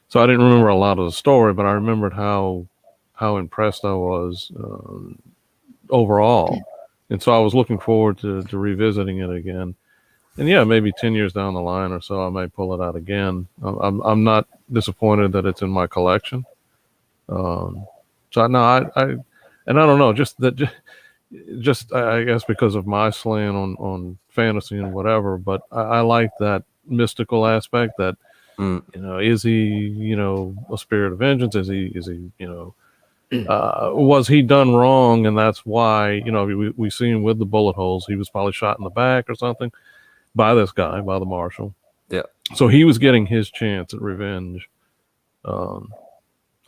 S5: So I didn't remember a lot of the story, but I remembered how impressed I was overall, and so I was looking forward to revisiting it again. And maybe 10 years down the line or so, I may pull it out again. I'm not disappointed that it's in my collection. So no, I don't know, just I guess because of my slant on fantasy and whatever, but I like that mystical aspect. That is he a spirit of vengeance? Is he was he done wrong, and that's why we see him with the bullet holes. He was probably shot in the back or something by this guy, by the marshal.
S2: Yeah.
S5: So he was getting his chance at revenge. I don't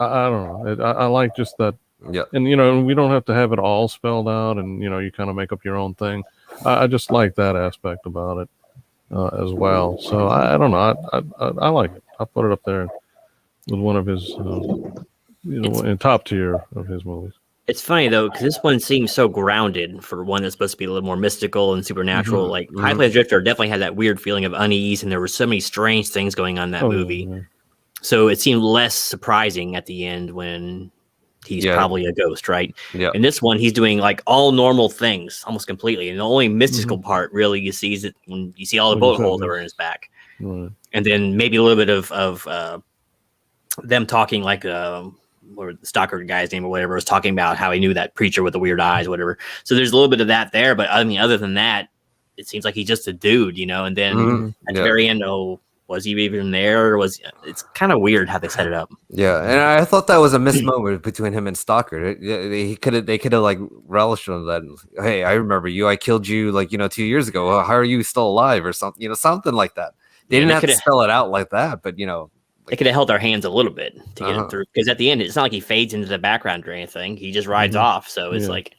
S5: know. I like just that.
S2: Yeah.
S5: And we don't have to have it all spelled out, and you kind of make up your own thing. I just like that aspect about it as well. So I don't know. I like it. I put it up there with one of his, in top tier of his movies.
S1: It's funny though, because this one seems so grounded for one that's supposed to be a little more mystical and supernatural. Like High Plains Drifter definitely had that weird feeling of unease, and there were so many strange things going on in that movie. Yeah. So it seemed less surprising at the end when he's probably a ghost, right?
S2: Yeah.
S1: In this one, he's doing like all normal things almost completely, and the only mystical part really you see is it when you see all the bullet holes that were in his back, and then maybe a little bit of them talking like or the stalker guy's name or whatever was talking about how he knew that preacher with the weird eyes, whatever. So there's a little bit of that there, but I mean, other than that, it seems like he's just a dude, and then at the very end, was he even there? Or it's kind of weird how they set it up.
S2: Yeah, and I thought that was a missed moment between him and Stalker. They could have like relished on that. Hey, I remember you. I killed you 2 years ago. How are you still alive or something? Something like that. They didn't have to spell it out like that, but
S1: They could have held our hands a little bit to get him through, because at the end, it's not like he fades into the background or anything. He just rides off. So it's like,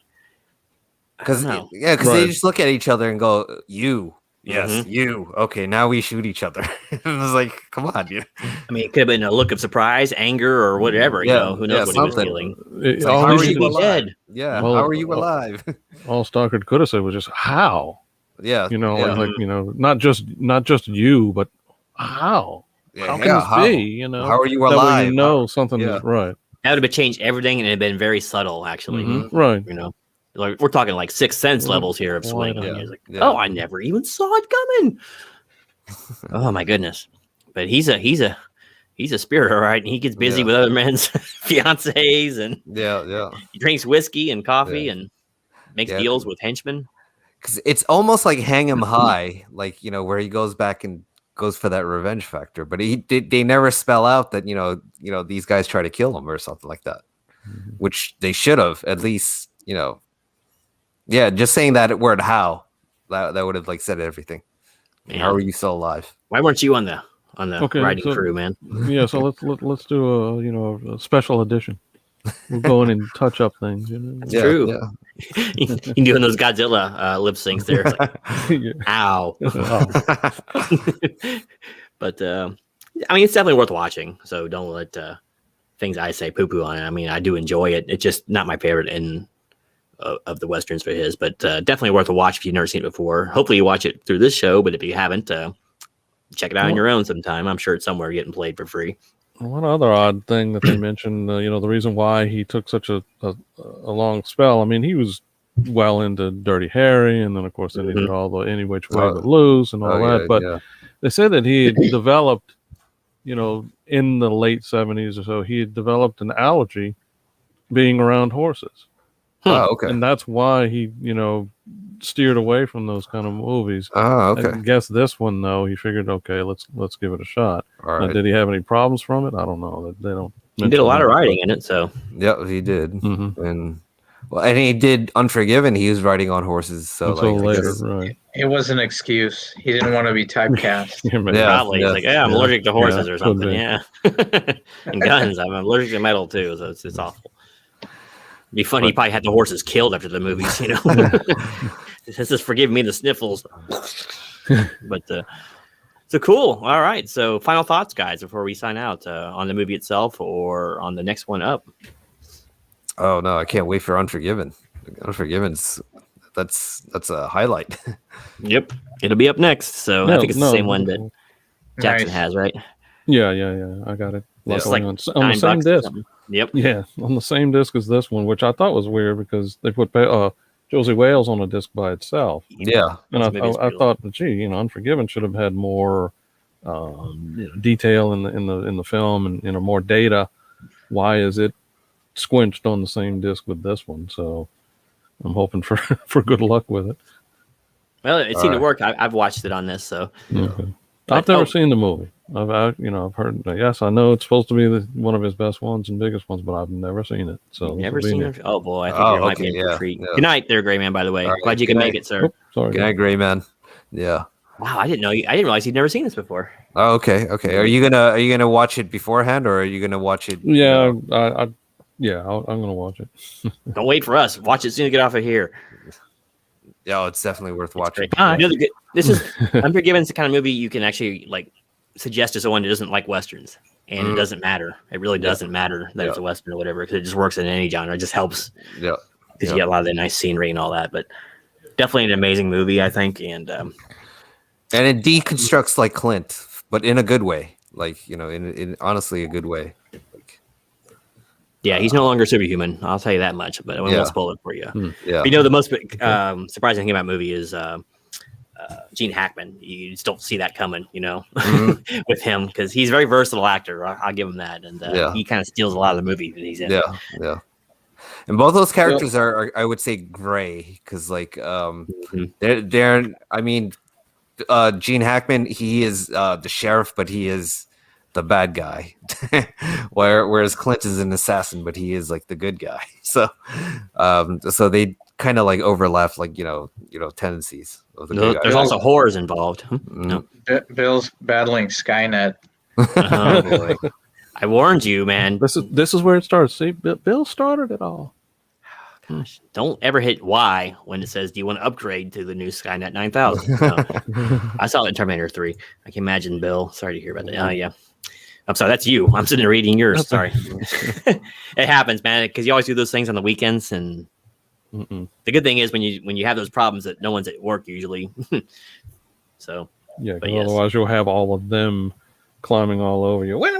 S2: because they just look at each other and go, "You, yes, you, okay." Now we shoot each other. It was like, come on, dude.
S1: I mean, it could have been a look of surprise, anger, or whatever. Who knows what he was feeling?
S2: How are you alive?
S1: Dead?
S2: Yeah, how are you alive?
S5: All Stalker could have said was just how.
S2: Yeah,
S5: not just you, but how. How can this be?
S2: How are you alive?
S5: That way something is right.
S1: That would have changed everything, and it'd been very subtle, actually.
S5: Right.
S1: Like we're talking like Sixth Sense levels here of swing. Oh, I never even saw it coming. Oh my goodness! But he's a spirit, all right. And he gets busy with other men's fiancés, and he drinks whiskey and coffee and makes deals with henchmen.
S2: Because it's almost like Hang 'Em High, where he goes back and goes for that revenge factor, but they never spell out that these guys try to kill him or something like that, which they should have at least. Just saying that word "how" that would have said everything. Man. How are you still alive?
S1: Why weren't you on the writing crew, man?
S5: Yeah, so let's do a special edition. We'll go in and touch up things.
S1: That's true. Yeah. You're doing those Godzilla lip syncs there. Like, ow. But I mean, it's definitely worth watching. So don't let things I say poo-poo on it. I mean, I do enjoy it. It's just not my favorite of the westerns for his, but definitely worth a watch if you've never seen it before. Hopefully you watch it through this show, but if you haven't, check it out on your own sometime. I'm sure it's somewhere getting played for free.
S5: One other odd thing that they mentioned, the reason why he took such a long spell. I mean, he was well into Dirty Harry, and then of course then he did all the Any Which Way
S2: Oh.
S5: But Loose and all that.
S2: yeah,
S5: But
S2: yeah.
S5: they said that he had developed, in the late 70s or so, he had developed an allergy being around horses.
S2: Oh, okay.
S5: And that's why he, steered away from those kind of movies.
S2: Oh,
S5: I
S2: okay.
S5: guess this one though, he figured, okay, let's give it a shot.
S2: All
S5: Now,
S2: right.
S5: did he have any problems from it? I don't know. They don't.
S1: He did a lot of writing in it, so
S2: Yeah, he did.
S5: Mm-hmm.
S2: And he did Unforgiven. He was riding on horses. So
S5: Until
S2: like, I
S5: later,
S2: guess-
S5: right?
S6: It was an excuse. He didn't want to be typecast.
S2: Yeah.
S1: probably he's like, I'm allergic to horses or
S5: could
S1: something.
S5: be.
S1: Yeah, and guns. I'm allergic to metal too, so it's awful. It'd be funny. He probably had the horses killed after the movies. This is forgiving me the sniffles. But so cool. All right. So final thoughts, guys, before we sign out on the movie itself or on the next one up.
S2: Oh no, I can't wait for Unforgiven. Unforgiven's that's a highlight.
S1: Yep, it'll be up next. So I think it's the same one that Jackson
S6: Nice.
S1: has, right?
S5: Yeah. I got it.
S1: It's
S5: Luckily
S1: like
S5: on the
S1: $9
S5: same
S1: or
S5: disc.
S1: something. Yep.
S5: Yeah, on the same disc as this one, which I thought was weird because they put Josie Wales on a disc by itself,
S2: Yeah.
S5: and
S1: Maybe it's
S5: I
S1: pretty
S5: thought, gee, Unforgiven should have had more detail in the film and more data. Why is it squinched on the same disc with this one? So I'm hoping for for good luck with it.
S1: Well, it seemed to
S2: right.
S1: work. I've watched it on this, so
S5: Okay.
S1: But-
S5: I've never
S1: oh.
S5: seen the movie. I've heard. Yes, I know it's supposed to be one of his best ones and biggest ones, but I've never seen it. So
S1: you've
S5: this
S1: never
S5: will be
S1: seen
S5: new.
S1: it. Oh boy, I think
S2: Oh,
S1: there might be
S2: okay,
S1: a
S2: yeah,
S1: treat.
S2: yeah.
S1: Good night, there, Gray Man. By the way,
S2: All right,
S1: glad you
S2: good
S1: can
S2: night.
S1: make it, sir.
S5: Oh, sorry.
S2: Good night, Gray Man. Yeah.
S1: Wow, I didn't know. I didn't realize you'd never seen this before.
S2: Oh, okay. Okay. Are you gonna watch it beforehand, or are you gonna watch it?
S5: Yeah, I'm gonna watch it.
S1: Don't wait for us. Watch it as soon as you get off of here.
S2: Yeah, it's definitely worth watching.
S1: Great. This is Unforgiven's the kind of movie you can actually suggest to someone who doesn't like westerns, and it doesn't matter. It really doesn't matter that it's a western or whatever, because it just works in any genre. It just helps
S2: Yeah.
S1: because you get a lot of the nice scenery and all that. But definitely an amazing movie, I think. And
S2: And it deconstructs like Clint, but in a good way. In honestly a good way.
S1: yeah, he's no longer superhuman. I'll tell you that much. But I won't
S2: Yeah.
S1: spoil it for you.
S2: Yeah.
S1: The most surprising thing about the movie is Gene Hackman. You just don't see that coming, with him, because he's a very versatile actor. I'll give him that, and he kind of steals a lot of the movie that he's in.
S2: Yeah. And both those characters are I would say gray, because they're I mean, Gene Hackman, he is the sheriff, but he is the bad guy, whereas Clint is an assassin, but he is the good guy. So they kind of overlap, tendencies of the good guy.
S1: There's also horrors involved. No.
S6: Bill's battling Skynet.
S1: Oh boy! I warned you, man.
S5: This is where it starts. See, Bill started it all.
S1: Gosh, don't ever hit Y when it says, "Do you want to upgrade to the new Skynet 9000?" No. I saw it in Terminator 3. I can imagine Bill. Sorry to hear about that. Oh yeah. I'm sorry. That's you. I'm sitting there reading yours. Sorry. It happens, man, because you always do those things on the weekends, and the good thing is when you have those problems that no one's at work usually. So
S5: Yeah, 'cause
S1: But yes.
S5: otherwise you'll have all of them climbing all over you. Wait.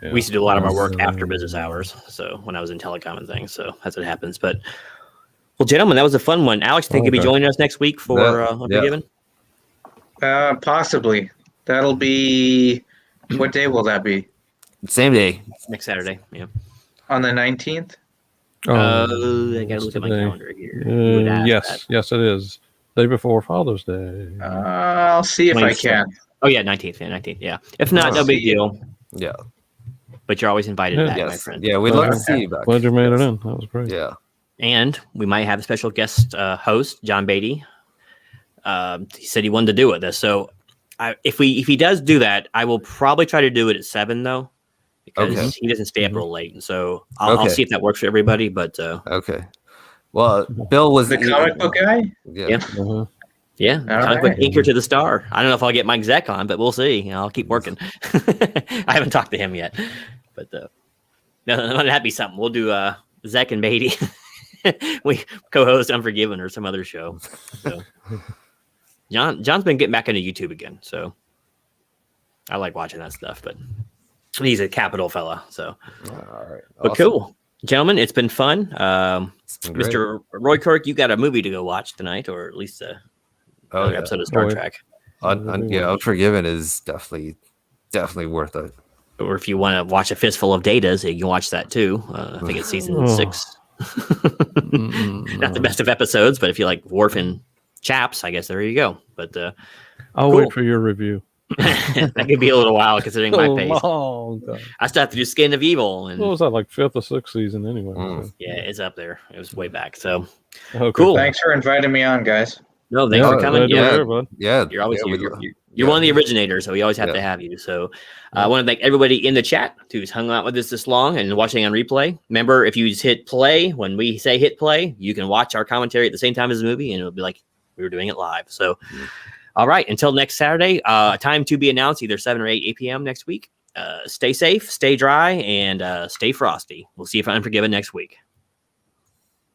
S5: Yeah.
S1: we used to do a lot of our work after business hours. So when I was in telecom and things, so that's what happens. But well, gentlemen, that was a fun one. Alex, think you'll be
S5: Okay.
S1: joining us next week for Unforgiven?
S6: Possibly. That'll be. What day will that be?
S2: Same day.
S1: Next Saturday. Yeah.
S6: On the 19th?
S1: I
S5: what's
S1: gotta look at my
S5: today?
S1: calendar here. You would ask that.
S5: Yes, it is. Day before Father's Day.
S6: I'll see if I
S1: 26th.
S6: can.
S1: Oh yeah, 19th. Yeah, 19th. Yeah. If not, no big deal.
S2: Yeah.
S1: But you're always invited
S5: Yeah.
S1: back, my
S2: Yes.
S1: friend.
S2: Yeah, we'd love to see you back.
S5: Glad you made it in. That was great.
S2: Yeah.
S1: And we might have a special guest host, John Beatty. He said he wanted to do it this. So if he does do that, I will probably try to do it at 7 though, because
S2: Okay.
S1: he doesn't stay up real late. And so I'll
S2: Okay.
S1: see if that works for everybody. But
S2: Okay. Well, Bill was
S6: The comic book guy?
S2: Yeah.
S1: Yeah.
S5: Uh-huh.
S1: yeah, comic book
S6: right.
S1: inker to the star. I don't know if I'll get Mike Zeck on, but we'll see. I'll keep working. I haven't talked to him yet, but that'd be something. We'll do Zeck and Beatty. We co-host Unforgiven or some other show. So John's been getting back into YouTube again, so I like watching that stuff. But he's a capital fella, so
S2: All right.
S1: but
S2: Awesome.
S1: cool. Gentlemen, it's been fun.
S2: It's been great.
S1: Mr. Roy Kirk, you got a movie to go watch tonight, or at least another episode of Star Trek.
S2: Unforgiven is definitely worth it.
S1: Or if you want to watch a fistful of datas, you can watch that too. I think it's season 6. Not the best of episodes, but if you like Worf and Chaps, I guess there you go. But
S5: I'll wait for your review.
S1: That could be a little while considering my pace.
S5: Oh, God.
S1: I still have to do Skin of Evil. And
S5: What was that, like 5th or 6th season anyway?
S1: yeah, it's up there. It was way back. So
S5: Okay.
S1: cool.
S6: Thanks for inviting me on, guys.
S1: No, thanks for coming.
S2: Yeah,
S1: You're always you're one of the originators, so we always have to have you. So I want to thank everybody in the chat who's hung out with us this long and watching on replay. Remember, if you just hit play when we say hit play, you can watch our commentary at the same time as the movie, and it'll be like we were doing it live. So, all right, until next Saturday, time to be announced, either 7 or 8 p.m. next week. Stay safe, stay dry, and stay frosty. We'll see you for Unforgiven next week.